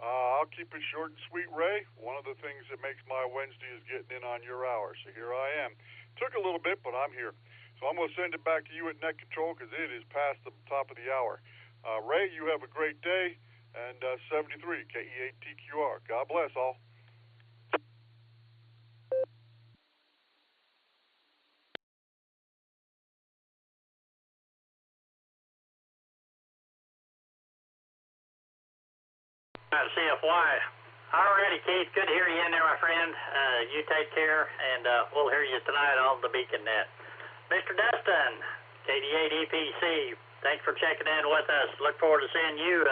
I'll keep it short and sweet, Ray. One of the things that makes my Wednesday is getting in on your hour, so here I am. Took a little bit, but I'm here. So I'm going to send it back to you at Net Control because it is past the top of the hour. Ray, you have a great day, and 73 KE8TQR. God bless all. CFY. Alrighty, Keith. Good to hear you in there, my friend. You take care, and we'll hear you tonight on the Beacon Net. Mr. Dustin, KD8EPC, thanks for checking in with us. Look forward to seeing you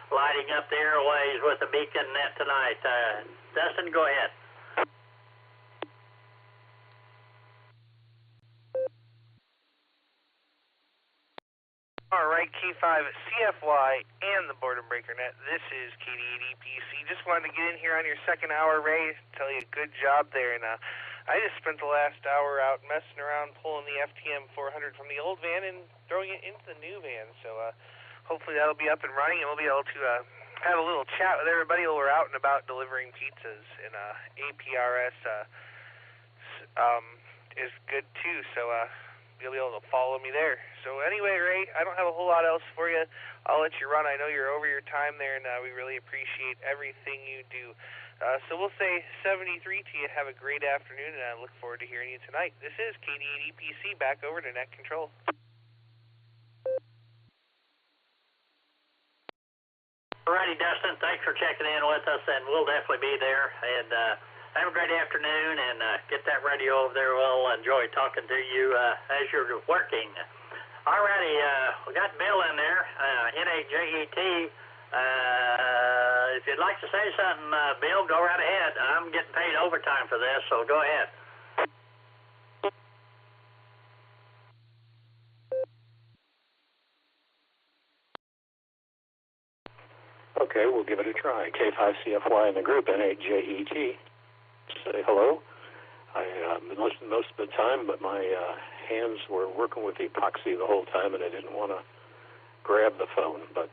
lighting up the airways with the Beacon Net tonight. Dustin, go ahead. All right, K5CFY and the Boredom Breaker Net. This is KD8EPC. Just wanted to get in here on your second hour, Ray. Tell you good job there. And I just spent the last hour out messing around, pulling the FTM 400 from the old van and throwing it into the new van. So hopefully that'll be up and running, and we'll be able to have a little chat with everybody while we're out and about delivering pizzas. And APRS is good too. So you'll be able to follow me there. So anyway, Ray, I don't have a whole lot else for you. I'll let you run. I know you're over your time there, and we really appreciate everything you do. So we'll say 73 to you. Have a great afternoon, and I look forward to hearing you tonight. This is KD8EPC. Back over to Net Control. Alrighty, Dustin, thanks for checking in with us, and we'll definitely be there. And have a great afternoon, and get that radio over there. We'll enjoy talking to you as you're working. Alrighty, we got Bill in there, NAJET. If you'd like to say something, Bill, go right ahead. I'm getting paid overtime for this, so go ahead. Okay, we'll give it a try. K5CFY in the group, NAJET. Say hello. I listened most of the time, but my hands were working with epoxy the whole time, and I didn't want to grab the phone. But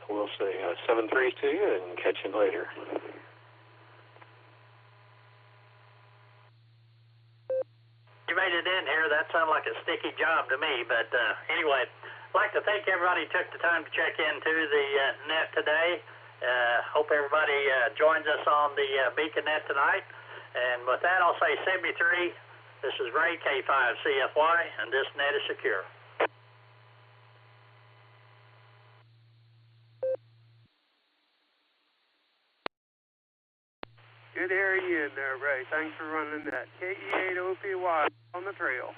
we'll say 7-3 to you and catch you later. You made it in here. That sounded like a sticky job to me. But anyway, I'd like to thank everybody who took the time to check into the net today. Hope everybody joins us on the Beacon Net tonight. And with that, I'll say 73. This is Ray, K5CFY, and this net is secure. Good to hear you in there, Ray. Thanks for running that. KE8OPY on the trail.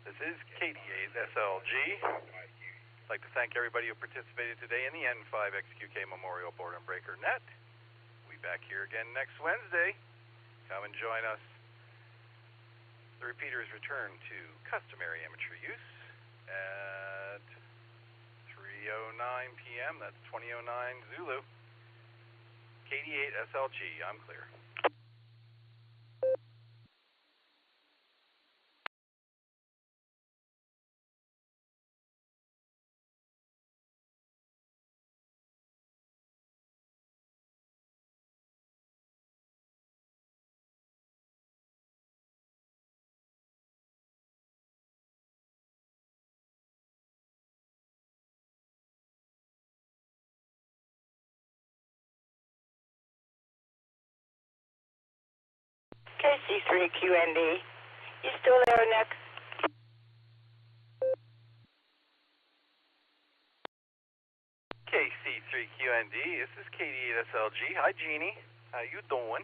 This is KD8SLG. I'd like to thank everybody who participated today in the N5XQK Memorial Boredom Breaker Net. We'll be back here again next Wednesday. Come and join us. The repeaters return to customary amateur use at 3:09 p.m. That's 20:09 Zulu. KD8SLG, I'm clear. KC3QND. You still there, Nick? KC3QND, this is KD8SLG. Hi, Jeannie. How you doing?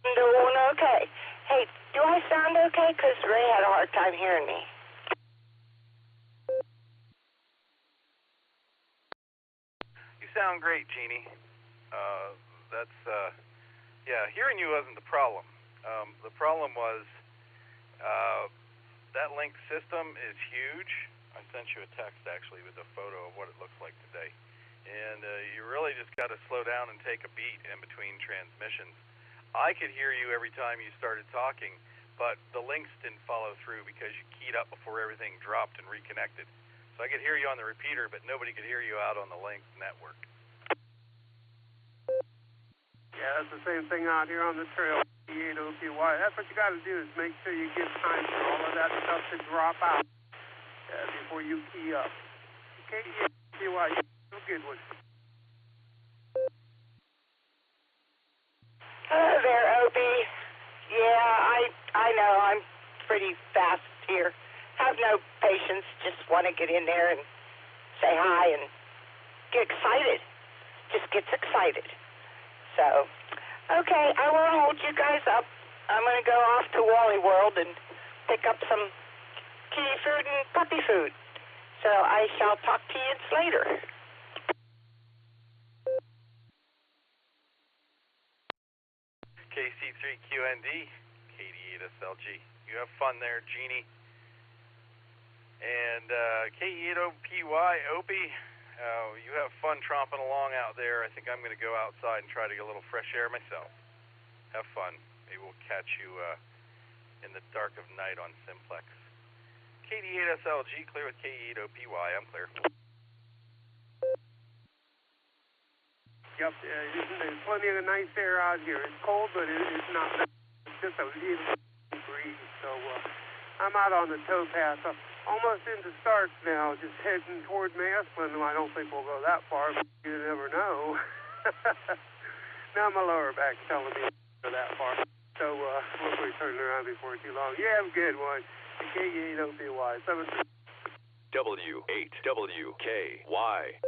Doing okay. Hey, do I sound okay? Because Ray had a hard time hearing me. You sound great, Jeannie. Hearing you wasn't the problem. The problem was that link system is huge. I sent you a text, actually, with a photo of what it looks like today. And you really just got to slow down and take a beat in between transmissions. I could hear you every time you started talking, but the links didn't follow through because you keyed up before everything dropped and reconnected. So I could hear you on the repeater, but nobody could hear you out on the link network. Yeah, that's the same thing out here on the trail. E8OPY. That's what you got to do is make sure you give time for all of that stuff to drop out before you key up. E8OPY, you good one. Hello there, Opie. Yeah, I know. I'm pretty fast here. Have no patience. Just want to get in there and say hi and get excited. Just gets excited. So, okay, I won't hold you guys up. I'm going to go off to Wally World and pick up some kitty food and puppy food. So I shall talk to you later. KC3QND, KD8SLG. You have fun there, Jeannie. And K8OPY, Opie. You have fun tromping along out there. I think I'm going to go outside and try to get a little fresh air myself. Have fun. Maybe we'll catch you in the dark of night on Simplex. KD8SLG, clear with K8OPY. I'm clear. Yep, there's plenty of nice air out here. It's cold, but it's not bad. It's just a little breeze. So I'm out on the towpath. I'm almost into Starks now, just heading toward Maslin. I don't think we'll go that far, but you never know. Now my lower back's telling me to go that far. So we'll be turning around before too long. You have a good one. K8OPY. W8WKY.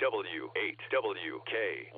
W8WKY.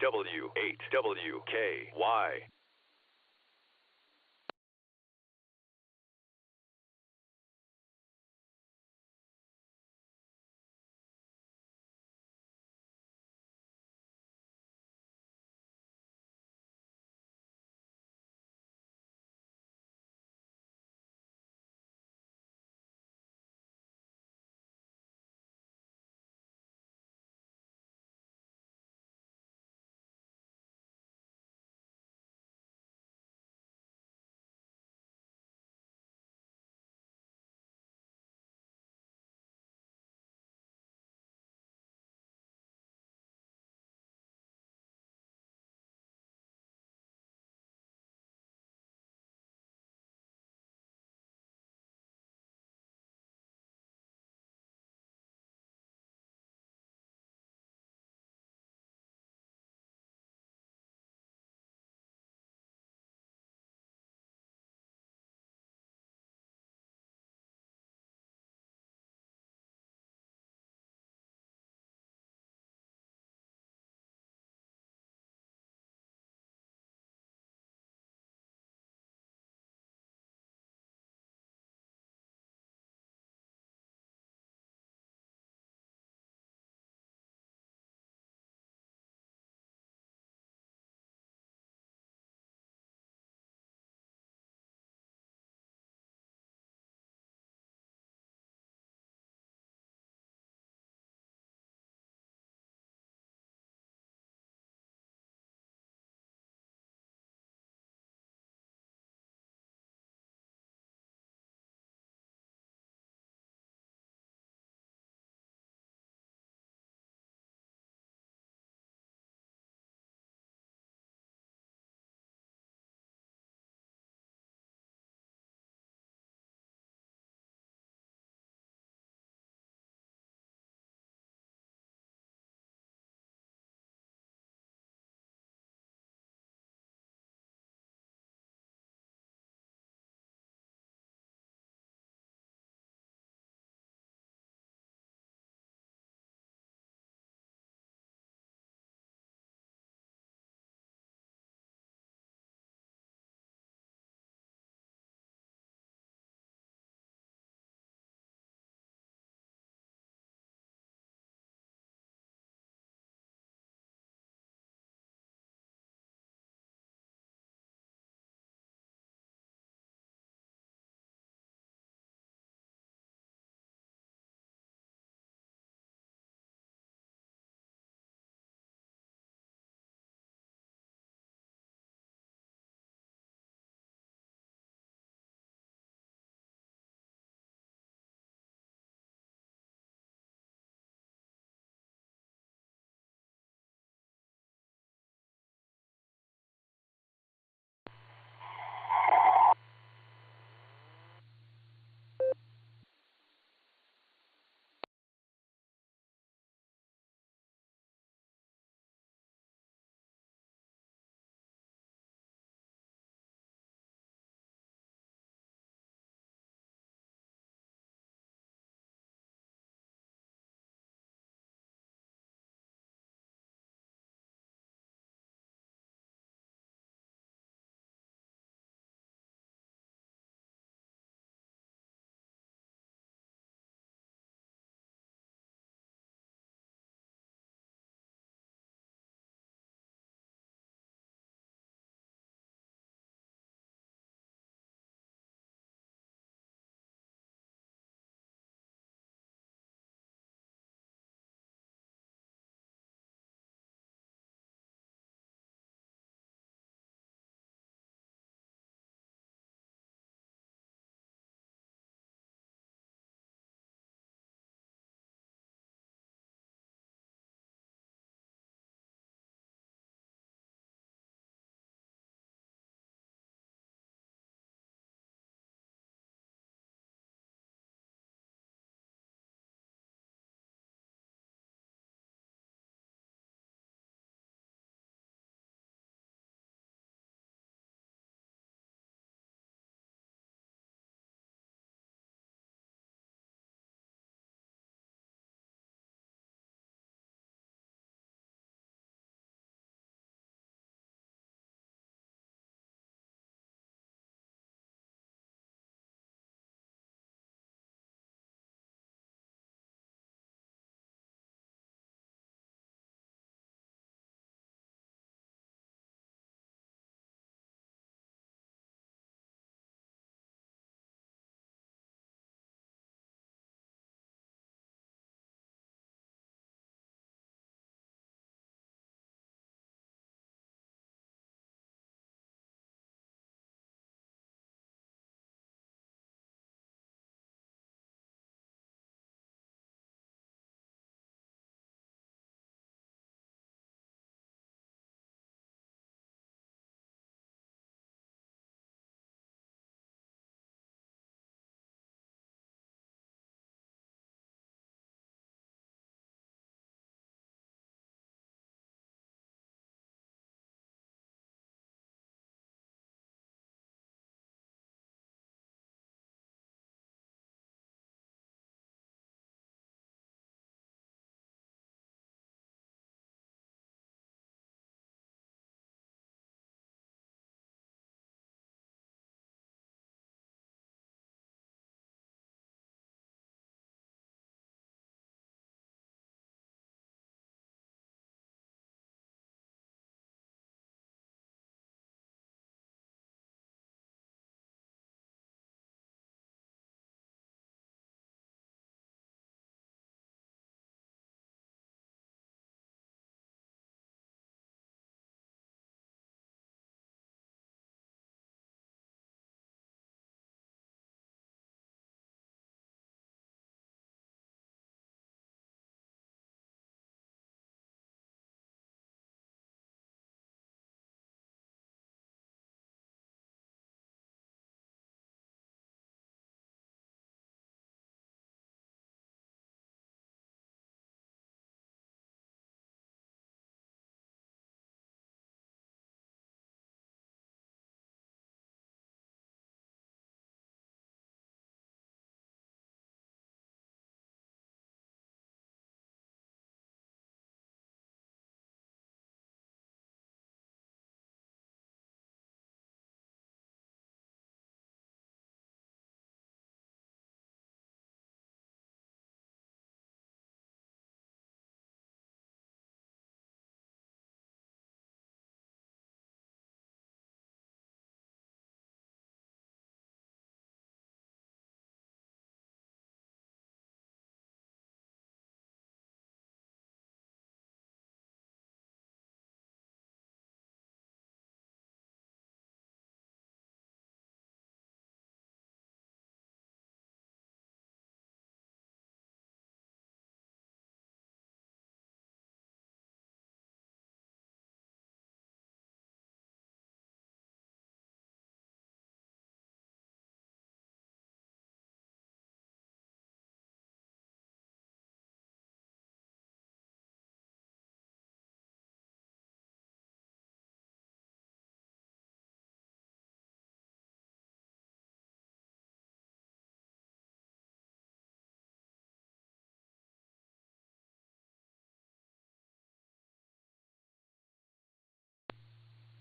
W8WKY.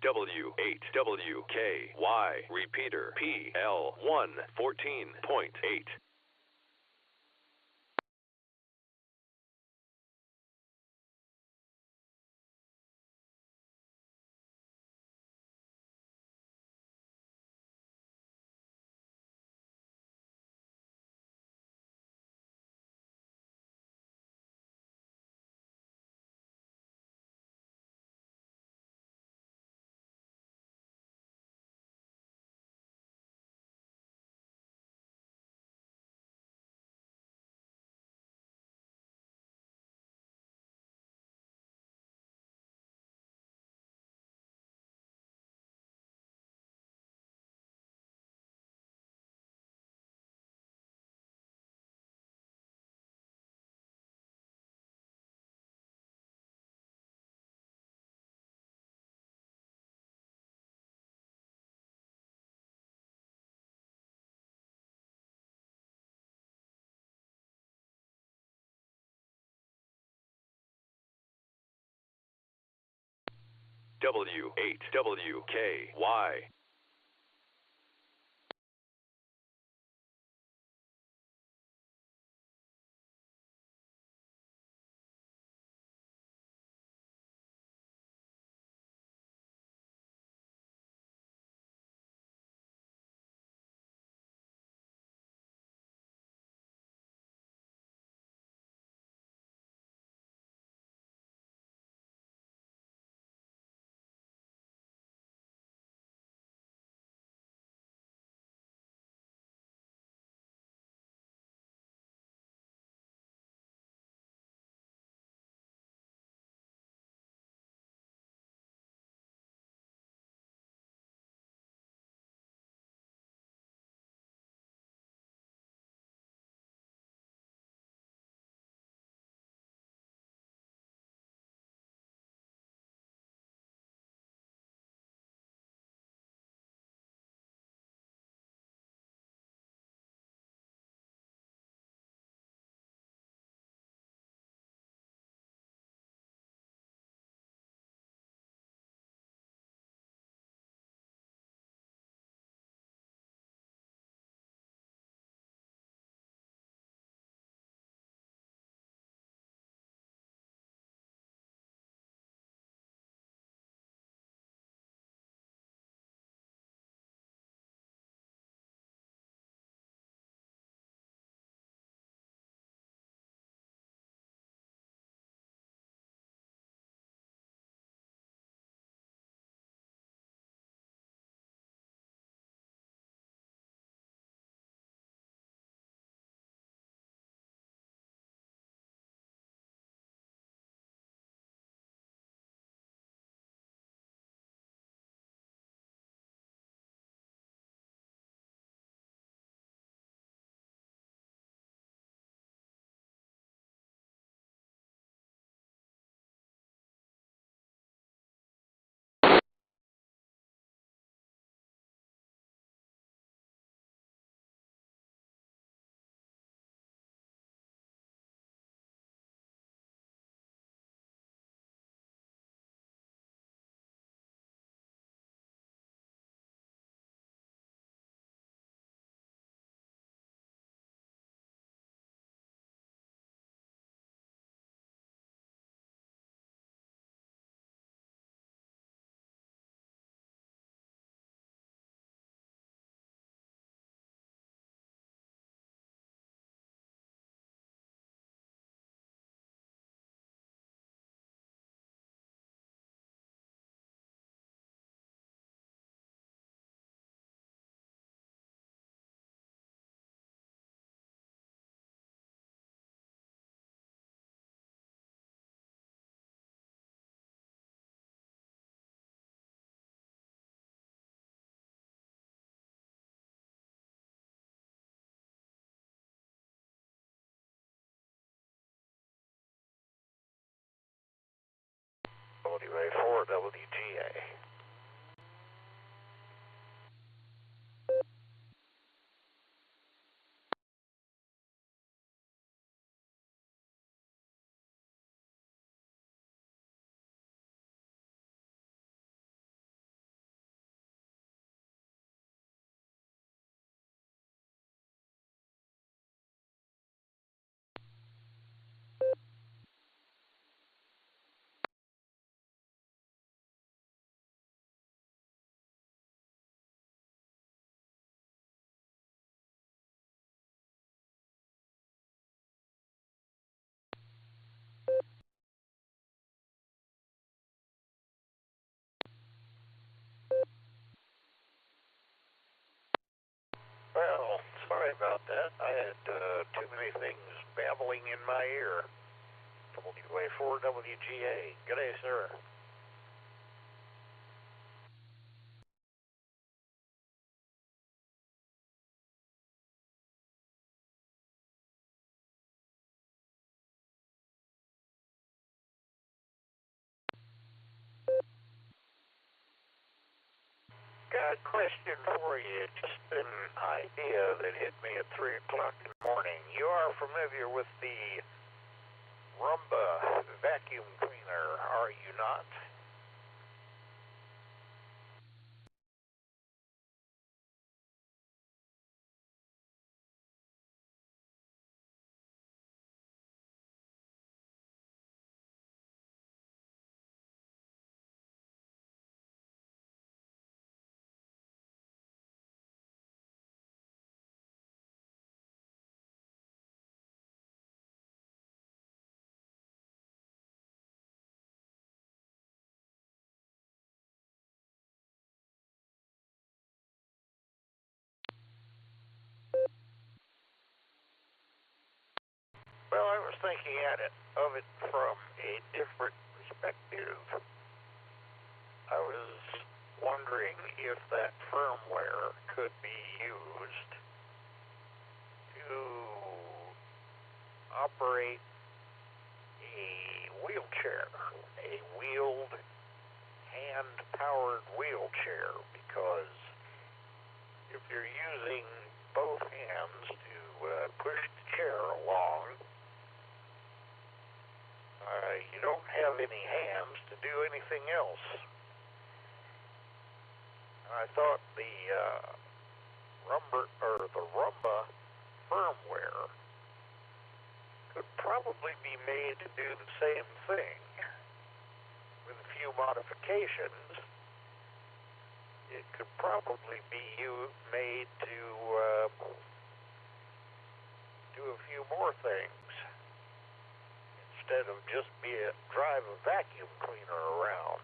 W8WKY, repeater PL1 14.8. W8WKY. WA4 WGA. internet. I had too many things babbling in my ear. WA4 WGA. Good day, sir. Got a question for you. Just an idea that hit me at 3 o'clock in the morning. You are familiar with the Roomba vacuum cleaner, are you not? Well, I was thinking of it from a different perspective. I was wondering if that firmware could be used to operate a wheelchair, a wheeled, hand-powered wheelchair, because if you're using both hands to push the chair along, you don't have any hands to do anything else. I thought the Roomba firmware could probably be made to do the same thing with a few modifications. It could probably be made to do a few more things instead of just drive a vacuum cleaner around.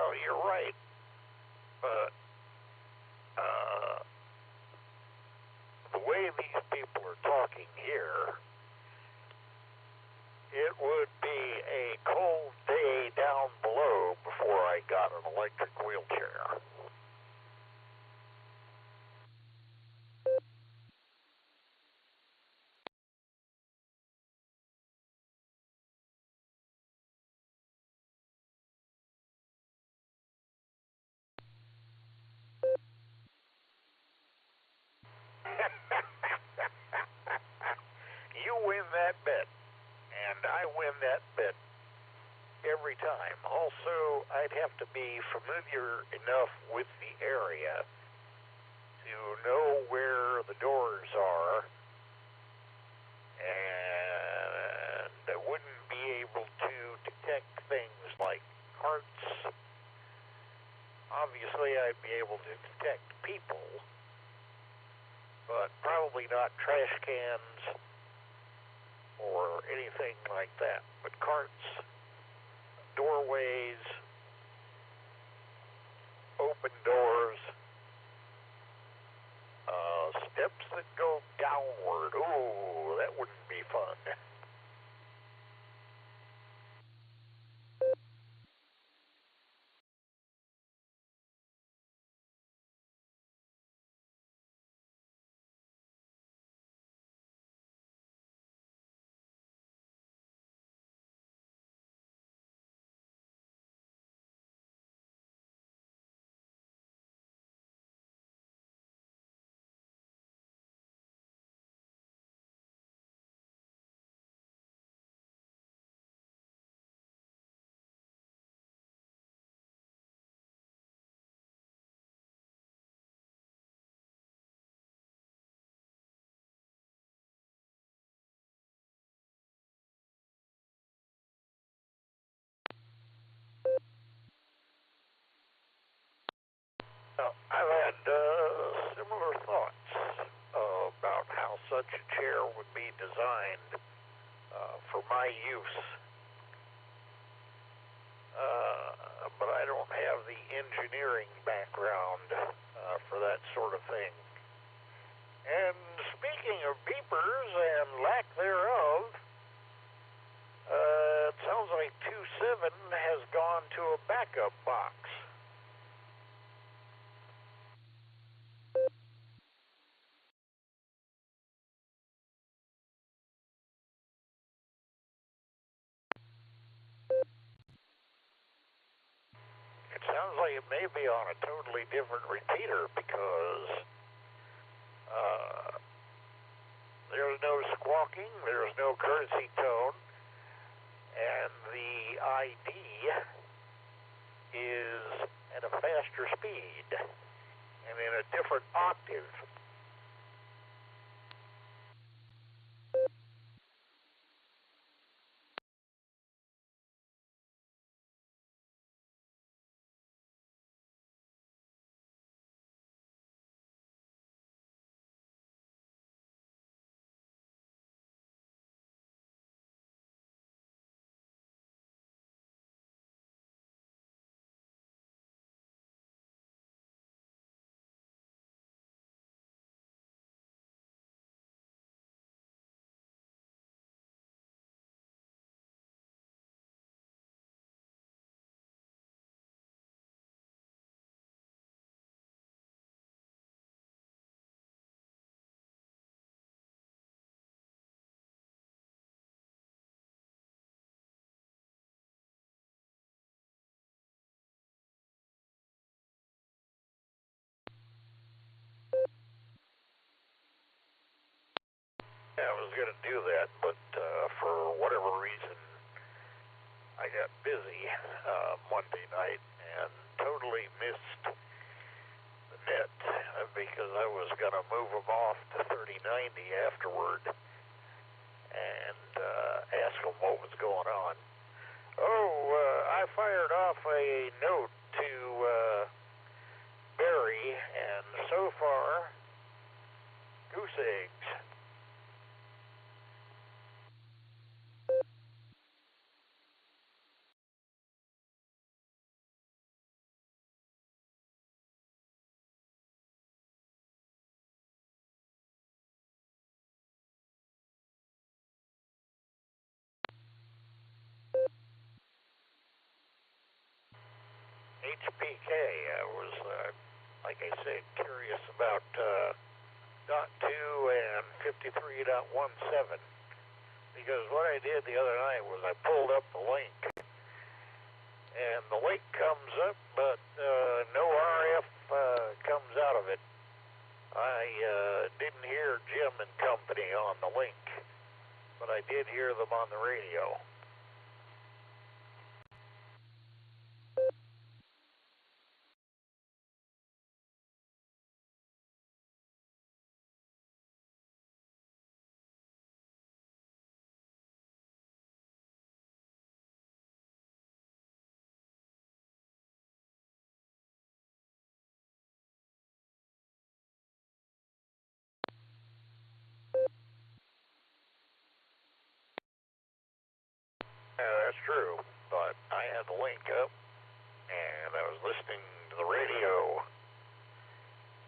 Oh, you're right, but the way these people are talking here, it would be a cold day down below before I got an electric wheelchair. You win that bet, and I win that bet every time. Also, I'd have to be familiar enough with the area to know where the doors are, and I wouldn't be able to detect things like carts. Obviously, I'd be able to detect people, but probably not trash cans or anything like that. But carts, doorways, open doors, steps that go downward. Ooh, that wouldn't be fun. Now, I've had similar thoughts about how such a chair would be designed for my use, but I don't have the engineering background for that sort of thing. And speaking of beepers and lack thereof, it sounds like 2.7 has gone to a backup box. It sounds like it may be on a totally different repeater because there's no squawking, there's no courtesy tone, and the ID is at a faster speed and in a different octave. I was going to do that, but for whatever reason, I got busy Monday night and totally missed the net because I was going to move them off to 3090 afterward and ask them what was going on. I fired off a note to Barry, and so far, goose eggs. HPK, I was, like I said, curious about .2 and 53.17 because what I did the other night was I pulled up the link and the link comes up but no RF comes out of it. I didn't hear Jim and company on the link, but I did hear them on the radio. That's true, but I had the link up, and I was listening to the radio.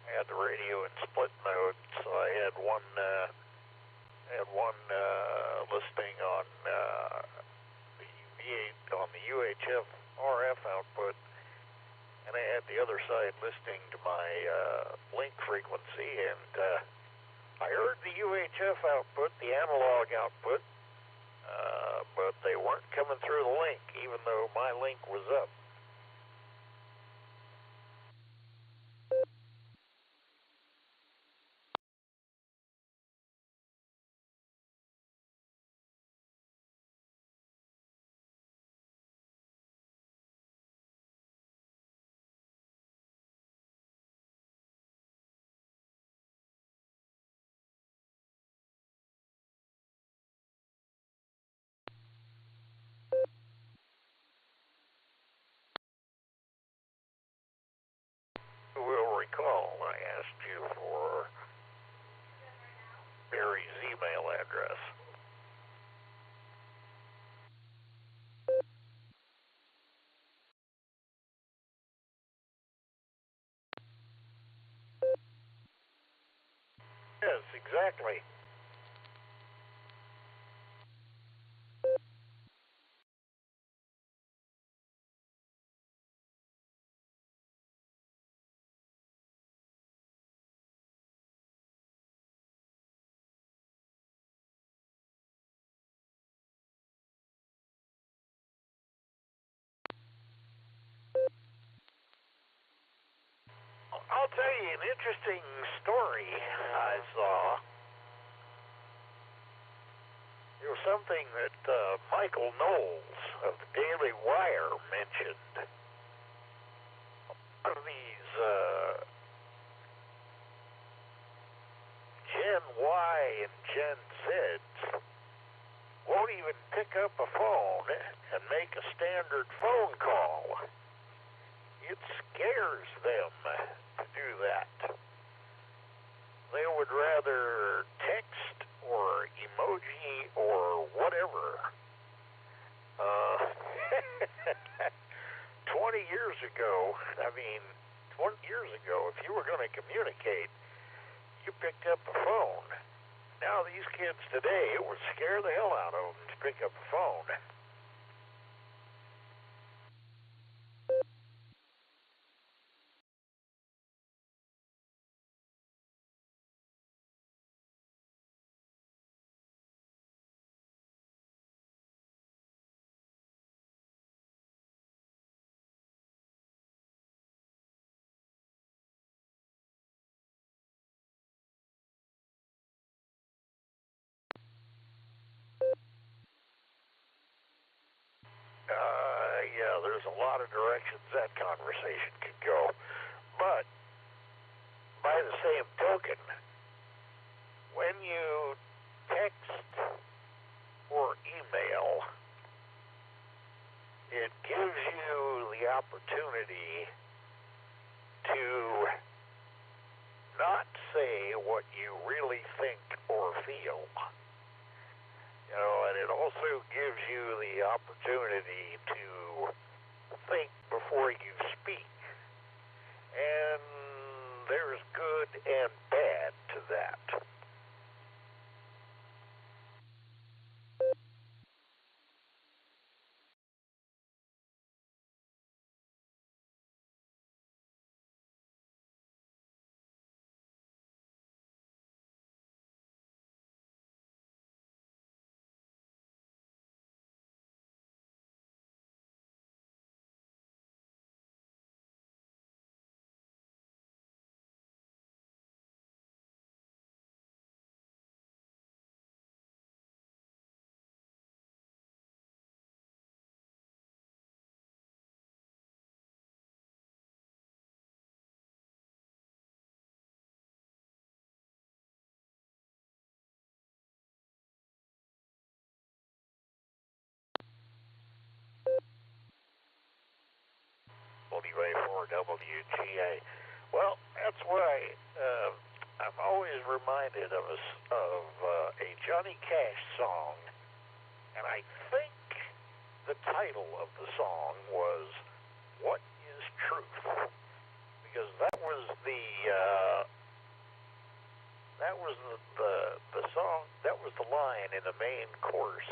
I had the radio in split modes, I had one listing on the UHF RF output, and I had the other side listening to my link frequency, and I heard the UHF output, the analog output, but they weren't coming through the link, even though my link was up. You will recall I asked you for Barry's email address. Yes, exactly. I'll tell you an interesting story I saw. It was something that Michael Knowles of the Daily Wire mentioned. One of these Gen Y and Gen Z won't even pick up a phone and make a standard phone call. It scares them to do that. They would rather text or emoji or whatever. 20 years ago, 20 years ago, if you were going to communicate, you picked up the phone. Now these kids today, it would scare the hell out of them to pick up the phone. Yeah, there's a lot of directions that conversation could go. But by the same token, when you text or email, it gives you the opportunity to not say what you really think or feel. You know, and it also gives you the opportunity to think before you speak. And there's good and bad to that. WGA. Well, that's why I'm always reminded of a Johnny Cash song, and I think the title of the song was "What Is Truth," because that was the That was the song. That was the line in the main chorus,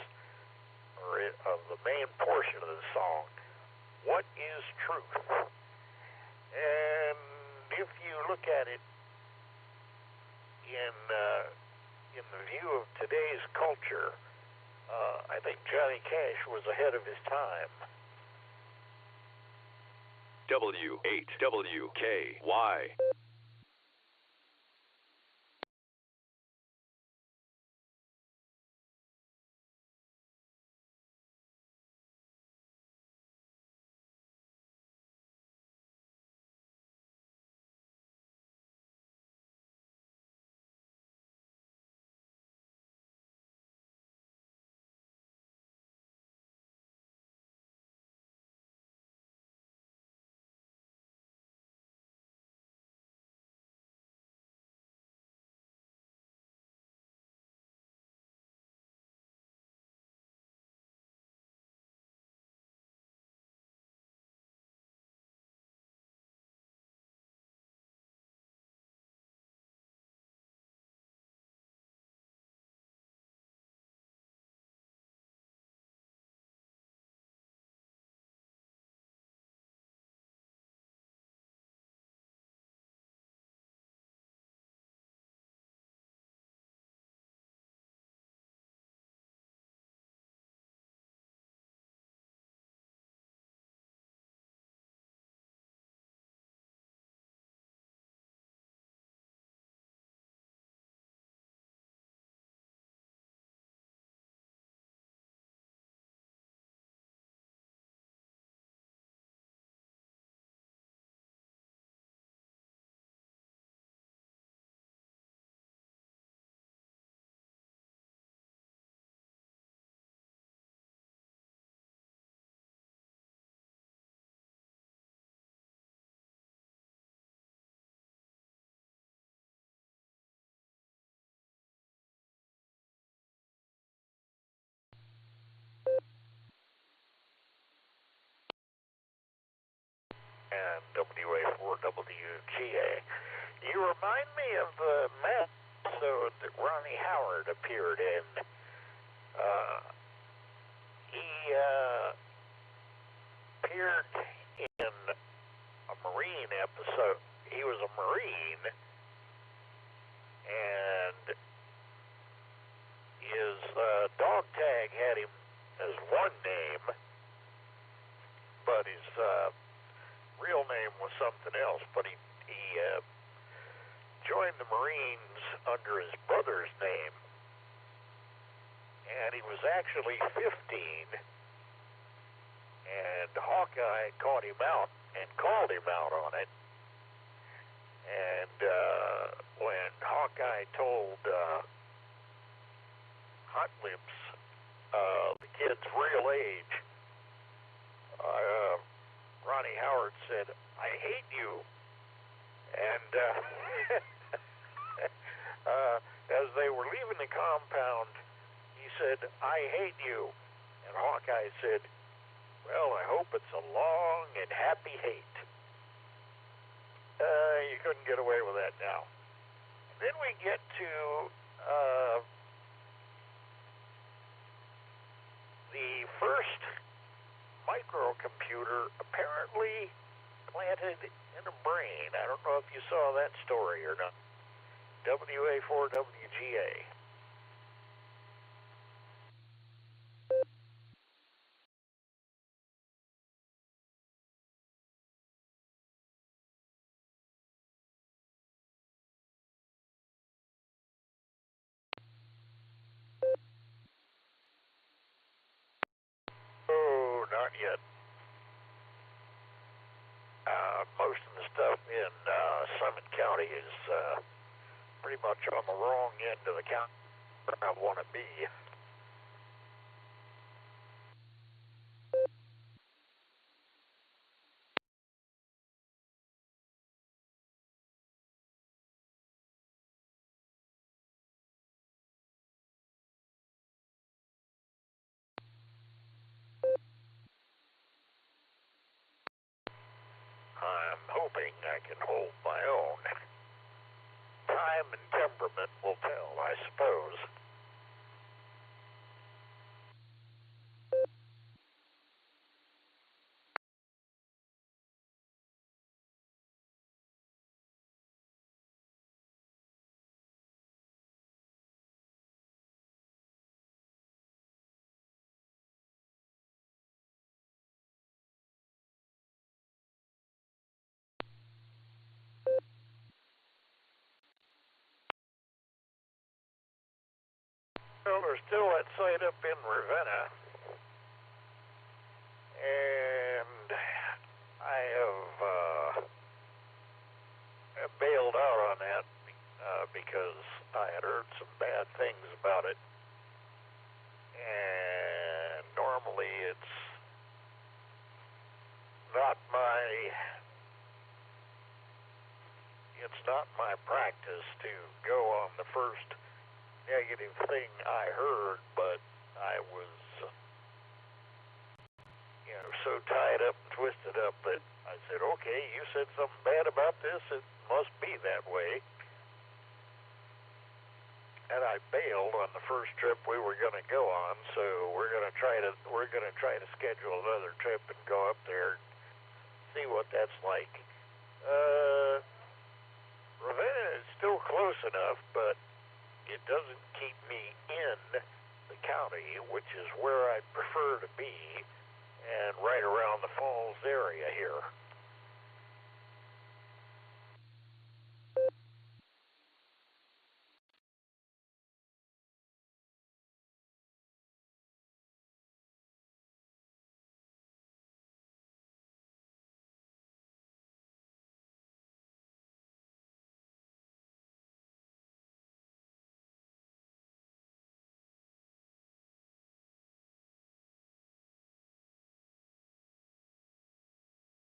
or of the main portion of the song. What is truth? And if you look at it in the view of today's culture, I think Johnny Cash was ahead of his time. W8WKY. And WA4WGA. You remind me of the episode that Ronnie Howard appeared in. He appeared in a Marine episode. He was a Marine, and his dog tag had him as one name, but his real name was something else. But he joined the Marines under his brother's name, and he was actually 15, and Hawkeye caught him out and called him out on it. And when Hawkeye told Hot Lips the kid's real age, Ronnie Howard said, "I hate you." And as they were leaving the compound, he said, "I hate you." And Hawkeye said, "Well, I hope it's a long and happy hate." You couldn't get away with that now. Then we get to the first microcomputer apparently planted in a brain. I don't know if you saw that story or not. WA4WGA. Oh, not yet. Most of the stuff in Summit County is pretty much on the wrong end of the county where I want to be. I'm hoping I can hold my own. time and temperament will tell, I suppose. Well, there's still that site up in Ravenna, and I have bailed out on that because I had heard some bad things about it, and normally it's not my practice to go on the first negative thing I heard, but I was, so tied up and twisted up that I said, okay, you said something bad about this, it must be that way. And I bailed on the first trip we were going to go on, so we're going to try to schedule another trip and go up there and see what that's like. Ravenna is still close enough, but it doesn't keep me in the county, which is where I prefer to be, and right around the falls area here.